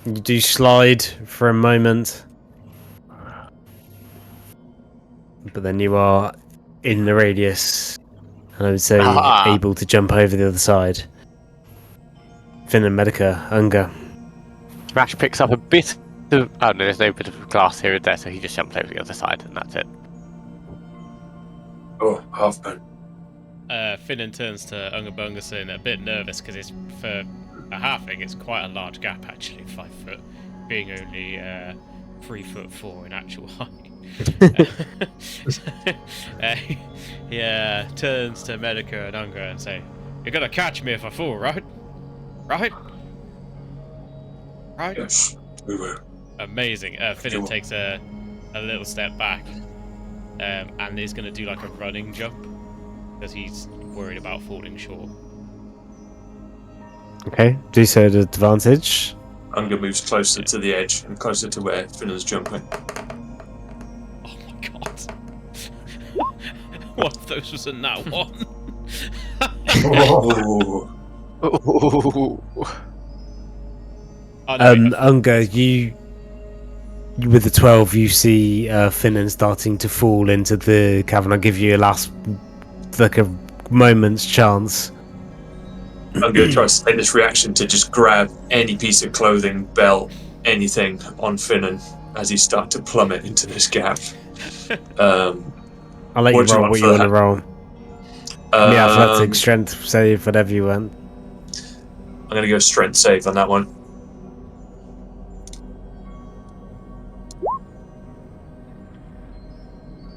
You do slide for a moment, but then you are in the radius, and I would say able to jump over the other side. Finn and Medica, Unga. Smash picks up a bit of. Oh no, there's no bit of glass here or there, so he just jumps over the other side, and that's it. Oh, Halfman. Finnan turns to Unga Bungason, a bit nervous because it's for a halfling. It's quite a large gap actually, 5 foot, being only 3'4" in actual height. He turns to Medica and Unga and say, "You're gonna catch me if I fall, right? Right? Right?" Yes, we will. Amazing. Finnan takes a little step back, and he's going to do like a running jump because he's worried about falling short. Okay, do so at advantage. Unga moves closer to the edge and closer to where Finnan's jumping. Oh my god! One of those was a nat 1. Oh. Oh, no, Unga, you with the 12, you see Finnan starting to fall into the cavern. I'll give you a last, like a moment's chance. Unga tries to take this reaction to just grab any piece of clothing, belt, anything on Finnan as he starts to plummet into this gap. I'll let you What do you roll want what for you want that? to roll. Yeah, athletics, strength, save, whatever you want. I'm going to go strength save on that one.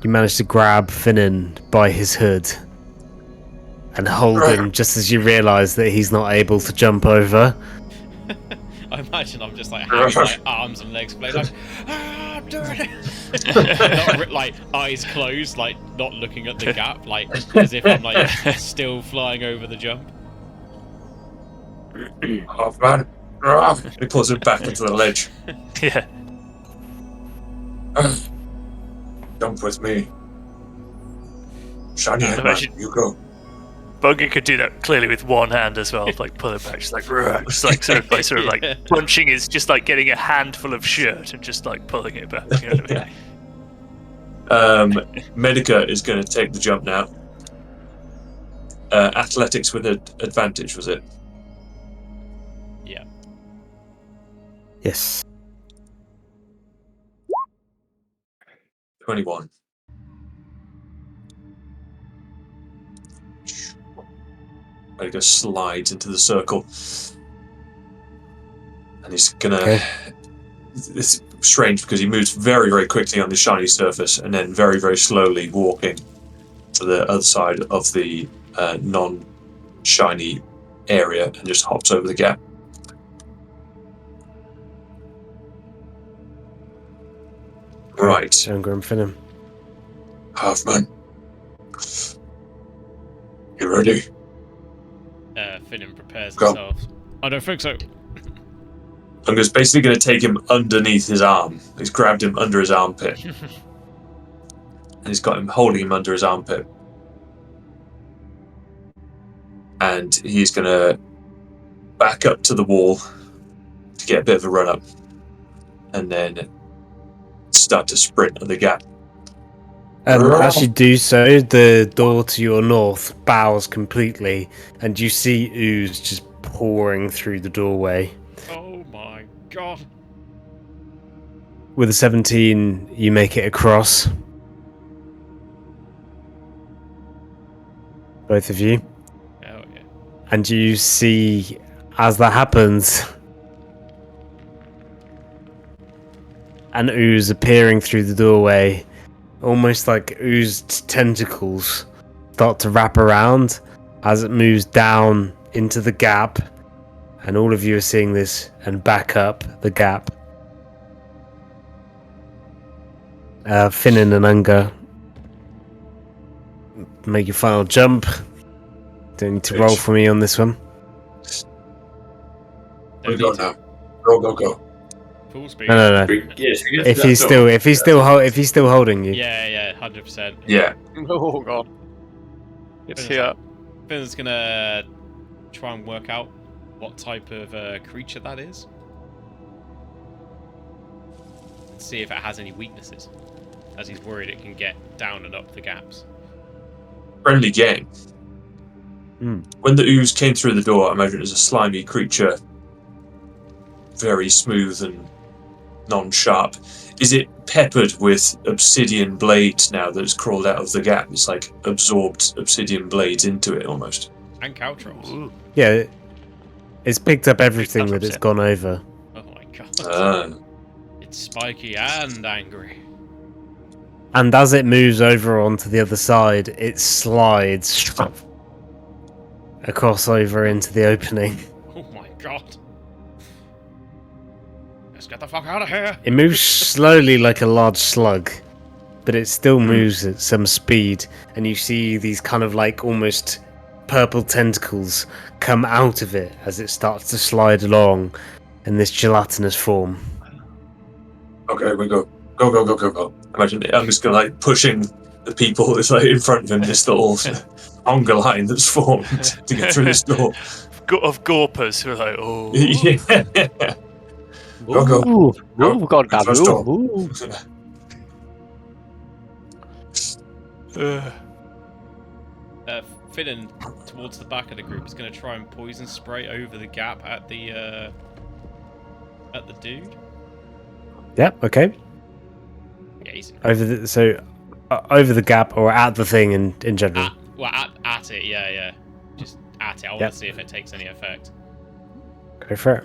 You manage to grab Finnan by his hood and hold him just as you realise that he's not able to jump over. I imagine I'm just like having my arms and legs played like, I'm doing it. Not like eyes closed, like not looking at the gap, like as if I'm like still flying over the jump. Halfman. He pulls him back into the ledge. Yeah. Jump with me. Shiny head, man. Imagine- You go. Bunga could do that clearly with one hand as well, like pull it back, just like sort of like punching is just like getting a handful of shirt and just like pulling it back. You know what I mean? Medica is going to take the jump now. Athletics with an advantage, was it? Yeah. Yes. 21. Medica slides into the circle. And he's gonna... Okay. It's strange because he moves very, very quickly on the shiny surface and then very, very slowly walking to the other side of the non-shiny area and just hops over the gap. Right. Younger and Finnan. Halfman. You ready? Finnan prepares Go. himself. I don't think so. I'm just basically going to take him underneath his arm. He's grabbed him under his armpit. And he's got him holding him under his armpit. And he's going to back up to the wall to get a bit of a run up. And then start to sprint at the gap. As you do so, the door to your north bows completely, and you see ooze just pouring through the doorway. Oh my god. With a 17, you make it across. Both of you. Oh yeah. And you see, as that happens, an ooze appearing through the doorway, almost like oozed tentacles start to wrap around as it moves down into the gap, and all of you are seeing this, and back up the gap. Finnan and Unger, make your final jump. Don't need to roll for me on this one. We go now. Go. Full speed. No. Yes, If he's still holding you. Yeah, 100%. Yeah. Oh god. It's here. Finn's gonna try and work out what type of creature that is. And see if it has any weaknesses. As he's worried it can get down and up the gaps. Friendly game. Mm. When the ooze came through the door, I imagine it was a slimy creature. Very smooth and non-sharp. Is it peppered with obsidian blades now that it's crawled out of the gap? It's like absorbed obsidian blades into it almost. And cow trolls. Ooh. Yeah, it's picked up everything that it's 100%. gone over. Oh my god. Ah. It's spiky and angry. And as it moves over onto the other side, it slides across over into the opening. Oh my god. Let's get the fuck out of here. It moves slowly like a large slug, but it still moves at some speed, and you see these kind of like almost purple tentacles come out of it as it starts to slide along in this gelatinous form. Okay, we go. Go. Imagine it. I'm just gonna like pushing the people that's like in front of him, this little hunger line that's formed to get through this door. Of Gorpers who are like, oh. Yeah. Go. Ooh, Go. god damn First it. door. Ooh. Finnan, towards the back of the group, is going to try and poison spray over the gap at the dude. Yep. Okay. Yeah, easy. Over the gap or at the thing in general. At it, yeah. Just at it. I want to see if it takes any effect. Go for it.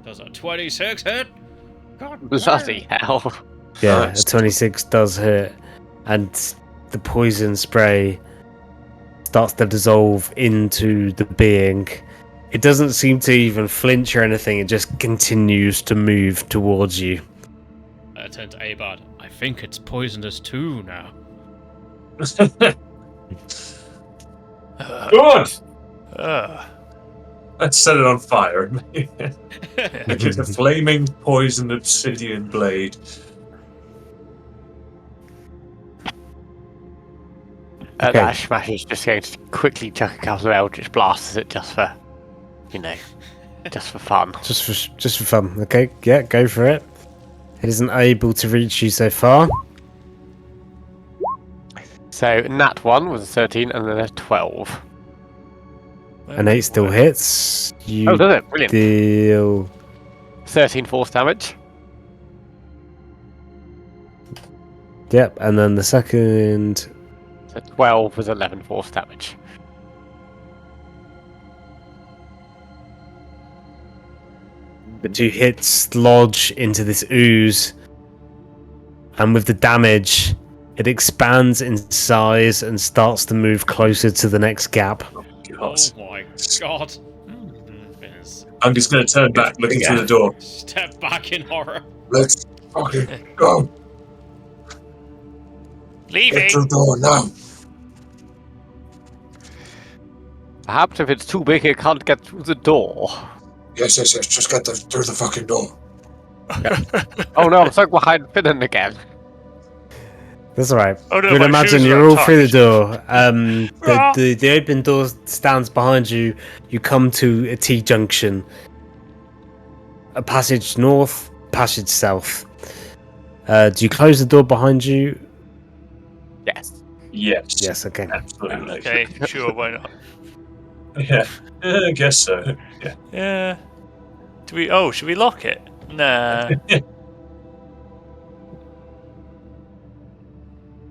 Does a 26 hit? God Bloody hell. Yeah, Nice. a 26 does hit, and the poison spray starts to dissolve into the being. It doesn't seem to even flinch or anything, it just continues to move towards you. I turn to Abad. I think it's poisoned us too now. Good. Let's set it on fire. Make it a flaming poisoned obsidian blade. At Okay. that, Smash is just going to quickly chuck a couple of Eldritch Blasts at it just for, just for fun. Just for fun. Okay, yeah, go for it. It isn't able to reach you so far. So Nat 1 was a 13 and then a 12. An 8 still hits. You Oh, does it? Brilliant. deal 13 force damage. Yep, and then the second. So 12 was 11 force damage. The 2 hits lodge into this ooze, and with the damage, it expands in size and starts to move closer to the next gap. Oh my god. Goodness. Angus going to turn back, looking through the door. Step back in horror. Let's fucking go. Leaving. Get through the door now. Perhaps if it's too big, it can't get through the door. Yes. Just get through the fucking door. Oh no, I'm stuck behind Finnan again. That's alright. Oh, no, You would my imagine shoes are you're all through the untouched. door. The open door stands behind you. You come to a T-junction. A passage north, passage south. Do you close the door behind you? Yes. Yes. Yes, okay. Absolutely. Okay, sure, why not? Yeah. I guess so. Yeah. Yeah. Should we lock it? Nah.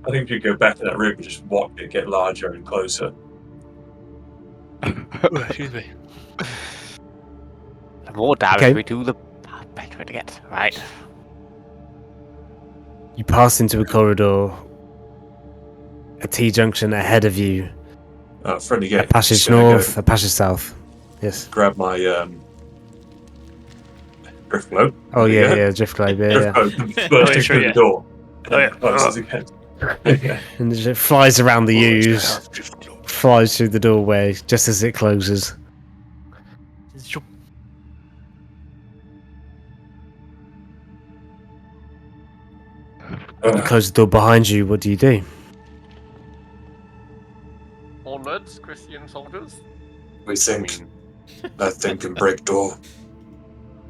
I think you go back to that room and just walk it, get larger and closer. Excuse me. The more damage Okay. we do, the better it gets. Right. You pass into a corridor. A T-junction ahead of you. Friendly A game. passage Just gonna north, a passage south. Yes. go grab my drift globe. Oh There you yeah, go. yeah, drift globe, yeah, Drift yeah. globe Oh, bursting yeah, sure, through yeah. the door. Oh, yeah. Closes again. Yeah. And it flies around the ooze, flies through the doorway just as it closes. You close the door behind you. What do you do? Onwards, Christian soldiers. We think that thing can break door.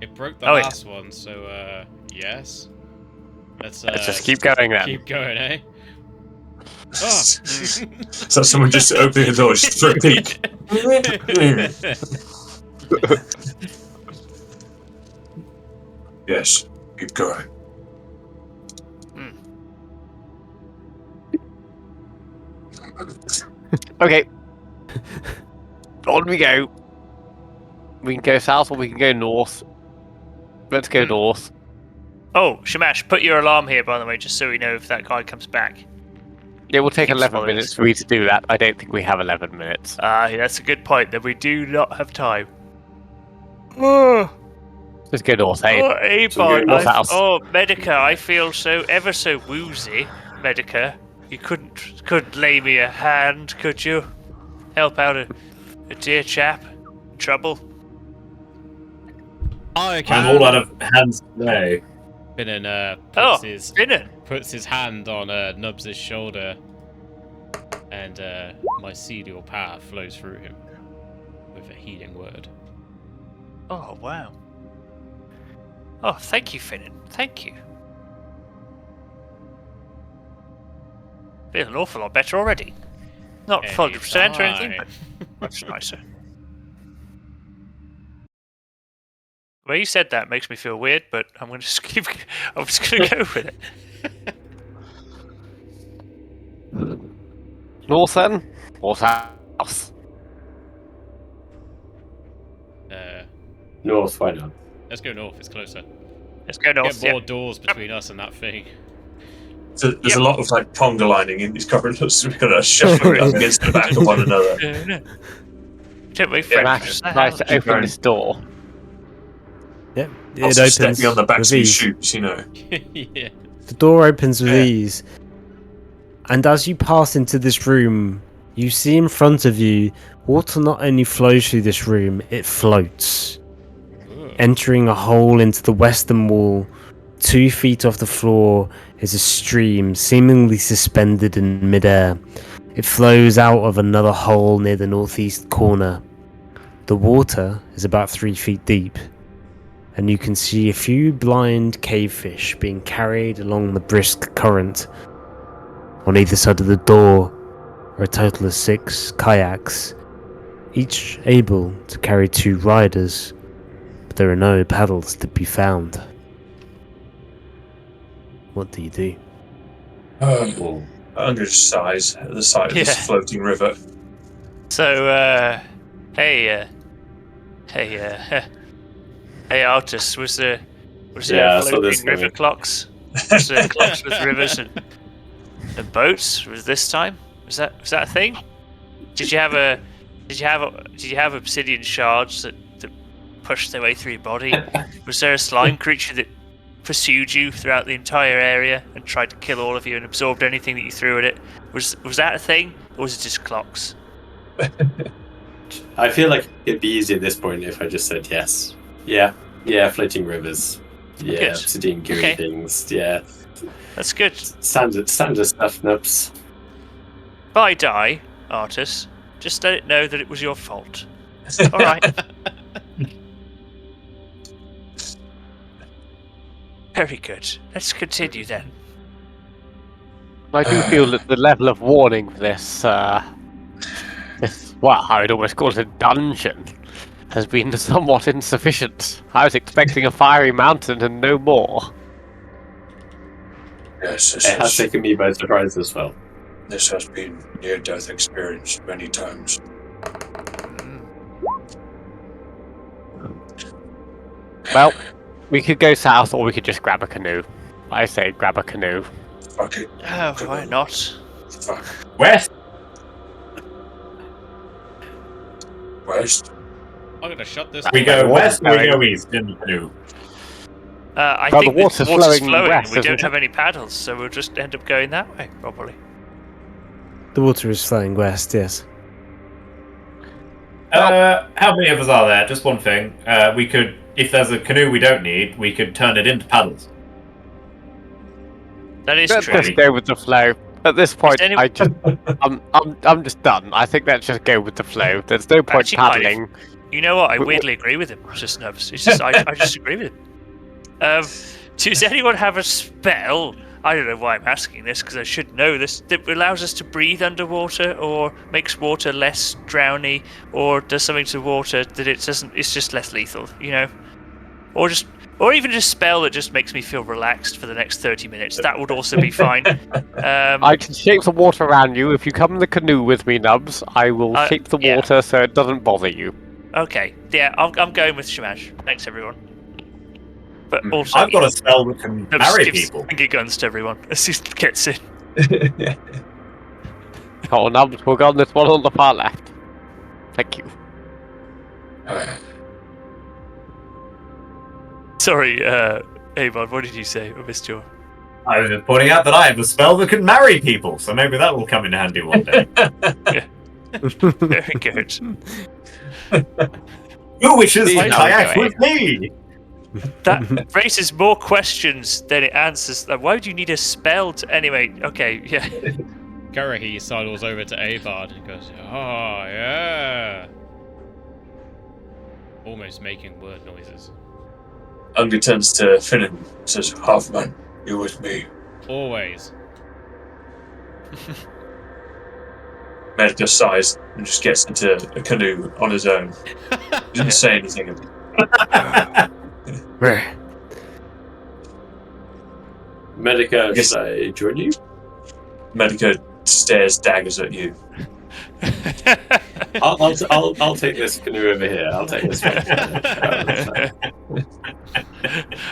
It broke the Oh, yeah. last one, so yes. Let's just keep going then. Keep going, eh? Ah. So someone just opening the door just for a peek. Yes, keep going. Okay. On we go. We can go south or we can go north. Let's go north. Oh, Shamash, put your alarm here, by the way, just so we know if that guy comes back. It will take Keeps 11 following minutes us. for me to do that. I don't think we have 11 minutes. That's a good point, that we do not have time. Oh, Let's go north, eh? Abon, North house. oh, Medica, I feel ever so woozy. Medica, you couldn't lay me a hand, could you? Help out a dear chap in trouble. I I'm all out of hands today. Finnan Oh, puts, Finnan. puts his hand on Nubs' shoulder, and mycelial power flows through him with a healing word. Oh, wow. Oh, thank you, Finnan. Thank you. Feel an awful lot better already. Not 100% or anything, but much nicer. The way you said that makes me feel weird, but I'm going to just keep. I'm just going to go with it. North then? Or south? North, why not? Let's go north. It's closer. Let's go north. Get more Yeah. doors between us and that thing. So there's a lot of like conga lining in these corridors. We're gonna shuffle up against the back of one another. Don't wait for Smash tries to open this door. Yep. It Also opens stepping on the backs with of his ease. shoes, you know. Yeah. The door opens with Yeah. ease. And as you pass into this room, you see in front of you, water not only flows through this room, it floats. Ooh. Entering a hole into the western wall, 2 feet off the floor is a stream seemingly suspended in midair. It flows out of another hole near the northeast corner. The water is about 3 feet deep, and you can see a few blind cavefish being carried along the brisk current. On either side of the door are a total of 6 kayaks, each able to carry 2 riders, but there are no paddles to be found. What do you do? Under size at the side of this Yeah. floating river. So, hey, Artus, was there Yeah, I saw this floating river coming. clocks? Was there clocks with rivers and boats? Was this time? Was that a thing? Did you have obsidian shards that pushed their way through your body? Was there a slime creature that pursued you throughout the entire area and tried to kill all of you and absorbed anything that you threw at it? Was that a thing, or was it just clocks? I feel like it'd be easy at this point if I just said yes. Yeah, floating rivers. Yeah, Good. obsidian gooey Okay. things. Yeah, That's good. standard stuff, Nubs. If I die, Artus, just let it know that it was your fault. All right. Very good. Let's continue then. I do feel that the level of warning for this, well, I would almost call it a dungeon, has been somewhat insufficient. I was expecting a fiery mountain and no more. Yes, It has taken me by surprise as well. this has been near-death experience many times. Well, we could go south or we could just grab a canoe. I say grab a canoe. Fuck it. Oh, why not? Fuck. West. West. I'm gonna shut this. We go water's west or we going. go east in the canoe? I Well, think the water's flowing west, We isn't don't it? have any paddles, so we'll just end up going that way, probably. The water is flowing west, yes. How many of us are there? Just one thing. We could, if there's a canoe we don't need, we could turn it into paddles. That is Let's true. just go with the flow. At this point, any- I just, I'm just done. I think let's just go with the flow. There's no point Actually, kind of. paddling. You know what? I weirdly agree with him. Just nervous. It's just I just agree with him. Does anyone have a spell? I don't know why I'm asking this because I should know this. That allows us to breathe underwater, or makes water less drowny, or does something to water that it doesn't. It's just less lethal, you know, or even just spell that just makes me feel relaxed for the next 30 minutes. That would also be fine. I can shape the water around you. If you come in the canoe with me, Nubs, I will shape the yeah. water so it doesn't bother you. Okay, yeah, I'm going with Shamash. Thanks, everyone. But also, I've got a spell that can Nubs marry gives people. finger guns to everyone as he gets in. Oh, Nubs, we'll go on this one on the far left. Thank you. Sorry, Avon, what did you say? I missed your... I was just pointing out that I have a spell that can marry people, so maybe that will come in handy one day. Very good. Who wishes to Please kayak don't with me? That raises more questions than it answers. Like, why would you need a spell to... Anyway, okay, yeah. Karahi sidles over to Avard and goes, "Oh yeah," almost making word noises. Unger turns to Finn and says, "Halfman, you with me." Always. Medica sighs and just gets into a canoe on his own. He doesn't say anything. Medica, Yes. should I join you? Medica stares daggers at you. I'll take this canoe over here. I'll take this one.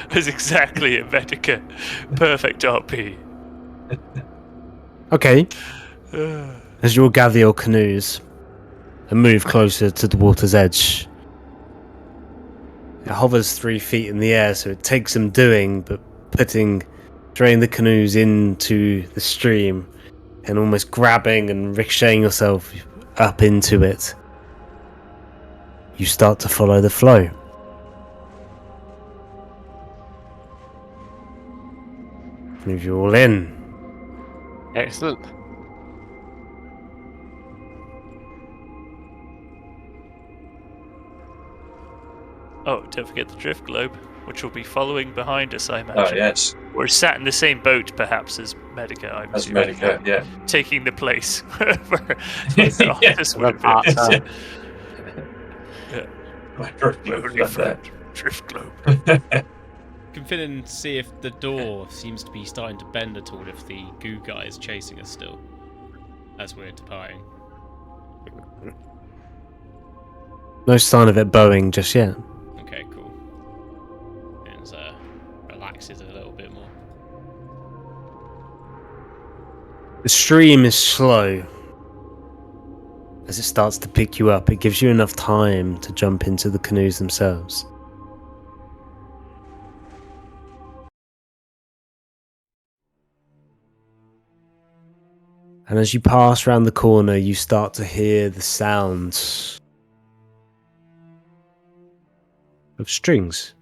That's exactly it, Medica. Perfect RP. Okay. As you all gather your canoes and move closer to the water's edge, it hovers 3 feet in the air, so it takes some doing, but throwing the canoes into the stream and almost grabbing and ricocheting yourself up into it, you start to follow the flow. Move you all in. Excellent. Oh, don't forget the drift globe, which will be following behind us, I imagine. Oh, yes. We're sat in the same boat, perhaps, as Medica, I'm As assuming. Medica, yeah. Taking the place where Yeah. this would have been. My drift globe Only left for there. drift globe. Can fit in and see if the door seems to be starting to bend at all, if the goo guy is chasing us still, as we're departing. No sign of it bowing just yet. Okay, cool. And relaxes a little bit more. The stream is slow. As it starts to pick you up, it gives you enough time to jump into the canoes themselves. And as you pass around the corner, you start to hear the sounds of strings,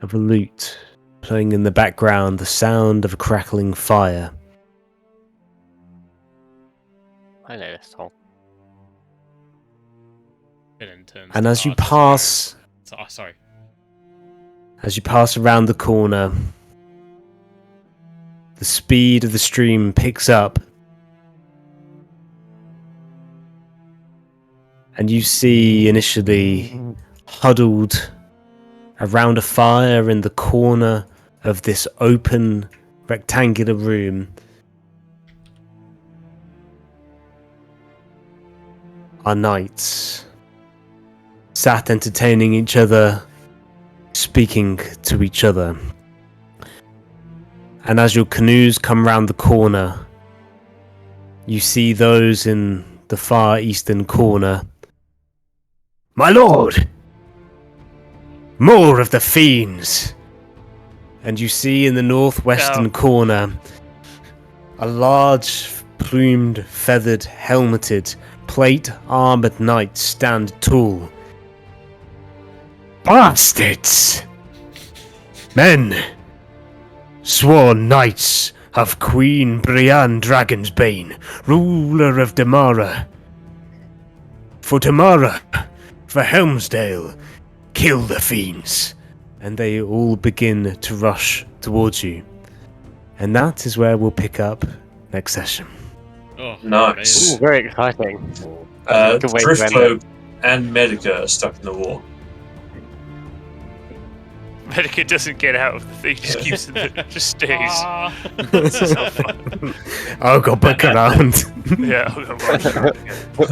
of a lute playing in the background, the sound of a crackling fire. I know this song. And as you pass, sorry. as you pass around the corner, the speed of the stream picks up, and you see initially huddled around a fire in the corner of this open rectangular room are knights, sat entertaining each other, speaking to each other. And as your canoes come round the corner, you see those in the far eastern corner. My lord! More of the fiends! And you see in the northwestern corner a large, plumed, feathered, helmeted, plate-armored knight stand tall. Bastards! Men! Sworn knights of Queen Brienne Dragonsbane, ruler of Damara. For Damara, for Helmsdale, kill the fiends. And they all begin to rush towards you. And that is where we'll pick up next session. Oh, Nice. Ooh, very exciting. The Good way to drift end globe and Medica are stuck in the war. Medica doesn't get out of the thing, just keeps it, just stays. Ah. This is not fun. I'll go back around. Yeah, I'll go back.